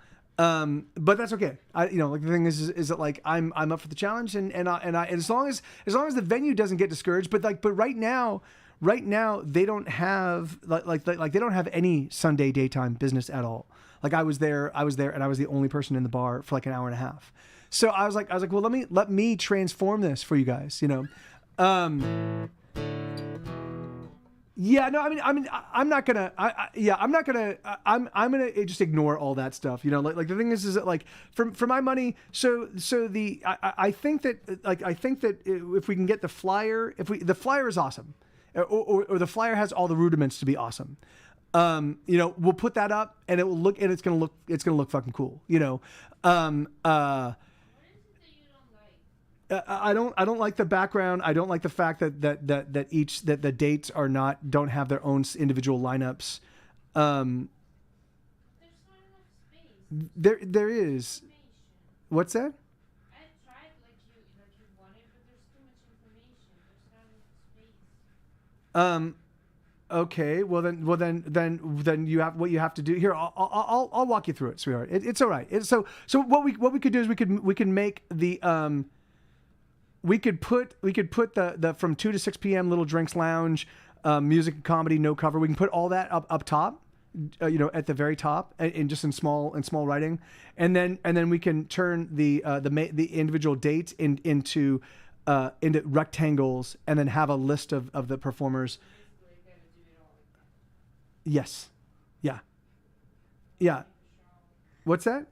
but that's okay. The thing is that like I'm up for the challenge, and as long as the venue doesn't get discouraged, but right now they don't have like they don't have any Sunday daytime business at all. Like I was there, and I was the only person in the bar for like an hour and a half. So I was like, well, let me transform this for you guys, Yeah, no, I mean, I'm not gonna, I'm gonna just ignore all that stuff, like the thing is that like, for my money, I think that if we can get the flyer, the flyer is awesome, or the flyer has all the rudiments to be awesome, we'll put that up and it's gonna look fucking cool, I don't like the background. I don't like the fact that the dates don't have their own individual lineups.
There's not enough space.
There is. What's that?
I tried like you wanted, but there's too much information. There's not enough space.
Okay. Well then you have what you have to do here. I'll walk you through it, sweetheart. It's all right. So what we could do is we can make the We could put the from 2 to 6 p.m. Little Drinks Lounge, music and comedy, no cover. We can put all that up top, at the very top, and just in small writing, and then we can turn the individual dates into rectangles, and then have a list of the performers. Yes, yeah. What's that?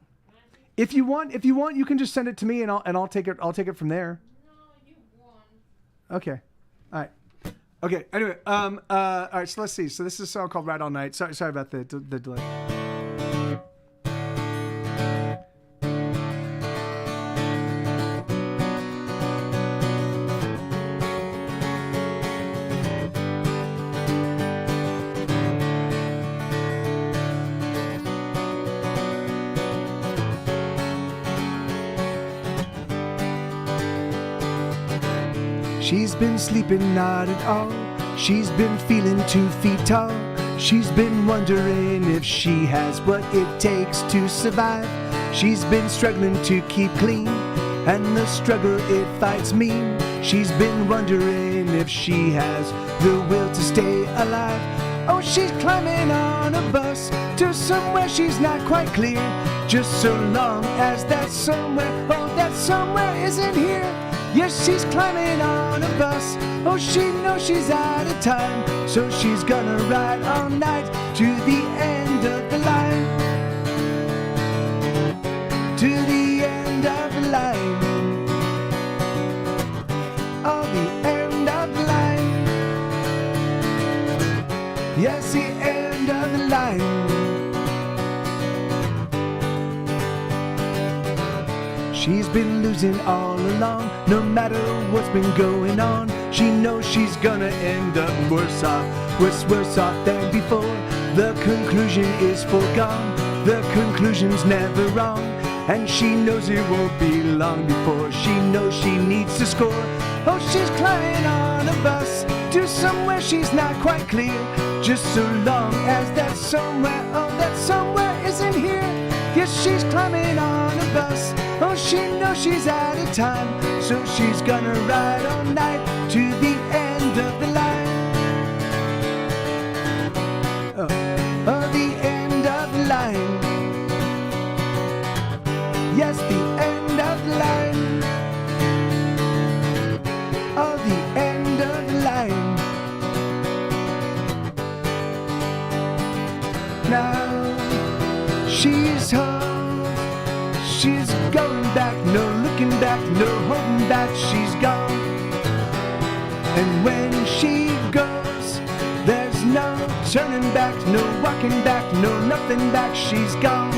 If you want, you can just send it to me, and I'll take it. I'll take it from there. Okay. All right. Okay. Anyway, all right. So let's see. So this is a song called "Ride All Night." Sorry about the delay. She's been sleeping not at all. She's been feeling 2 feet tall. She's been wondering if she has what it takes to survive. She's been struggling to keep clean, and the struggle it fights mean. She's been wondering if she has the will to stay alive. Oh, she's climbing on a bus to somewhere she's not quite clear. Just so long as that somewhere, isn't here. Yes, she's climbing on a bus. Oh, she knows she's out of time, so she's gonna ride all night to the end of the line. To the end of the line. Oh, the end of the line. Yes, the end of the line. She's been losing all along, no matter what's been going on. She knows she's gonna end up worse off than before. The conclusion is foregone, the conclusion's never wrong. And she knows it won't be long before she knows she needs to score. Oh, she's climbing on a bus to somewhere she's not quite clear. Just so long as that somewhere, isn't here. Yes, she's climbing on a bus. Oh, she knows she's out of time, so she's gonna ride all night to the end of the line. Oh, the end of the line. Yes, the end of the line. Oh, the end of the line. Now she's home. She's going back, no looking back, no holding back, she's gone.
turning back, no walking back, no nothing back, she's gone.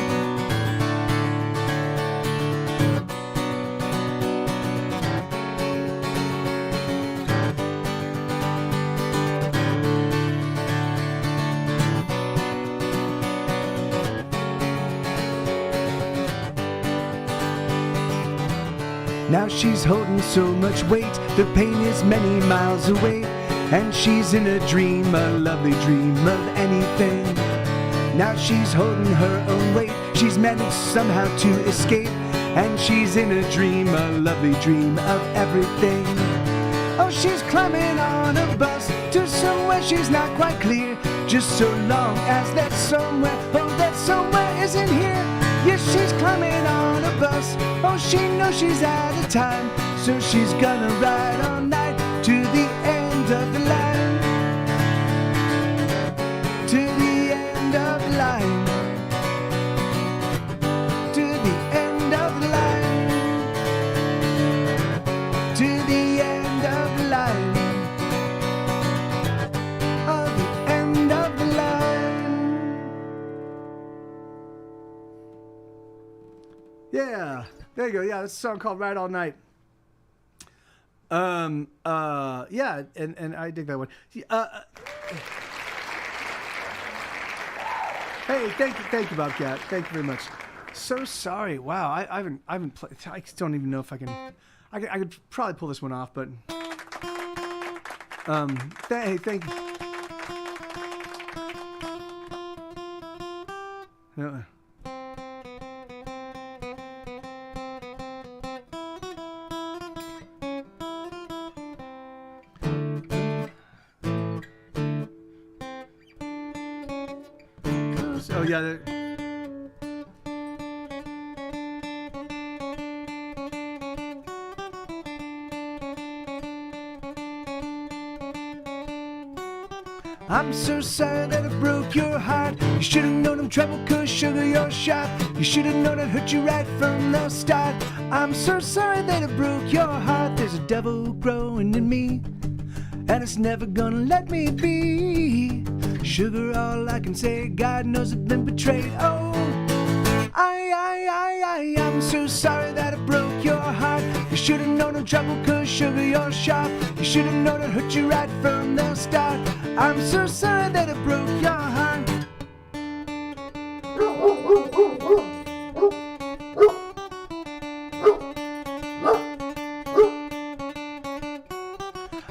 Now she's holding so much weight, the pain is many miles away, and she's in a dream, a lovely dream of anything. Now she's holding her own weight, she's managed somehow to escape, and she's in a dream, a lovely dream of everything. Oh, she's climbing on a bus to somewhere she's not quite clear, just so long as that somewhere, oh, that somewhere isn't here. Yes, she's climbing on a bus, oh, she knows she's out of time, so she's gonna ride all night to the end of the line. To the end of the line. To the end of the line. To the end of the line. Of the end of the line.
Yeah, there you go. Yeah, that's a song called Ride All Night. Yeah, and I dig that one. Hey, thank you, Bobcat. Thank you very much. So sorry. Wow, I haven't played. I don't even know if I can. I could probably pull this one off, but hey, thank you. No. Oh yeah.
I'm so sorry that I broke your heart. You should've known I'm trouble, cause sugar, you're sharp. You should've known I'd hurt you right from the start. I'm so sorry that I broke your heart. There's a devil growing in me, and it's never gonna let me be. Sugar, all I can say, God knows I've been betrayed. Oh, I'm so sorry that I broke your heart. You should've known I'm trouble, cause sugar, you're sharp. You should've known I'd hurt you right from the start. I'm so sorry that I broke your heart.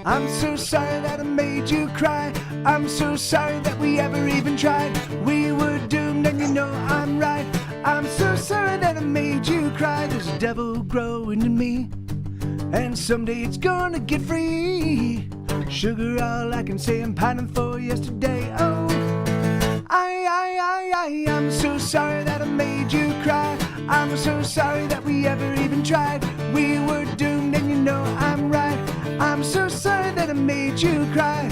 I'm so sorry that I made you cry. I'm so sorry that we ever even tried. We were doomed and you know I'm right. I'm so sorry that I made you cry. There's a devil growing in me, and someday it's gonna get free. Sugar, all I can say, I'm pining for yesterday. Oh, I'm so sorry that I made you cry. I'm so sorry that we ever even tried. We were doomed and you know I'm right. I'm so sorry that I made you cry.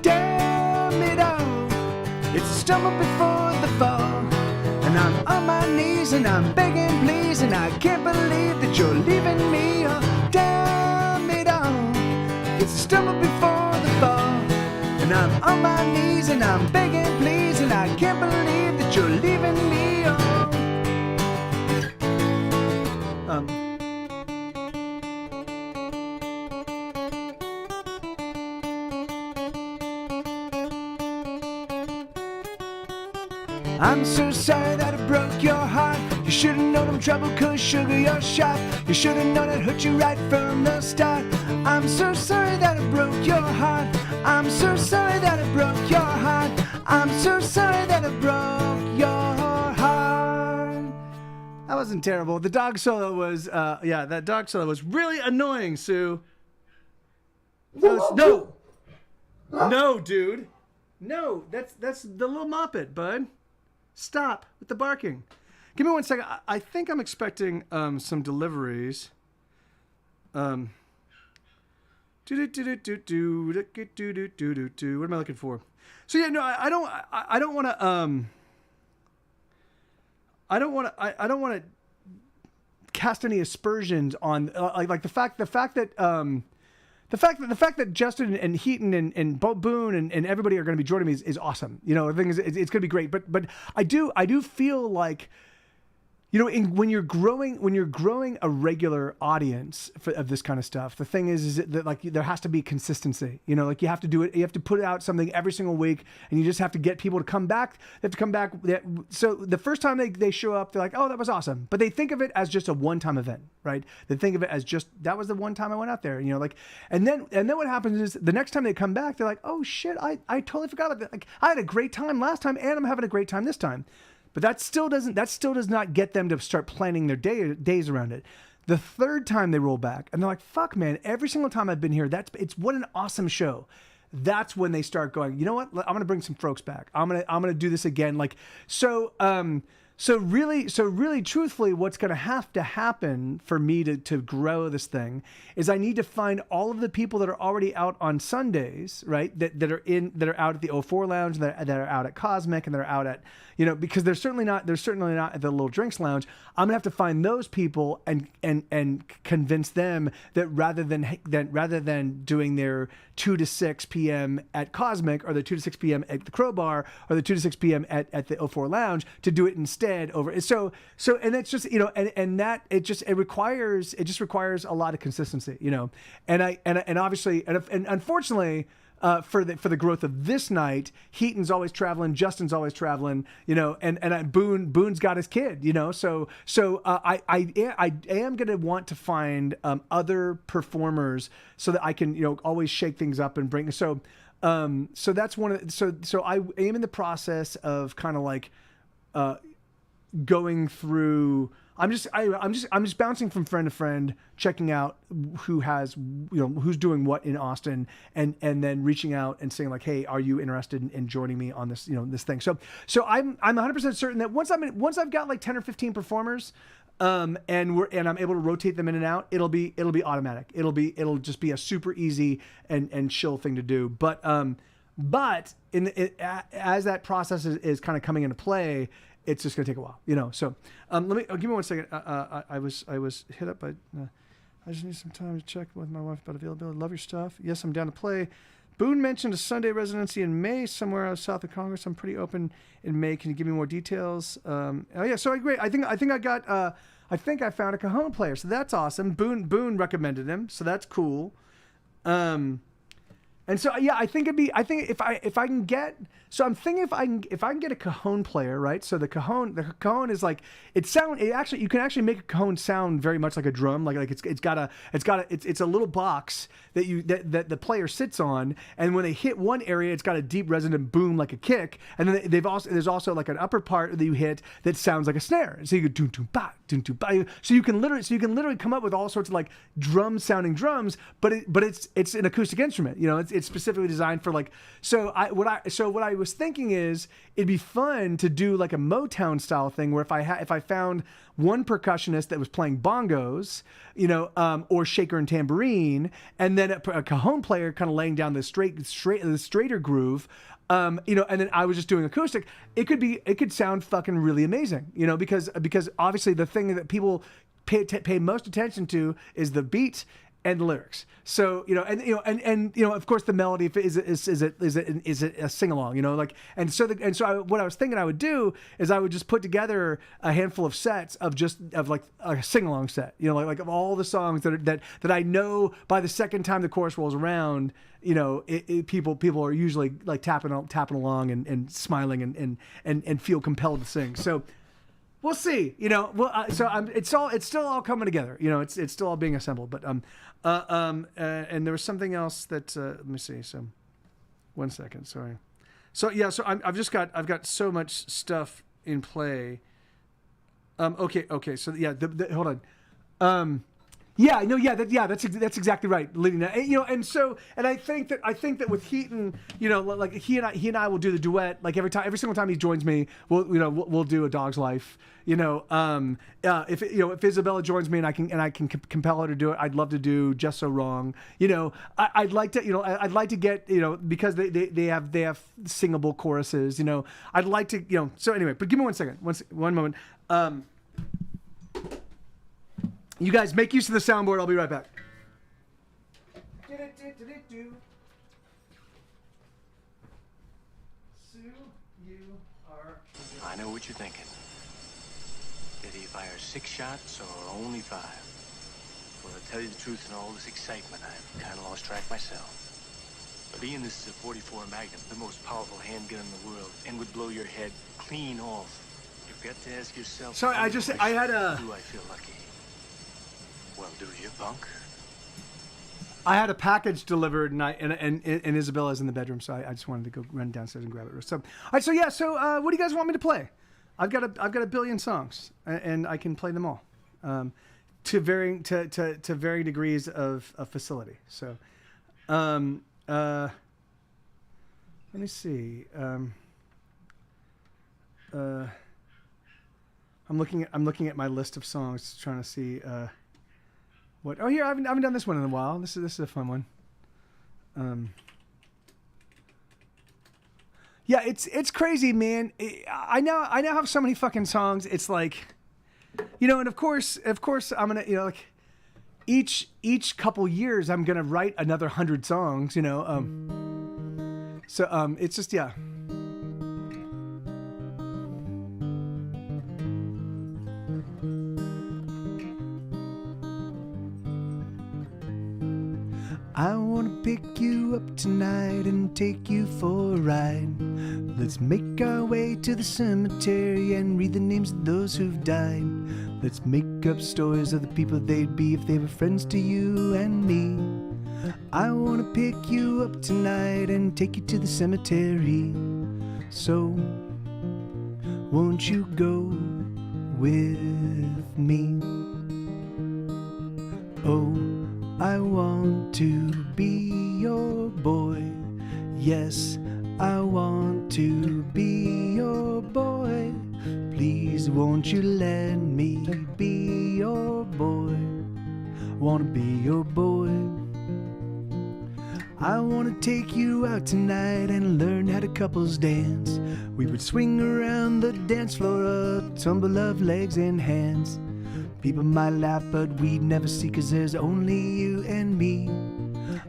Damn it all, it's a stumble before the fall, and I'm on my knees and I'm begging please, and I can't believe that you're leaving me. Oh, damn it all, it's a stumble before the fall, and I'm on my knees and I'm begging please, and I can't believe that you're leaving me. Oh. I'm so sorry that I broke your heart. You should've known I'm trouble, cause sugar, you're sharp. You should've known I'd hurt you right from the start. I'm so sorry that I broke your heart. I'm so sorry that I broke your heart. I'm so sorry that I broke your heart.
That wasn't terrible. The dog solo was, yeah, that dog solo was really annoying, Sue. No, dude. No, that's the little moppet, bud. Stop with the barking. Give me 1 second. I think I'm expecting some deliveries. What am I looking for? So yeah, no, I don't want to. I don't want to. I don't want to cast any aspersions on like the fact that the fact that Justin and Heaton and Boone and everybody are going to be joining me is awesome. You know, the thing is, it's going to be great. But I do feel like, you know, when you're growing a regular audience of this kind of stuff, the thing is that like there has to be consistency. You know, like you have to do it. You have to put out something every single week, and you just have to get people to come back. They have to come back. So the first time they show up, they're like, "Oh, that was awesome," but they think of it as just a one-time event, right? They think of it as just that was the one time I went out there. You know, like, and then what happens is the next time they come back, they're like, "Oh shit, I totally forgot about that. Like, I had a great time last time, and I'm having a great time this time." But that still does not get them to start planning their days around it. The third time they roll back and they're like, "Fuck, man! Every single time I've been here, it's what an awesome show." That's when they start going, "You know what? I'm gonna bring some folks back. I'm gonna do this again." Like so. So really, truthfully, what's going to have to happen for me to grow this thing is I need to find all of the people that are already out on Sundays, right? That are out at the O4 Lounge, that are out at Cosmic, and that are out at, you know, because they're certainly not at the Little Drinks Lounge. I'm gonna have to find those people and convince them that rather than doing their 2 to 6 p.m. at Cosmic or the 2 to 6 p.m. at the Crowbar or the 2 to 6 p.m. at the O4 Lounge to do it instead over. So and it's just, you know, and that it requires a lot of consistency, you know, and obviously and unfortunately. For the growth of this night, Heaton's always traveling, Justin's always traveling, you know, and Boone's got his kid, you know, so I am going to want to find other performers so that I can, you know, always shake things up and bring so that's one of so I am in the process of kind of like going through. I'm just bouncing from friend to friend, checking out who's doing what in Austin, and then reaching out and saying like, "Hey, are you interested in joining me on this, you know, this thing?" So I'm 100% certain that once I've got like 10 or 15 performers, and I'm able to rotate them in and out, it'll be automatic. It'll just be a super easy and chill thing to do. But as that process is kind of coming into play, it's just gonna take a while, you know. So give me 1 second. I was hit up by. I just need some time to check with my wife about availability. Love your stuff. Yes, I'm down to play. Boone mentioned a Sunday residency in May somewhere out south of Congress. I'm pretty open in May. Can you give me more details? Oh yeah, so great. I think I got. I think I found a cajon player, so that's awesome. Boone recommended him, so that's cool. And so yeah, I think if I can get, so I'm thinking if I can get a cajon player, right? So the cajon is like it's you can actually make a cajon sound very much like a drum, like it's a little box that the player sits on, and when they hit one area, it's got a deep resonant boom like a kick, and then there's also like an upper part that you hit that sounds like a snare. So you go doom doom ba doom doom ba. So you can literally come up with all sorts of like drum sounding drums, but it's an acoustic instrument, you know. It's specifically designed for like, what I was thinking is it'd be fun to do like a Motown style thing where if I found one percussionist that was playing bongos, you know, or shaker and tambourine, and then a cajon player kind of laying down the straighter groove, you know, and then I was just doing acoustic, it could sound fucking really amazing, you know, because obviously the thing that people pay most attention to is the beat and the lyrics. So, you know, and you know, of course the melody is it a sing along, you know, like, what I was thinking I would do is I would just put together a handful of sets of like a sing along set, you know, like of all the songs that I know by the second time the chorus rolls around, you know, people are usually like tapping along and smiling and feel compelled to sing. So we'll see, you know. Well, it's still all coming together, you know. It's still all being assembled. But and there was something else that let me see. So, 1 second, sorry. So yeah, so I've got so much stuff in play. Okay. So yeah, hold on. Yeah, no, yeah, that's exactly right. Leading that, you know, and I think that with Heaton, you know, like he and I will do the duet, like every single time he joins me, we'll do A Dog's Life, you know. If Isabella joins me and I can compel her to do it, I'd love to do Just So Wrong, you know. I'd like to get, you know, because they have singable choruses, you know. I'd like to, you know. So anyway, but give me 1 second, one moment. You guys make use of the soundboard. I'll be right back. Sue, you are.
I know what you're thinking. Did he fire 6 shots or only 5? Well, to tell you the truth, in all this excitement, I've kind of lost track myself. But Ian, this is a 44 Magnum, the most powerful handgun in the world, and would blow your head clean off. You've got to ask yourself.
Sorry, I had a.
Do I feel lucky? Well, do you, punk?
I had a package delivered, and Isabella's in the bedroom, so I just wanted to go run downstairs and grab it. So, all right, so what do you guys want me to play? I've got a billion songs, and I can play them all, to varying degrees of facility. So, let me see. I'm looking at my list of songs, trying to see. What? Oh, here I haven't done this one in a while. This is a fun one. Yeah, it's crazy, man. I now have so many fucking songs. It's like, and of course I'm gonna, like each couple years I'm gonna write another 100 songs. So it's just yeah. I wanna pick you up tonight and take you for a ride. Let's make our way to the cemetery and read the names of those who've died. Let's make up stories of the people they'd be if they were friends to you and me. I wanna pick you up tonight and take you to the cemetery. So, won't you go with me? Oh, I want to be your boy. Yes, I want to be your boy. Please won't you let me be your boy? Wanna be your boy. I wanna take you out tonight and learn how to couples dance. We would swing around the dance floor, a tumble of legs and hands. People might laugh, but we'd never see, 'cause there's only you and me.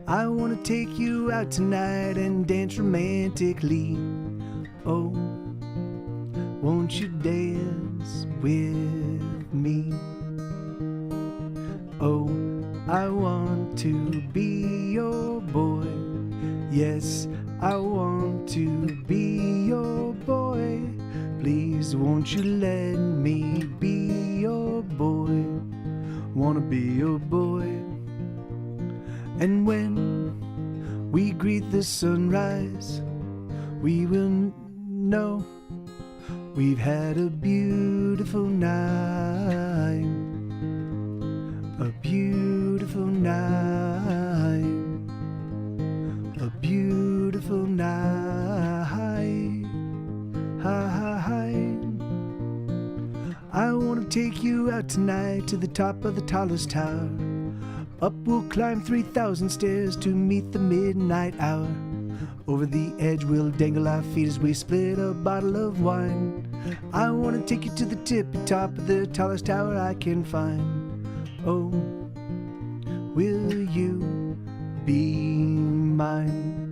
I wanna take you out tonight and dance romantically. Oh, won't you dance with me? Oh, I want to be your boy. Yes, I want to be your boy. Please won't you let me be your boy? Wanna be your boy. And when we greet the sunrise, we will know we've had a beautiful night. A beautiful night. A beautiful night. Hi. I wanna take you out tonight to the top of the tallest tower. Up we'll climb 3,000 stairs to meet the midnight hour. Over the edge we'll dangle our feet as we split a bottle of wine. I wanna take you to the tippy top of the tallest tower I can find. Oh, will you be mine?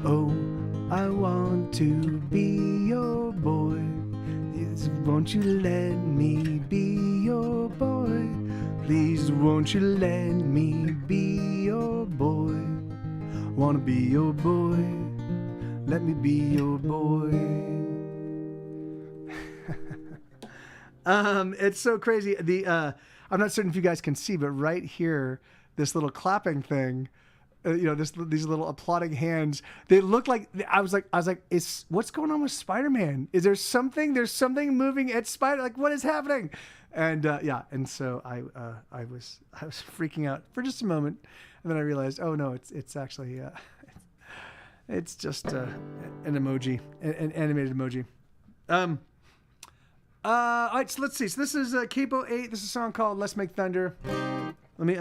Oh, I want to be your boy. Yes, won't you let me be your boy? Please won't you let me be your boy? Wanna be your boy? Let me be your boy. It's so crazy. I'm not certain if you guys can see, but right here, this little clapping thing, these little applauding hands. They look like I was like, what's going on with Spider-Man? Is there something? There's something moving at Spider. Like, what is happening? And and so I was freaking out for just a moment, and then I realized, oh no, it's actually it's just an emoji, an animated emoji. All right, so let's see. So this is Capo 8. This is a song called "Let's Make Thunder." Let me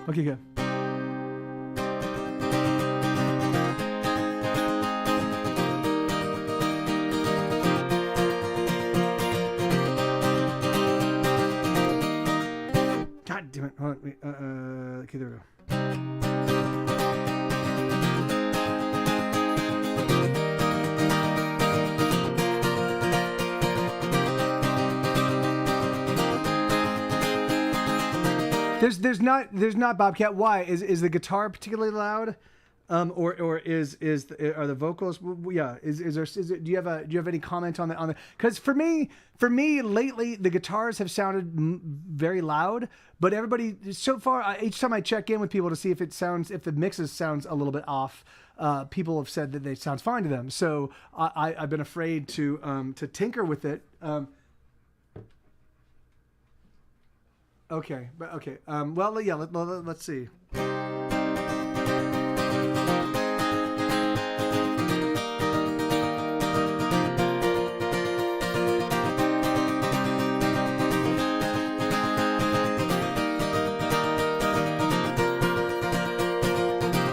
Okay, good. God damn it. Hold on. Wait, okay, there we go. There's not Bobcat. Why is the guitar particularly loud, or are the vocals? Yeah, do you have any comment on the? Because for me lately the guitars have sounded very loud, but everybody so far each time I check in with people to see if the mixes sounds a little bit off, people have said that they sounds fine to them. So I've been afraid to tinker with it. Okay, but okay. Well, yeah. Let's see.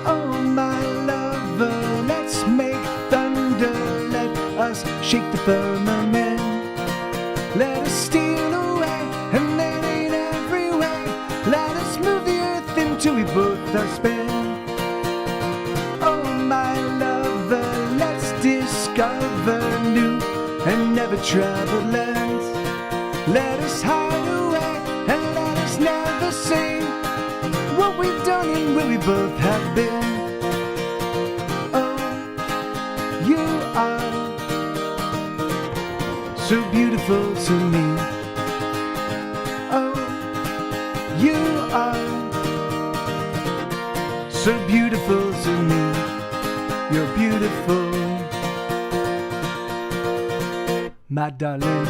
Oh, my lover, let's make thunder. Let us shake the firmament. Let us steal away and then in every way. Let us move the earth until we both are spent. Oh, my lover, let's discover new and never traveled lands. Let us hide away and let us never say what we've done and where we both have been. Oh, you are so beautiful to me. Oh, you are so beautiful to me. You're beautiful, my darling.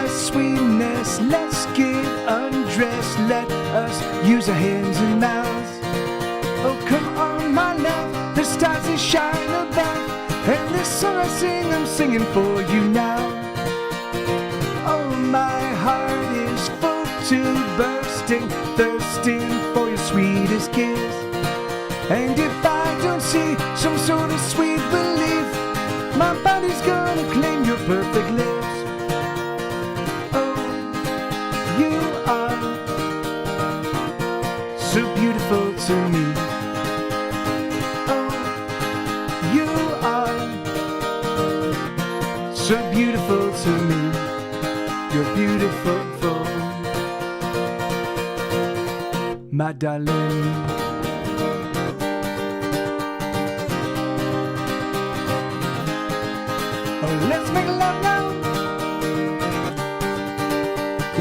Sweetness, let's get undressed. Let us use our hands and mouths. Oh, come on, my love. The stars they shine above, and this song I sing, I'm singing for you now. Oh, my heart is full to bursting, thirsting for your sweetest kiss. And if I don't see some sort of sweet relief, my body's gonna claim your perfect lips. So beautiful to me. Oh, you are so beautiful to me. You're beautiful, my darling. Oh, let's make love now.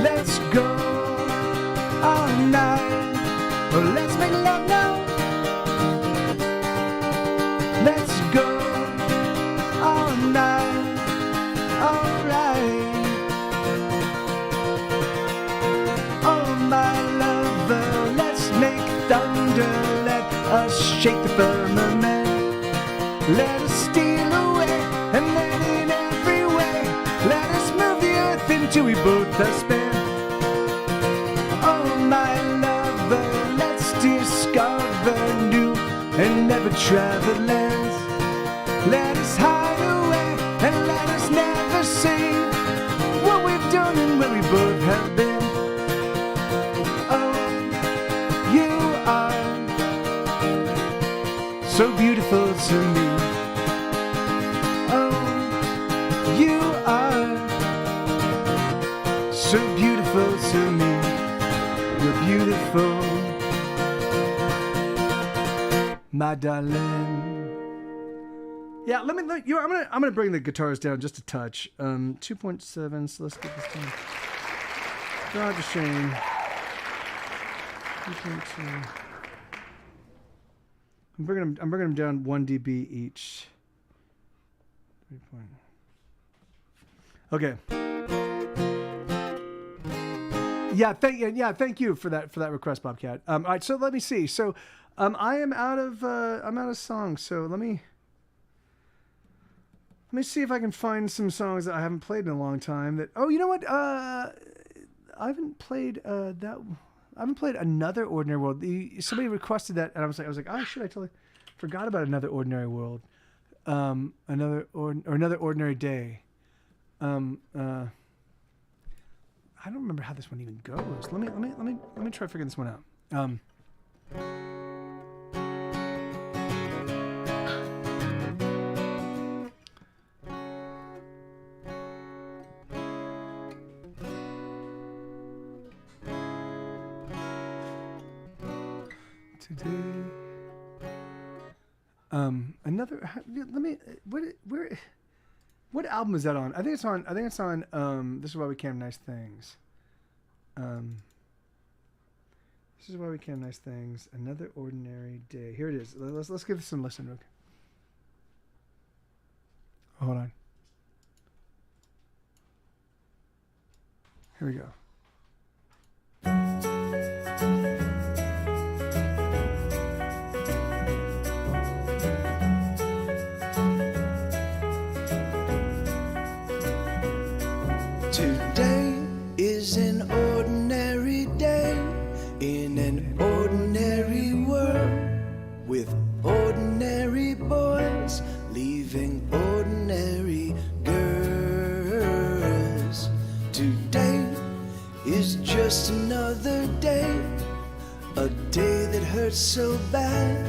Let's go all night. Oh, let's make love now. Let's go all night. Alright. Oh, my lover, let's make thunder. Let us shake the firmament. Let us steal away and then in every way. Let us move the earth until we both are spent. Oh, my lover, discover new and never traveled lands. Let us hide away and let us never say what we've done and where we both have been. Oh, you are so beautiful to me. Oh, you are so beautiful to me. You're beautiful, my darling. Yeah, I'm gonna bring the guitars down just a touch. 2.7. So let's get this down. God, a shame. 2.2. I'm bringing them down 1 dB each. 3 point. Okay. Yeah, thank you for that request, Bobcat. All right, so let me see. So, I'm out of songs. So let me see if I can find some songs that I haven't played in a long time. That you know what? I haven't played that.
haven't played Another Ordinary World. Somebody requested that, and I was like, oh shit, I totally forgot about Another Ordinary World. Another Ordinary Day. I don't remember how this one even goes. Let me try figuring this one out. Today. Another. Let me. What album is that on? I think it's on. This is why we can have nice things. This is why we can have nice things. Another Ordinary Day. Here it is. Let's give this some listen. Okay. Hold on. Here we go.
Today is an ordinary day in an ordinary world with ordinary boys leaving ordinary girls. Today is just another day, a day that hurts so bad,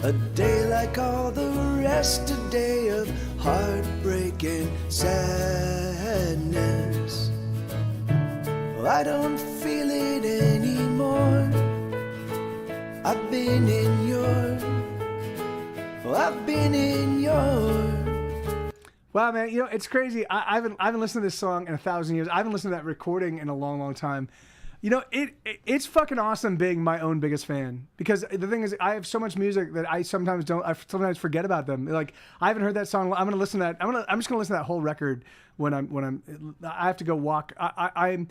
a day like all the rest, a day of heartbreak and sadness. I don't feel it anymore. I've been in your.
Wow, man, it's crazy. I haven't listened to this song in 1,000 years. I haven't listened to that recording in a long, long time. It's fucking awesome being my own biggest fan, because the thing is, I have so much music that I sometimes forget about them. Like, I haven't heard that song. I'm gonna listen to that. I'm just gonna listen to that whole record when I have to go walk. I'm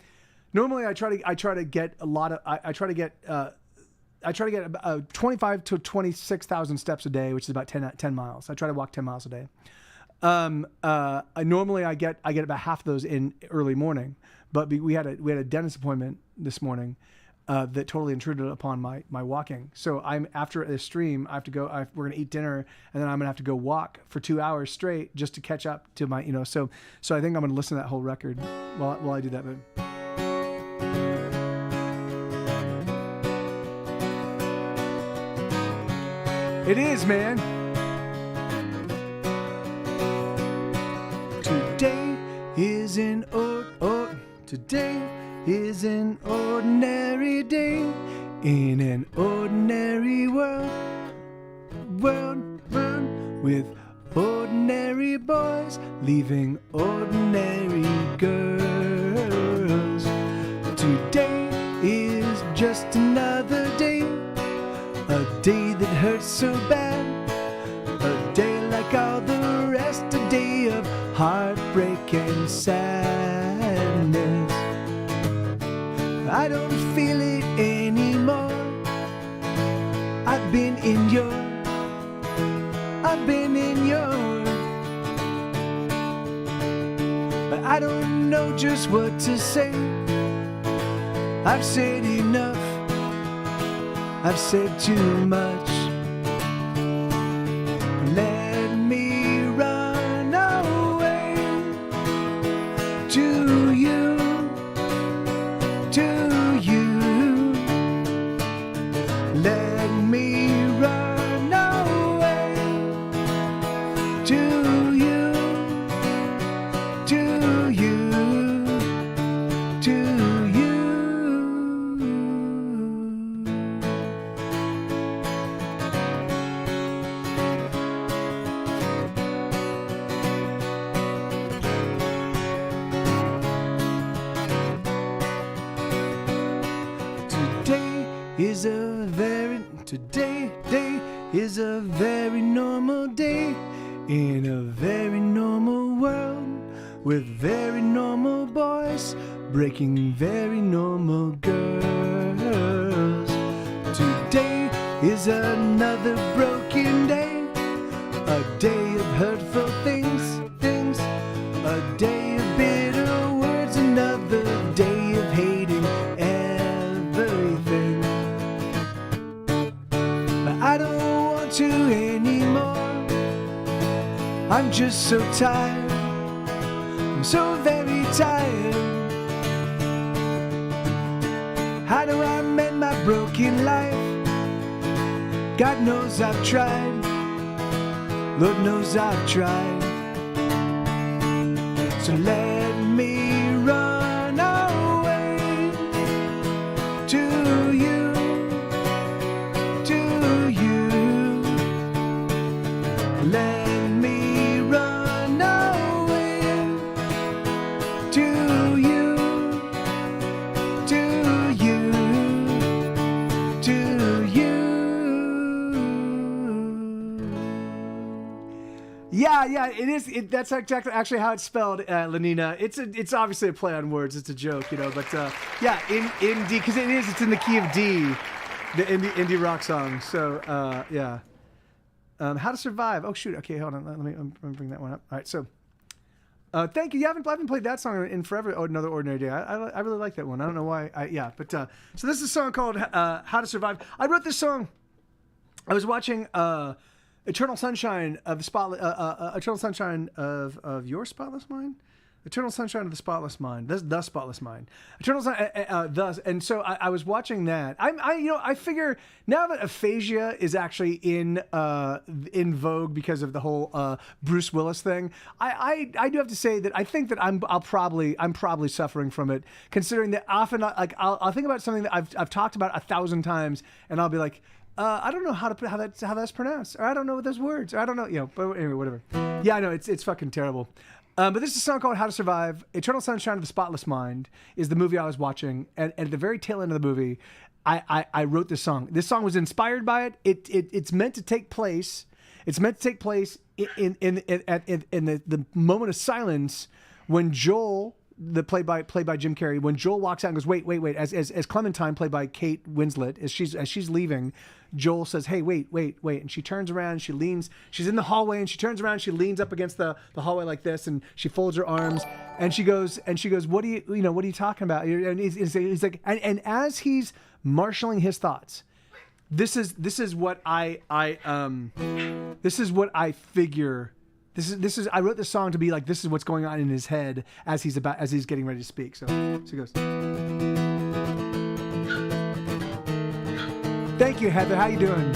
normally I try to get a lot of I try to get 25 to 26,000 steps a day, which is about 10 miles. I try to walk 10 miles a day. Normally I get about half of those in early morning, but we had a dentist appointment this morning that totally intruded upon my walking. So after a stream, I have to go. We're gonna eat dinner, and then I'm gonna have to go walk for 2 hours straight just to catch up to my So I think I'm gonna listen to that whole record while I do that. But it is, man. Today is an ordinary day in an ordinary world with ordinary boys leaving ordinary girls. Today is just another day, a day that hurts so bad, a day like all the rest, a day of heartbreak and sadness. I don't feel it anymore. I've been in your. But I don't know just what to say. I've said enough. I've said too much. Let me run away to you, Let me run away to you, Today is a very normal day in a very normal world with very normal boys breaking very normal girls. Today is another broken day, a day of hurtful things, a day of bitter words, another day of hating everything.
I'm just so tired. I'm so very tired. How do I mend my broken life? God knows I've tried. Lord knows I've tried. So let me run away to you, to you. Let me run away to you, to you, to you.
Yeah, it is. That's exactly actually how it's spelled, Lenina. It's obviously a play on words. It's a joke, you know. But yeah, in D, because it's in the key of D, the indie rock song. So yeah, How to Survive. Oh shoot. Okay, hold on. Let me bring that one up. All right. So thank you. I haven't played that song in forever. Oh, Another Ordinary Day. I really like that one. I don't know why. But so this is a song called How to Survive. I wrote this song. I was watching Eternal Sunshine of the Eternal Sunshine of Your Spotless Mind? Eternal Sunshine of the Spotless Mind. The Spotless Mind. Eternal Sun, and so I was watching that. I figure now that aphasia is actually in vogue because of the whole Bruce Willis thing. I do have to say that I think that I'm probably suffering from it, considering that often I'll think about something that I've talked about 1,000 times, and I'll be like, I don't know how that's pronounced, or I don't know what those words, or I don't know, but anyway, whatever. Yeah, I know it's fucking terrible. But this is a song called How to Survive. Eternal Sunshine of the Spotless Mind is the movie I was watching, and at the very tail end of the movie, I wrote this song. This song was inspired by it. It's meant to take place. It's meant to take place in the moment of silence when Joel, played by Jim Carrey, when Joel walks out and goes, wait, as Clementine, played by Kate Winslet, as she's leaving, Joel says, hey, wait, and she turns around, she's in the hallway, and she turns around, she leans up against the hallway like this, and she folds her arms, and she goes, what are you talking about? And he's like, and as he's marshaling his thoughts, this is what I figure. This is I wrote this song to be like, this is what's going on in his head as he's getting ready to speak. So he goes. Thank you, Heather. How you doing?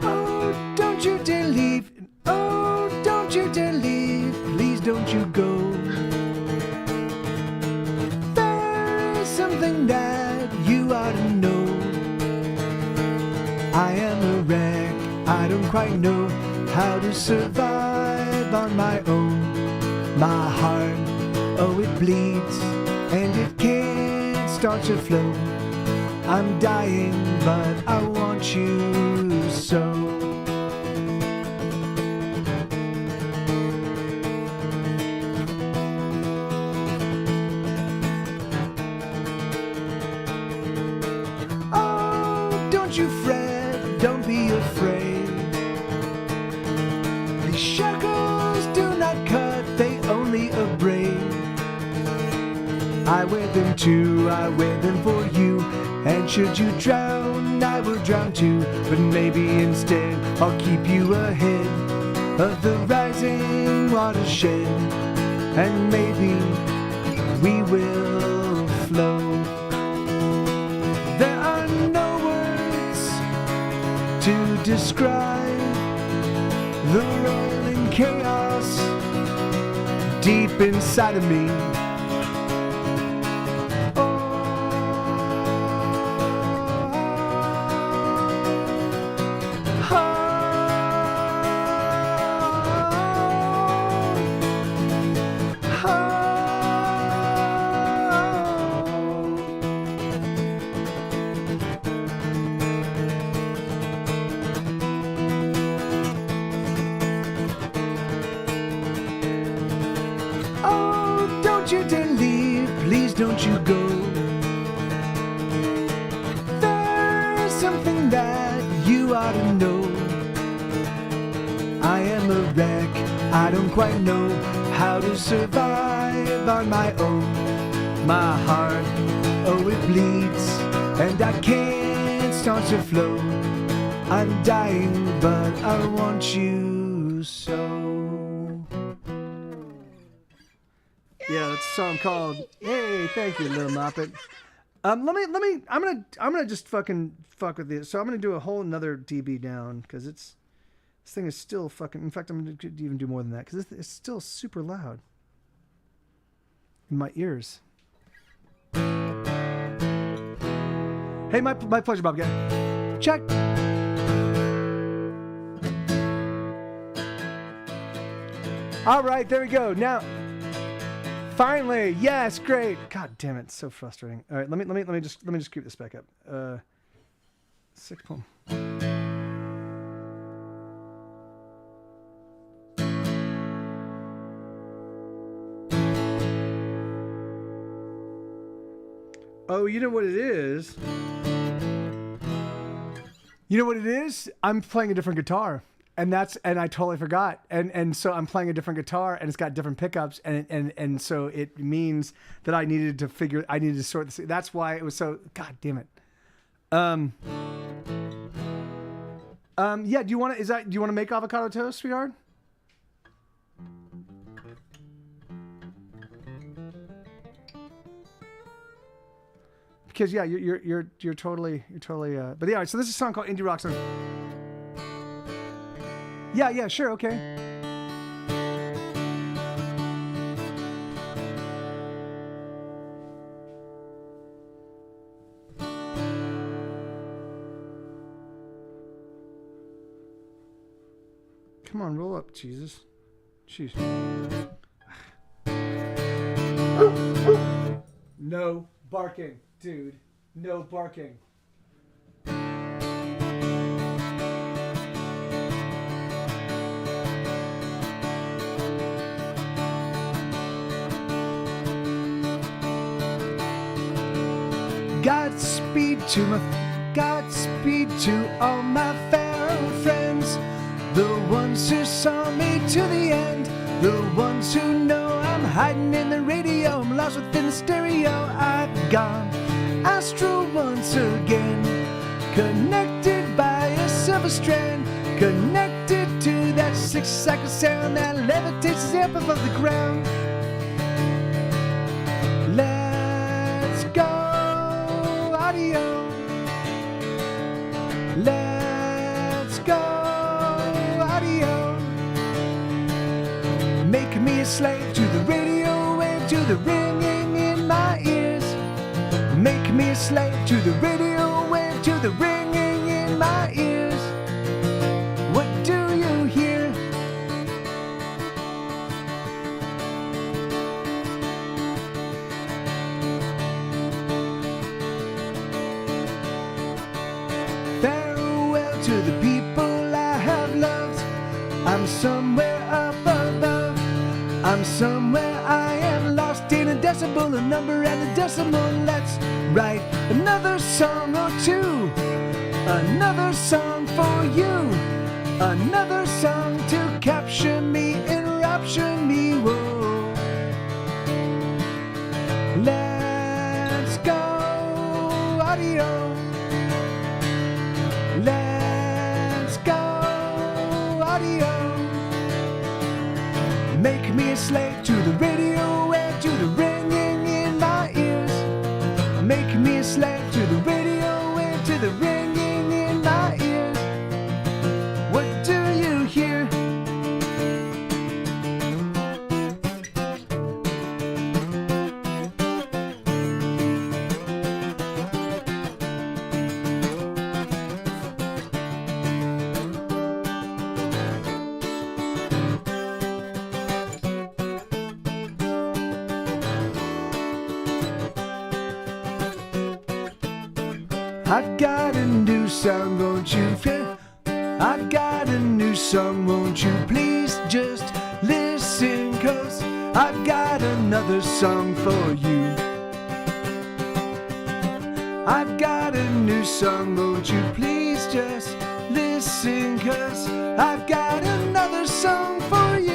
Oh, don't you dare leave. Oh, don't you dare leave. Please don't you go. There is something that you ought to know. I am a wreck, I don't quite know how to survive on my own. My heart, oh it bleeds, and it can't start to flow. I'm dying, but I want you so. Oh, don't you fret, don't be afraid. These shackles do not cut, they only abrade. I wear them too, I wear them for you. And should you drown, I will drown too. But maybe instead I'll keep you ahead of the rising watershed. And maybe we will flow. There are no words to describe the rolling chaos deep inside of me. Don't you dare leave, please don't you go. There's something that you ought to know. I am a wreck, I don't quite know how to survive on my own. My heart, oh it bleeds, and I can't
starts to flow. I'm dying, but I want you so. Yeah, that's a song called Hey, thank you, Lil Moppet. I'm gonna just fucking fuck with this. So I'm gonna do a whole another dB down because this thing is still fucking. In fact, I'm gonna even do more than that because it's still super loud in my ears. Hey, my pleasure, Bob. Check. All right, there we go. Now, finally, yes, great. God damn it, it's so frustrating. All right, let me just keep this back up. 6 poem. Oh, you know what it is? You know what it is? I'm playing a different guitar. And I totally forgot. And so I'm playing a different guitar and it's got different pickups and so it means that I needed to sort this. That's why it was so, God damn it. Yeah, do you want to make avocado toast, sweetheart? Because yeah, you're totally but yeah, so this is a song called Indie Rock Song. Yeah, sure, okay. Come on, roll up, Jesus. Jeez. No barking, dude. No barking. Godspeed to all my fellow friends, the ones who saw me to the end, the ones who know I'm hiding in the radio, I'm lost within the stereo. I've gone astral once again, connected by a silver strand, connected to that 6-cycle sound that levitates up above the ground. Let's go, audio. Let's go, audio. Make me a slave to the radio wave, to the ringing in my ears. Make me a slave to the radio wave, to the ringing in my ears. What do you hear? Farewell to the people I have loved. I'm somewhere up above. I'm somewhere I am lost in a decibel, a number and a decimal. Let's write another song or two, another song for you, another song to capture me, enrapture me. Whoa. Let's go, audio. Let's go, audio. Make me a slave to the radio wave, to the ringing in my ears. Make me a slave to the radio wave, to the ringing in my ears. What do you hear? I got a new song, won't you feel? I got a new song, won't you please just listen? 'Cause I've got another song for you. I've got a new song, won't you please just listen? 'Cause I've got another song for you.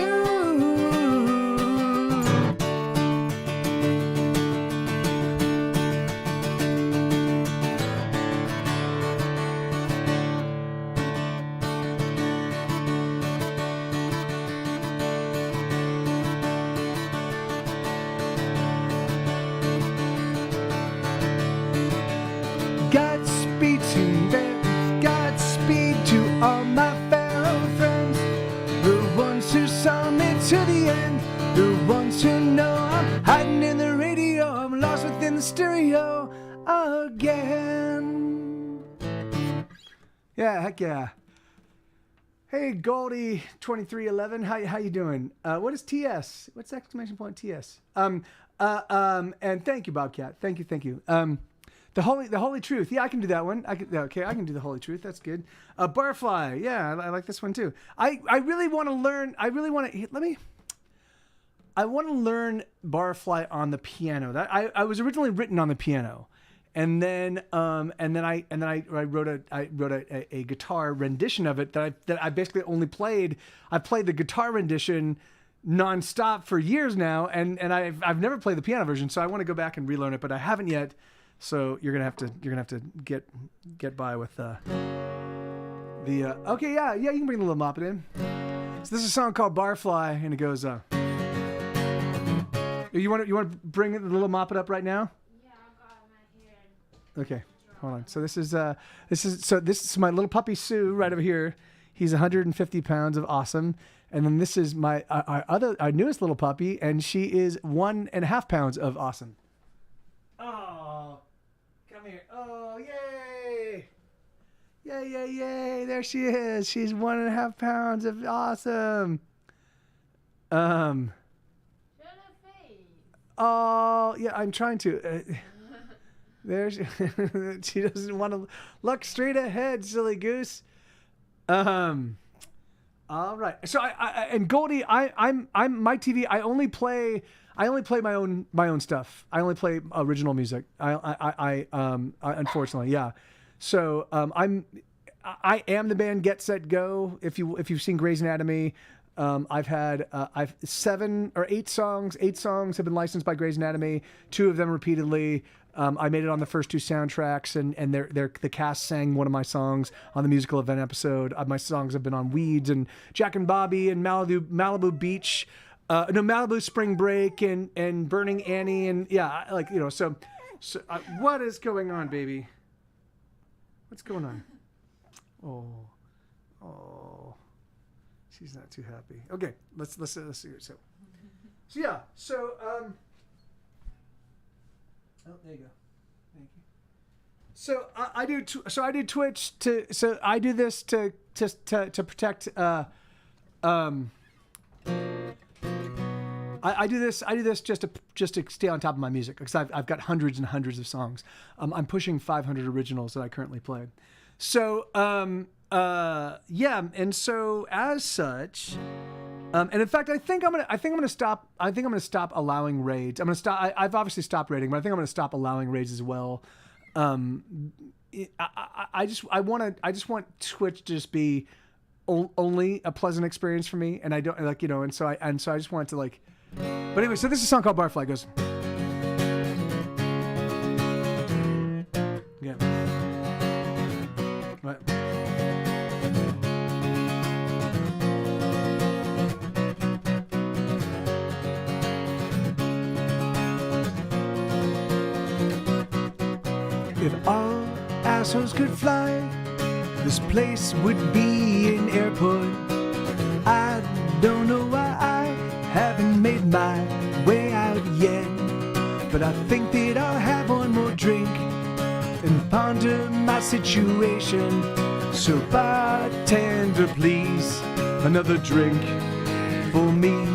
stereo again. Yeah, heck yeah. Hey, Goldie 2311, how you doing? What is TS? What's exclamation point TS? And thank you, Bobcat. Thank you. The holy truth. Yeah, I can do that one. I can do the holy truth. That's good. Barfly. Yeah, I like this one too. I really want to learn. I want to learn Barfly on the piano. That I was originally written on the piano, and then I wrote a guitar rendition of it that I basically only played. I played the guitar rendition nonstop for years now, and I've never played the piano version. So I want to go back and relearn it, but I haven't yet. So you're gonna have to get by with the okay, yeah, you can bring the little moppet in. So this is a song called Barfly, and it goes you want to bring the little moppet up right now?
Yeah, I've got my hair.
Okay, hold on. So this is my little puppy Sue right over here. He's 150 pounds of awesome, and then this is my our newest little puppy, and she is 1.5 pounds of awesome. Oh, come here! Oh, yay! Yay! There she is. She's 1.5 pounds of awesome. Oh, yeah, I'm trying to. There's she doesn't want to look straight ahead, silly goose. All right. So and Goldie, I'm my TV. I only play my own stuff. I only play original music. I unfortunately, yeah. So I am the band Get Set Go. If you've seen Grey's Anatomy. I've 7 or 8 songs. 8 songs have been licensed by Grey's Anatomy. 2 of them repeatedly. I made it on the first 2 soundtracks, and the cast sang one of my songs on the musical event episode. My songs have been on Weeds and Jack and Bobby and Malibu Beach, Malibu Spring Break and Burning Annie, and yeah, So what is going on, baby? What's going on? Oh. She's not too happy. Okay, let's see. So yeah. So oh, there you go. Thank you. So I do Twitch I do this to protect. I do this just to stay on top of my music, because I've got hundreds and hundreds of songs. I'm pushing 500 originals that I currently play. So yeah, and so as such, and in fact, I think I'm gonna stop allowing raids. I've obviously stopped raiding, but I think I'm gonna stop allowing raids as well. I just want Twitch to just be only a pleasant experience for me, and I don't and so I just want to like. But anyway, so this is a song called Barfly. It goes. Yeah. What? If all assholes could fly, this place would be an airport. I don't know why I haven't made my way out yet, but I think that I'll have one more drink and ponder my situation. So bartender, please, another drink for me.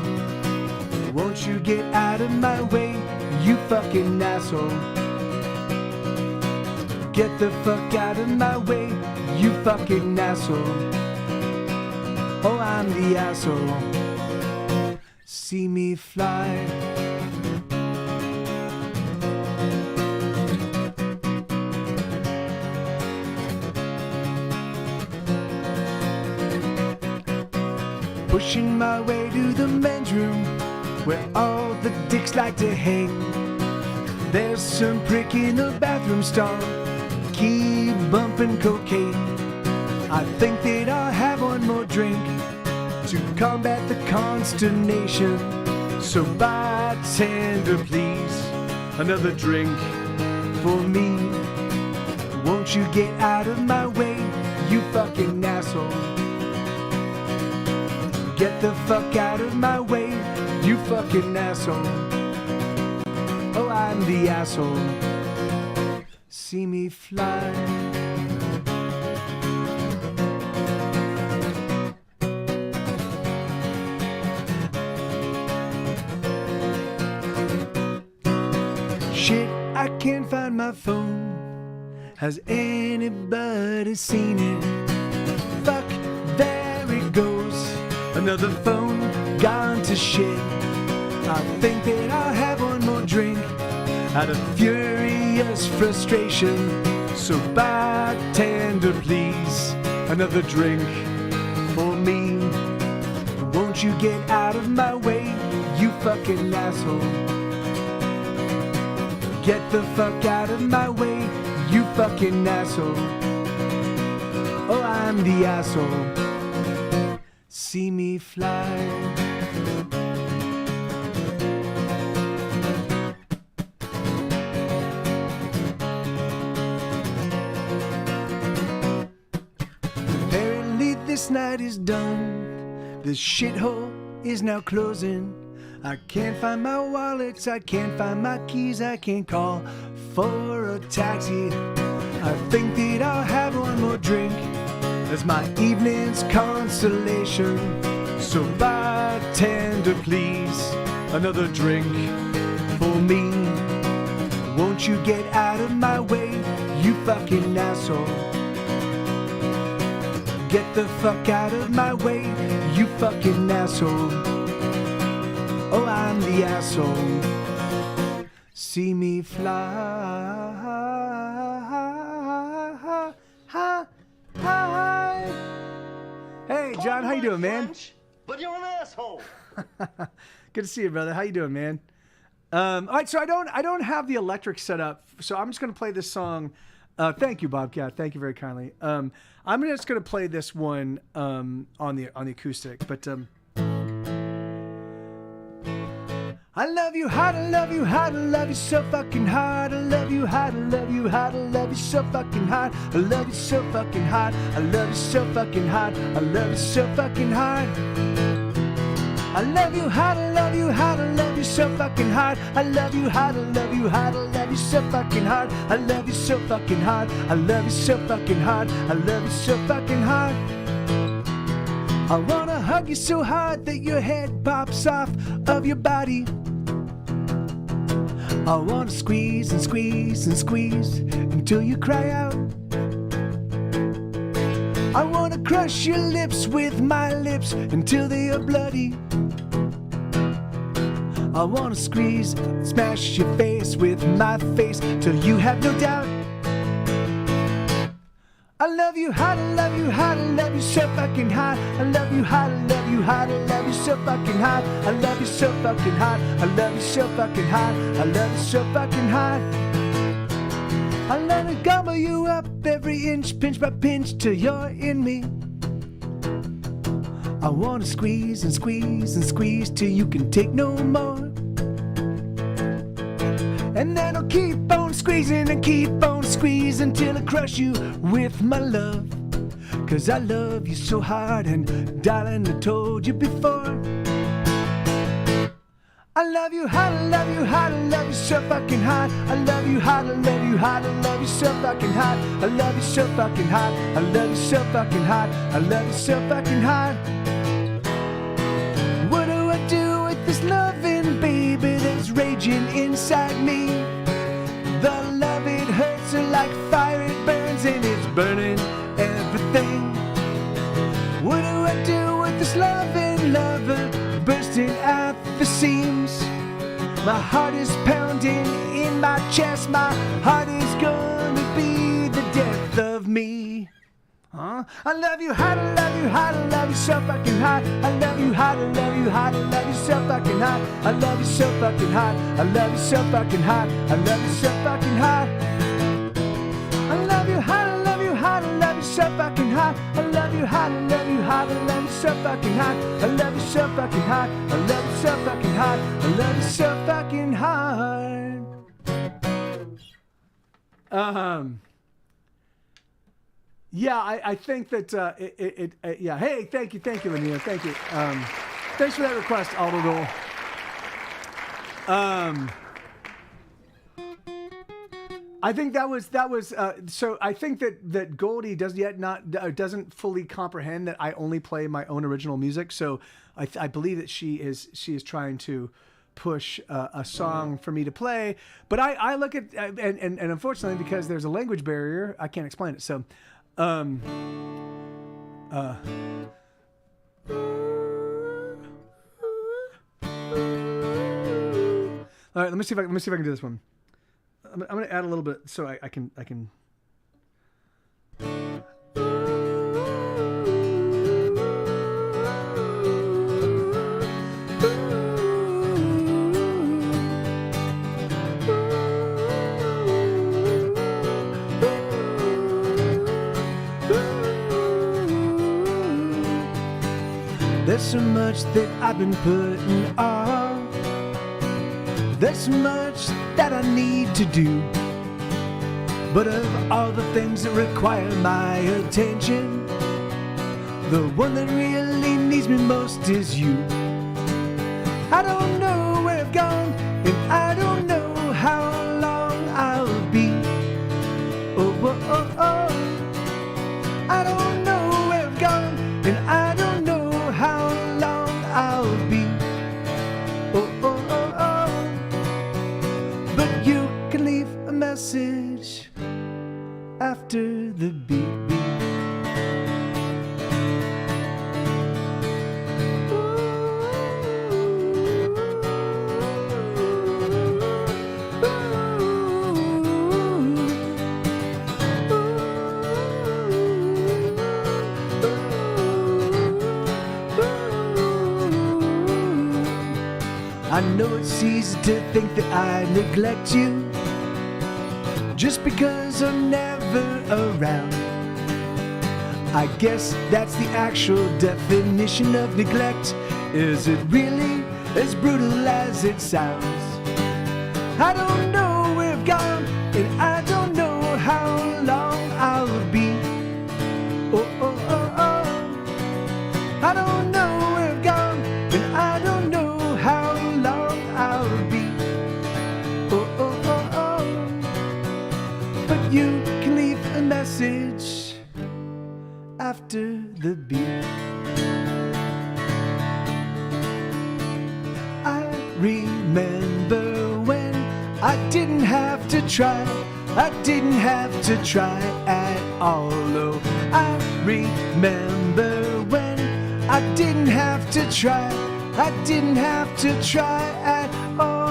Won't you get out of my way, you fucking asshole? Get the fuck out of my way, you fucking asshole. Oh, I'm the asshole. See me fly. Pushing my way to the men's room, where all the dicks like to hang. There's some prick in the bathroom stall, keep bumping cocaine. I think that I'll have one more drink to combat the consternation. So bartender, please, another drink for me. Won't you get out of my way, you fucking asshole? Get the fuck out of my way, you fucking asshole. Oh, I'm the asshole. See me fly. Shit, I can't find my phone. Has anybody seen it? Fuck, there it goes. Another phone gone to shit. I think that I'll have one more drink out of furious frustration. So bartender, please, another drink for me. Won't you get out of my way, you fucking asshole? Get the fuck out of my way, you fucking asshole. Oh, I'm the asshole. See me fly. Apparently this night is done. This shithole is now closing. I can't find my wallets, I can't find my keys, I can't call for a taxi. I think that I'll have one more drink as my evening's consolation. So bartender, please, another drink for me. Won't you get out of my way, you fucking asshole? Get the fuck out of my way, you fucking asshole. Oh, I'm the asshole. See me fly. Hey, John, how you doing, man?
But you're an asshole.
Good to see you, brother. How you doing, man? All right, so I don't have the electric set up, so I'm just gonna play this song. Thank you, Bobcat. Thank you very kindly. I'm just gonna play this one on the acoustic, but. I love you hard, I love you hard, I love you so fucking hard. I love you hard, I love you hard, I love you so fucking hard. I love you so fucking hard, I love you so fucking hard. I love you so fucking hard. I love you hard, I love you hard, I love you so fucking hard. I love you hard, I love you hard, I love you so fucking hard. I love you so fucking hard, I love you so fucking hard. I love you so fucking hard. I wanna hug you so hard that your head pops off of your body. I wanna squeeze and squeeze and squeeze until you cry out. I wanna crush your lips with my lips until they are bloody. I wanna squeeze, smash your face with my face till you have no doubt. I love you hard, I love you hard, I love you so fucking hard. I love you hard, I love you hard, I love you so fucking hard. I love you so fucking hard, I love you so fucking hard. I love you so fucking hard. I love to gobble you up every inch, pinch by pinch, till you're in me. I wanna squeeze and squeeze and squeeze till you can take no more. And then I'll keep on squeezing and keep on squeezing till I crush you with my love. Cause I love you so hard, and darling, I told you before. I love you hard, I love you hard, I love you so fucking hard. I love you hard, I love you hard, I love you so fucking hard. I love you so fucking hard, I love you so fucking hard. I love you so fucking hard. What do I do with this loving, baby, that's raging inside me? The love, it hurts like fire, it burns and it's burning everything. What do I do with this loving lover bursting at the seams? My heart is pounding in my chest. My heart is gonna be the death of me. Huh? I love you hard, I love you hard, I love you so fucking hard. I love you hard, I love you hard, I love you so fucking hard. I love you so fucking hard, I love you so fucking hard. I love you so fucking hard. I love you hard, I love you hard, I love you so fucking hard. I love you hard, I love you hard, I love you so fucking hard. I love you so fucking hard, I love you so fucking hard. I love you so fucking hard. Yeah, I think that yeah. Hey, thank you, Lania, thank you. Thanks for that request, Aldo. I think that was so. I think that Goldie doesn't fully comprehend that I only play my own original music. So I believe that she is trying to push a song for me to play. But I look at and unfortunately, because there's a language barrier, I can't explain it. So all right, let me see if I can do this one. I'm going to add a little bit so I can.
There's so much that I've been putting off. There's so much that I need to do. But of all the things that require my attention, the one that really needs me most is you. I don't know where I've gone, and I don't know how long I'll be. Oh, oh, oh, oh. I don't know where I've gone, and I don't know how long I'll be. Oh, oh, oh, oh. But you can leave a message after the beep beep. I know it's easy to think that I neglect you just because I'm never around. I guess that's the actual definition of neglect. Is it really as brutal as it sounds? I don't know where I've gone, and I don't know how long I'll be. Oh, oh, oh, oh. I don't know where I've gone, and I don't know how long I'll be. Oh, oh, oh, oh. But you can leave a message after the beep. I remember when I didn't have to try. I didn't have to try at all. Oh, I remember when I didn't have to try. I didn't have to try at all.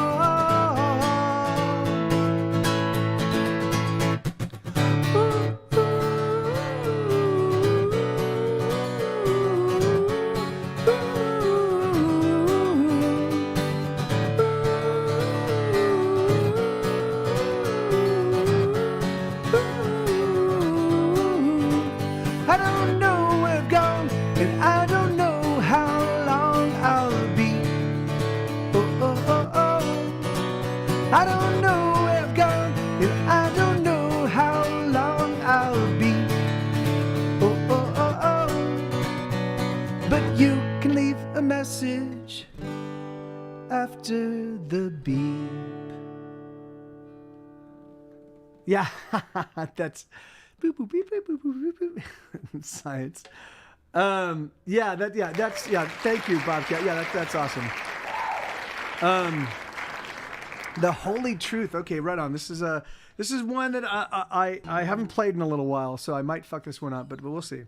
I don't know where I've gone, and I don't know how long I'll be. Oh, oh, oh, oh. I don't know where I've gone, and I don't know how long I'll be. Oh, oh, oh, oh. But you can leave a message after the beep. Yeah, that's boop, boop, beep, boop, boop, boop, boop, boop. Science. Thank you, Bobcat. Yeah, that's awesome. The Holy Truth. Okay, right on. This is one that I haven't played in a little while, so I might fuck this one up, but we'll see.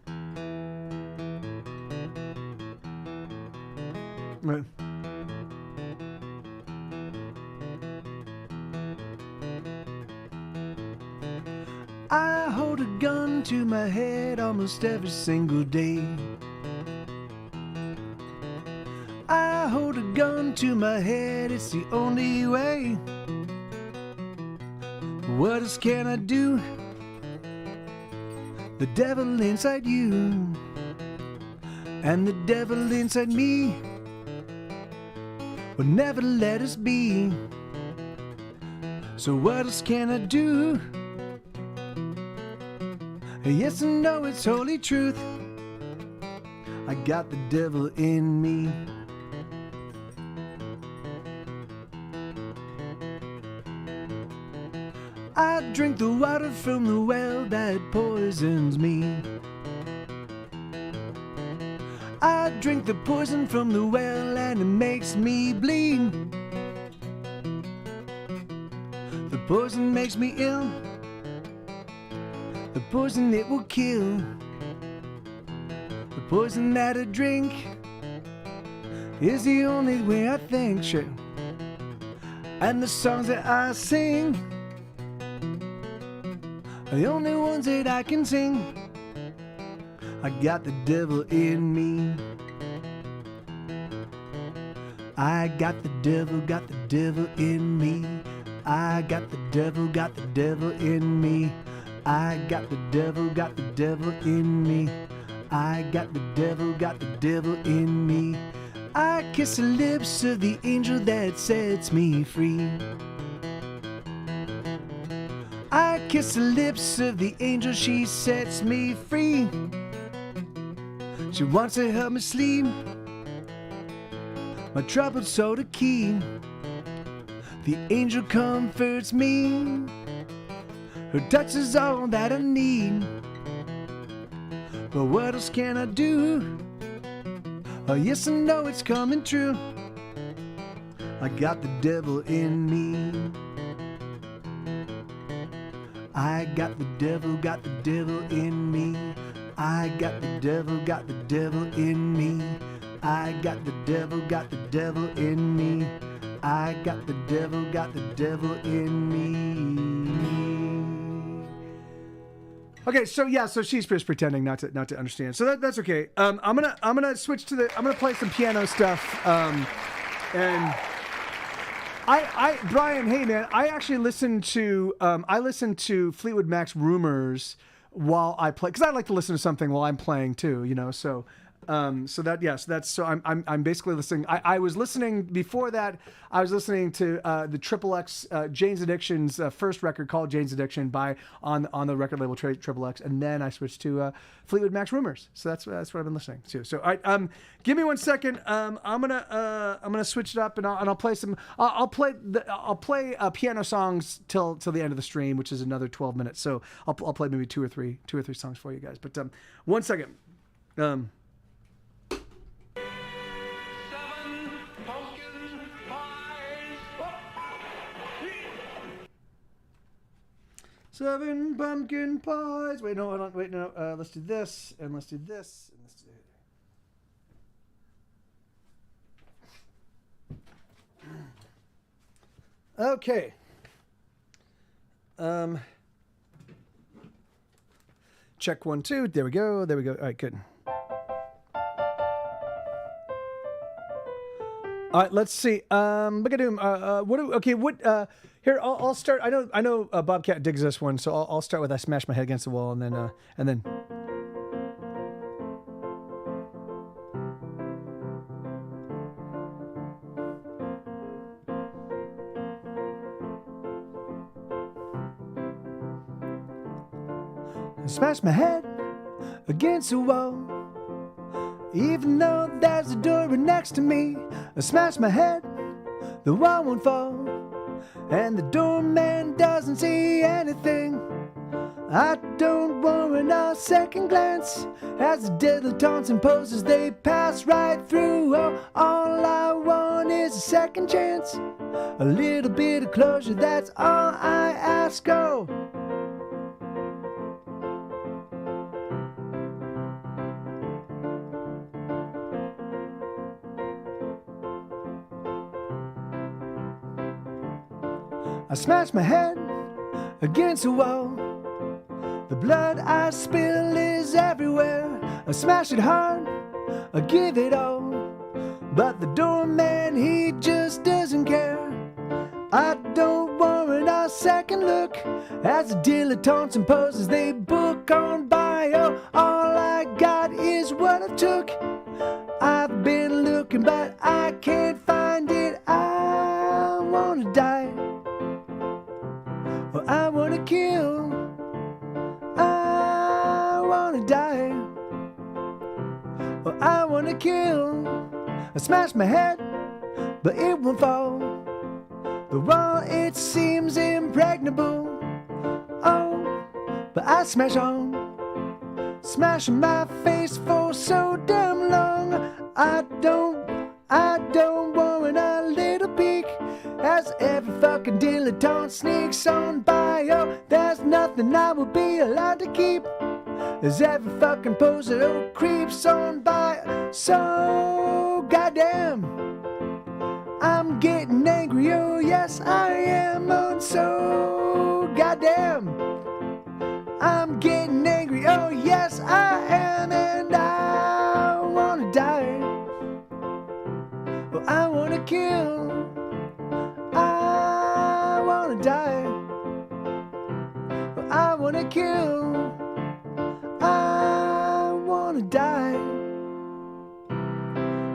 Right. I hold a gun to my head almost every single day. I hold a gun to my head, it's the only way. What else can I do? The devil inside you and the devil inside me will never let us be. So what else can I do? Yes, I know it's holy truth. I got the devil in me. I drink the water from the well that poisons me. I drink the poison from the well and it makes me bleed. The poison makes me ill. The poison it will kill. The poison that I drink is the only way I think, sure. And the songs that I sing are the only ones that I can sing. I got the devil in me. I got the devil in me. I got the devil in me. I got the devil in me. I got the devil in me. I kiss the lips of the angel that sets me free. I kiss the lips of the angel, she sets me free. She wants to help me sleep, my troubled soul to keep. The angel comforts me, her touch is all that I need. But what else can I do? Oh yes, I know it's coming true. I got the devil in me. I got the devil in me. I got the devil in me. I got the devil in me. I got the devil in me.
Okay, so she's just pretending not to understand. So that's okay. I'm gonna switch to I'm gonna play some piano stuff. And Brian, hey man, I actually listened to Fleetwood Mac's Rumors while I play, because I like to listen to something while I'm playing too, you know. So I'm basically listening. I was listening before that. I was listening to the Triple X Jane's Addiction's first record called Jane's Addiction on the record label Triple X, and then I switched to Fleetwood Mac's Rumors. So that's what I've been listening to. So give me 1 second. I'm gonna switch it up and I'll play some. I'll play piano songs till the end of the stream, which is another 12 minutes. So I'll play maybe two or three songs for you guys. But 1 second. Seven pumpkin pies. Wait, no, hold on. Wait, no. Let's do this, and let's do this, and let's do it. Okay. Check 1, 2. There we go. All right, good. All right, let's see. Here, I'll start. I know Bobcat digs this one, so I'll start with I smash my head against the wall, and then. I smash my head against the wall, even though there's a door right next to me. I smash my head, the wall won't fall. And the doorman doesn't see anything. I don't warrant a second glance as the deadly taunts and poses they pass right through. Oh, all I want is a second chance, a little bit of closure, that's all I ask. Oh, I smash my head against the wall. The blood I spill is everywhere. I smash it hard, I give it all. But the doorman, he just doesn't care. I don't warrant a second look as the dilettantes and poses they book on by. Oh, all I got is what I took. I've been looking, but I can't find it. I wanna die. Well, I wanna kill, I wanna die. Well, I wanna kill. I smash my head, but it won't fall. The wall, it seems impregnable.
but I smash on, smashing my face for so damn long. I don't want a little peek as every fucking dilettante sneaks on by. Oh, there's nothing I will be allowed to keep as every fucking poser creeps on by. So goddamn, I'm getting angry, oh yes I am. Oh, so goddamn, I'm getting angry, oh yes I am. And I wanna die, oh I wanna kill, I wanna die, oh I wanna kill, I wanna die,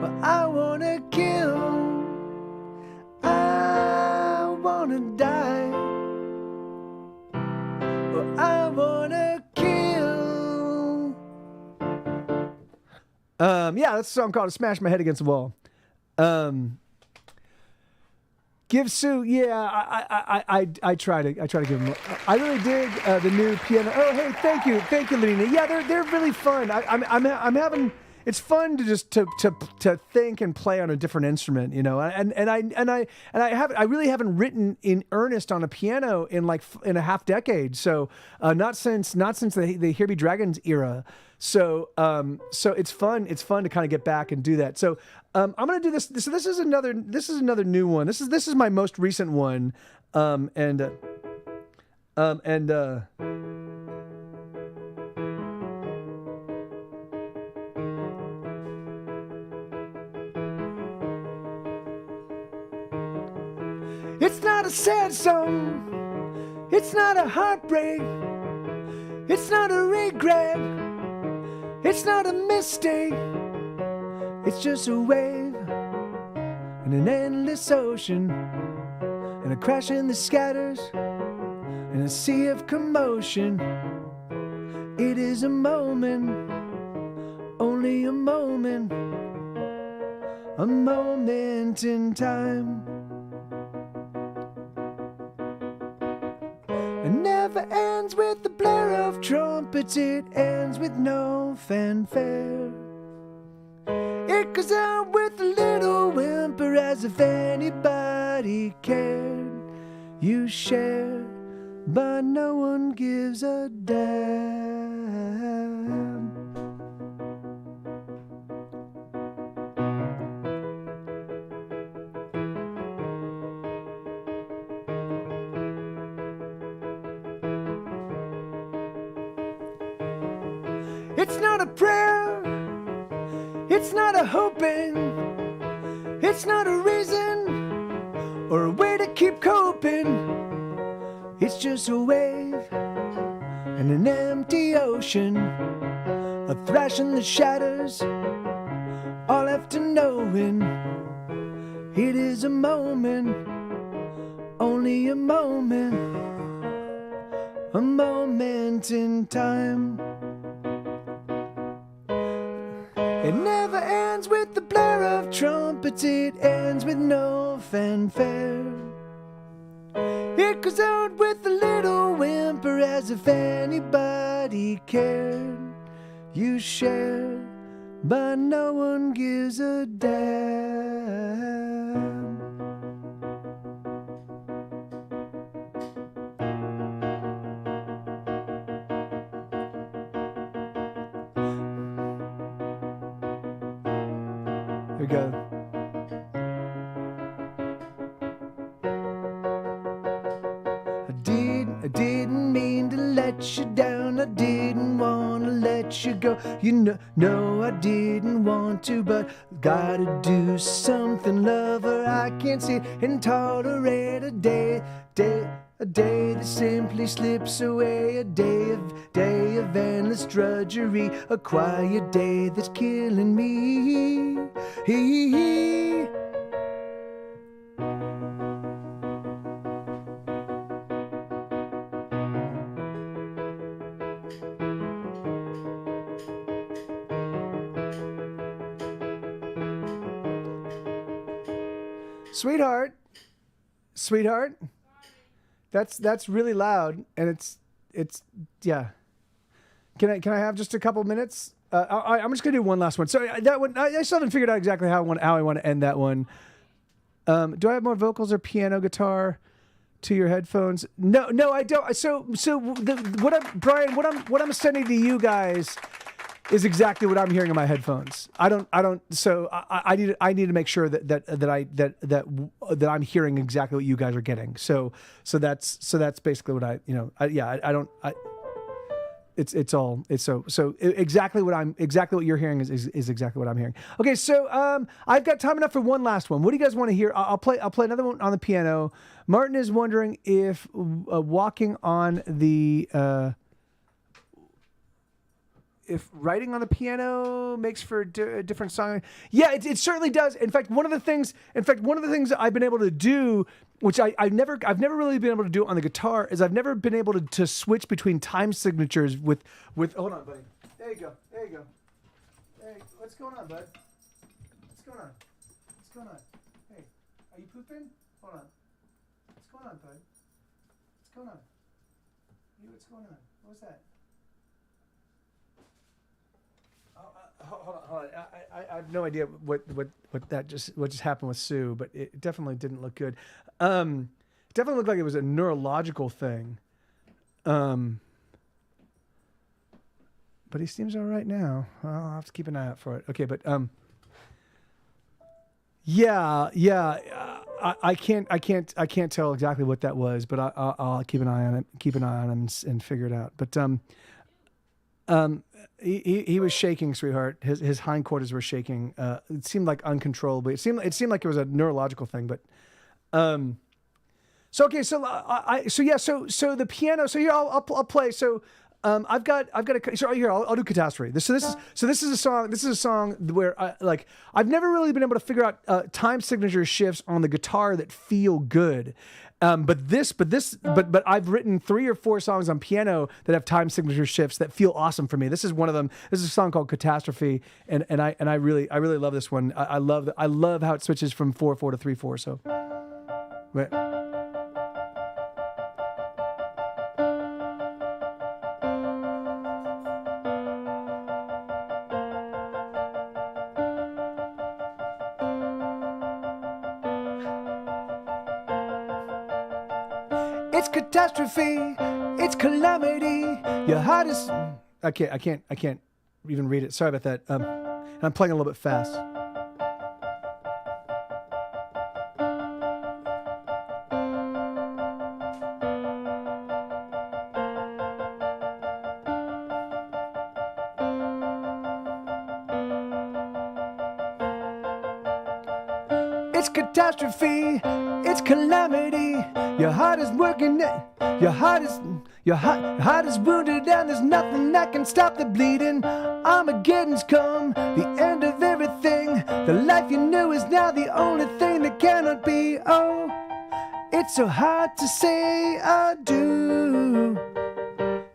oh I wanna kill, I wanna die, oh I wanna kill. Yeah, that's a song called "Smash My Head Against the Wall." Give Sue, yeah, I try to give him. I really dig the new piano. Oh, hey, thank you, Lena. Yeah, they're really fun. I'm having. It's fun to just to think and play on a different instrument, you know. And I really haven't written in earnest on a piano in a half decade. So not since the Here Be Dragons era. So it's fun to kind of get back and do that. So I'm gonna do this. So this is another new one. This is my most recent one. It's not a sad song, it's not a heartbreak, it's not a regret, it's not a mistake, it's just a wave in an endless ocean, and a crash in the scatters, in a sea of commotion. It is a moment, only a moment in time. It never ends with the blare of trumpets, it ends with no fanfare. It goes out with a little whimper as if anybody cared. You share, but no one gives a damn. It's not a prayer, it's not a hoping, it's not a reason or a way to keep coping. It's just a wave and an empty ocean, a thrash in the shadows, all left to knowing. It is a moment, only a moment in time. It never ends with the blare of trumpets, it ends with no fanfare. It goes out with a little whimper as if anybody cared. You share, but no one gives a damn. Here we go. I didn't mean to let you down. I didn't want to let you go. You know, no, I didn't want to, but gotta do something, lover. I can't sit and tolerate a day that simply slips away. A day of endless drudgery. A quiet day that's killing me. Sweetheart, that's really loud, and it's
it's yeah. Can I have just a couple minutes? I'm just gonna do one last one. So that one, I still haven't figured out exactly how I want to end that one. Do I have more vocals or piano guitar to your headphones? No, I don't. Brian, what I'm sending to you guys is exactly what I'm hearing in my headphones. I don't. So I need to make sure that I'm hearing exactly what you guys are getting. So that's basically what I don't. It's exactly what you're hearing is exactly what I'm hearing. Okay, so I've got time enough for one last one. What do you guys want to hear? I'll play another one on the piano. Martin is wondering if walking on the if writing on the piano makes for a different song. Yeah, it certainly does. In fact, one of the things that I've been able to do, which I've never really been able to do on the guitar, is I've never been able to switch between time signatures with. Hold on, buddy. There you go. Hey, what's going on, bud? What's going on? Hey, are you pooping? Hold on. What's going on, bud? What's going on? What's going on? What was that? Hold on. I have no idea what just happened with Sue, but it definitely didn't look good. It definitely looked like it was a neurological thing. But he seems all right now. I'll have to keep an eye out for it. Okay, but I can't tell exactly what that was, but I'll keep an eye on it, and figure it out. But he was shaking, sweetheart. His hindquarters were shaking. It seemed like uncontrollably. It seemed like it was a neurological thing. But so the piano. So here I'll play. So I've got I'll do Catastrophe. This is a song where I've never really been able to figure out time signature shifts on the guitar that feel good. But I've written 3 or 4 songs on piano that have time signature shifts that feel awesome for me. This is one of them. This is a song called Catastrophe, and I really love this one. I love how it switches from 4/4 to 3/4. So, wait. It's catastrophe, it's calamity. Your heart is. I can't even read it. Sorry about that. And I'm playing a little bit fast. It's catastrophe, it's calamity. Your heart is working. Your heart is wounded, and there's nothing that can stop the bleeding. Armageddon's come, the end of everything. The life you knew is now the only thing that cannot be. Oh, it's so hard to say adieu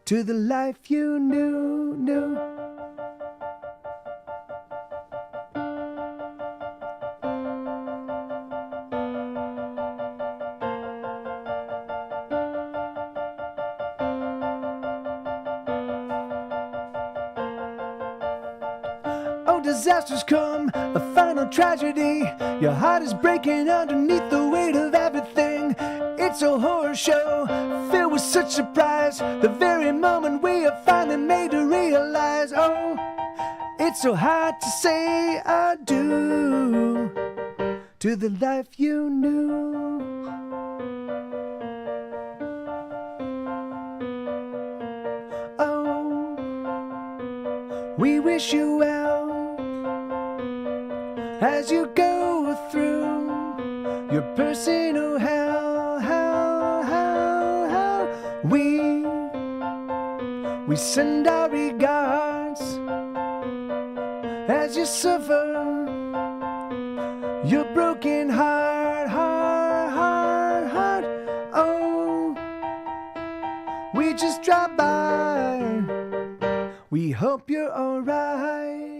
to the life you knew. Disasters come, a final tragedy. Your heart is breaking underneath the weight of everything. It's a horror show filled with such surprise. The very moment we are finally made to realize, oh, it's so hard to say adieu to the life you knew. Oh, we wish you well as you go through your personal hell. We send our regards as you suffer your broken heart. Oh, we just dropped by. We hope you're alright.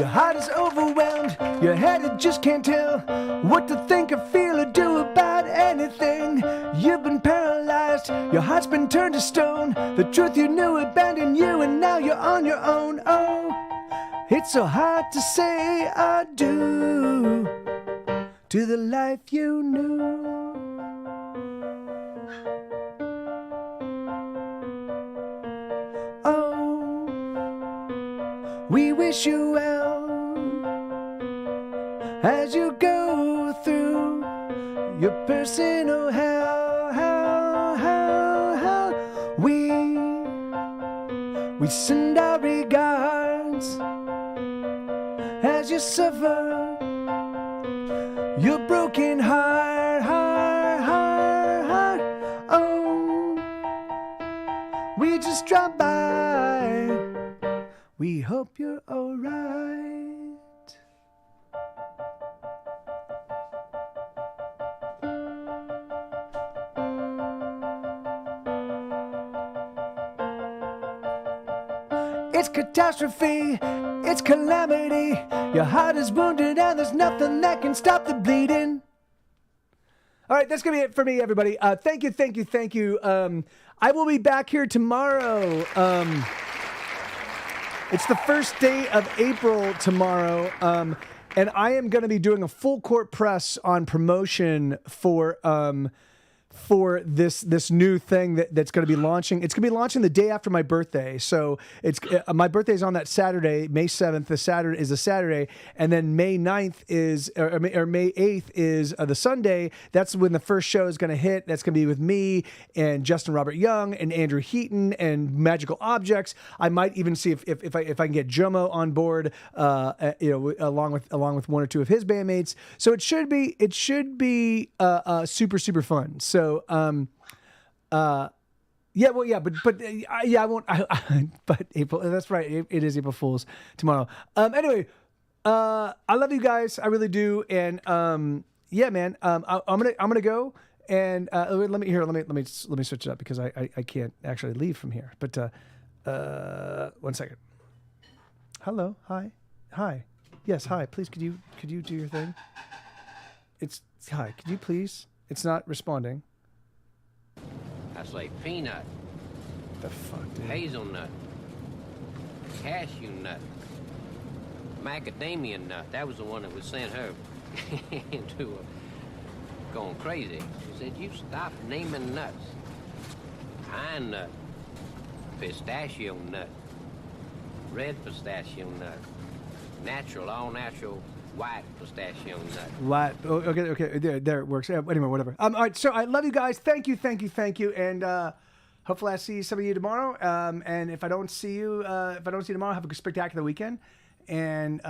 Your heart is overwhelmed, your head it just can't tell what to think or feel or do about anything. You've been paralyzed, your heart's been turned to stone. The truth you knew abandoned you and now you're on your own. Oh, it's so hard to say adieu to the life you knew. Oh, we wish you well as you go through your personal hell. We send our regards as you suffer your broken heart. Oh, we just dropped by. We hope you're alright. It's catastrophe, it's calamity. Your heart is wounded and there's nothing that can stop the bleeding. All right, that's going to be it for me, everybody. Thank you. I will be back here tomorrow. It's the first day of April tomorrow, and I am going to be doing a full court press on promotion for this new thing that's going to be launching. It's going to be launching the day after my birthday. So it's my birthday is on that Saturday, May 7th. The Saturday is a Saturday, and then May 9th is or May 8th is the Sunday. That's when the first show is going to hit. That's going to be with me and Justin Robert Young and Andrew Heaton and Magical Objects. I might even see if I can get Jomo on board, along with one or two of his bandmates. So it should be super fun. So I won't. But April. That's right. It is April Fool's tomorrow. Anyway, I love you guys. I really do. And man. I'm gonna go. And let me switch it up because I can't actually leave from here. But 1 second. Hello. Hi. Yes. Hi. Please. Could you do your thing? It's hi. Could you please? It's not responding.
I say peanut,
The fuck, dude?
hazelnut, cashew nut, macadamia nut. That was the one that would send her into going crazy. She said, "You stop naming nuts. Pine nut, pistachio nut, red pistachio nut, natural, all natural, white pistachio nut."
What? Oh, okay. There it works. Anyway, whatever. All right. So I love you guys. Thank you. And hopefully I see some of you tomorrow. And if I don't see you tomorrow, have a spectacular weekend. And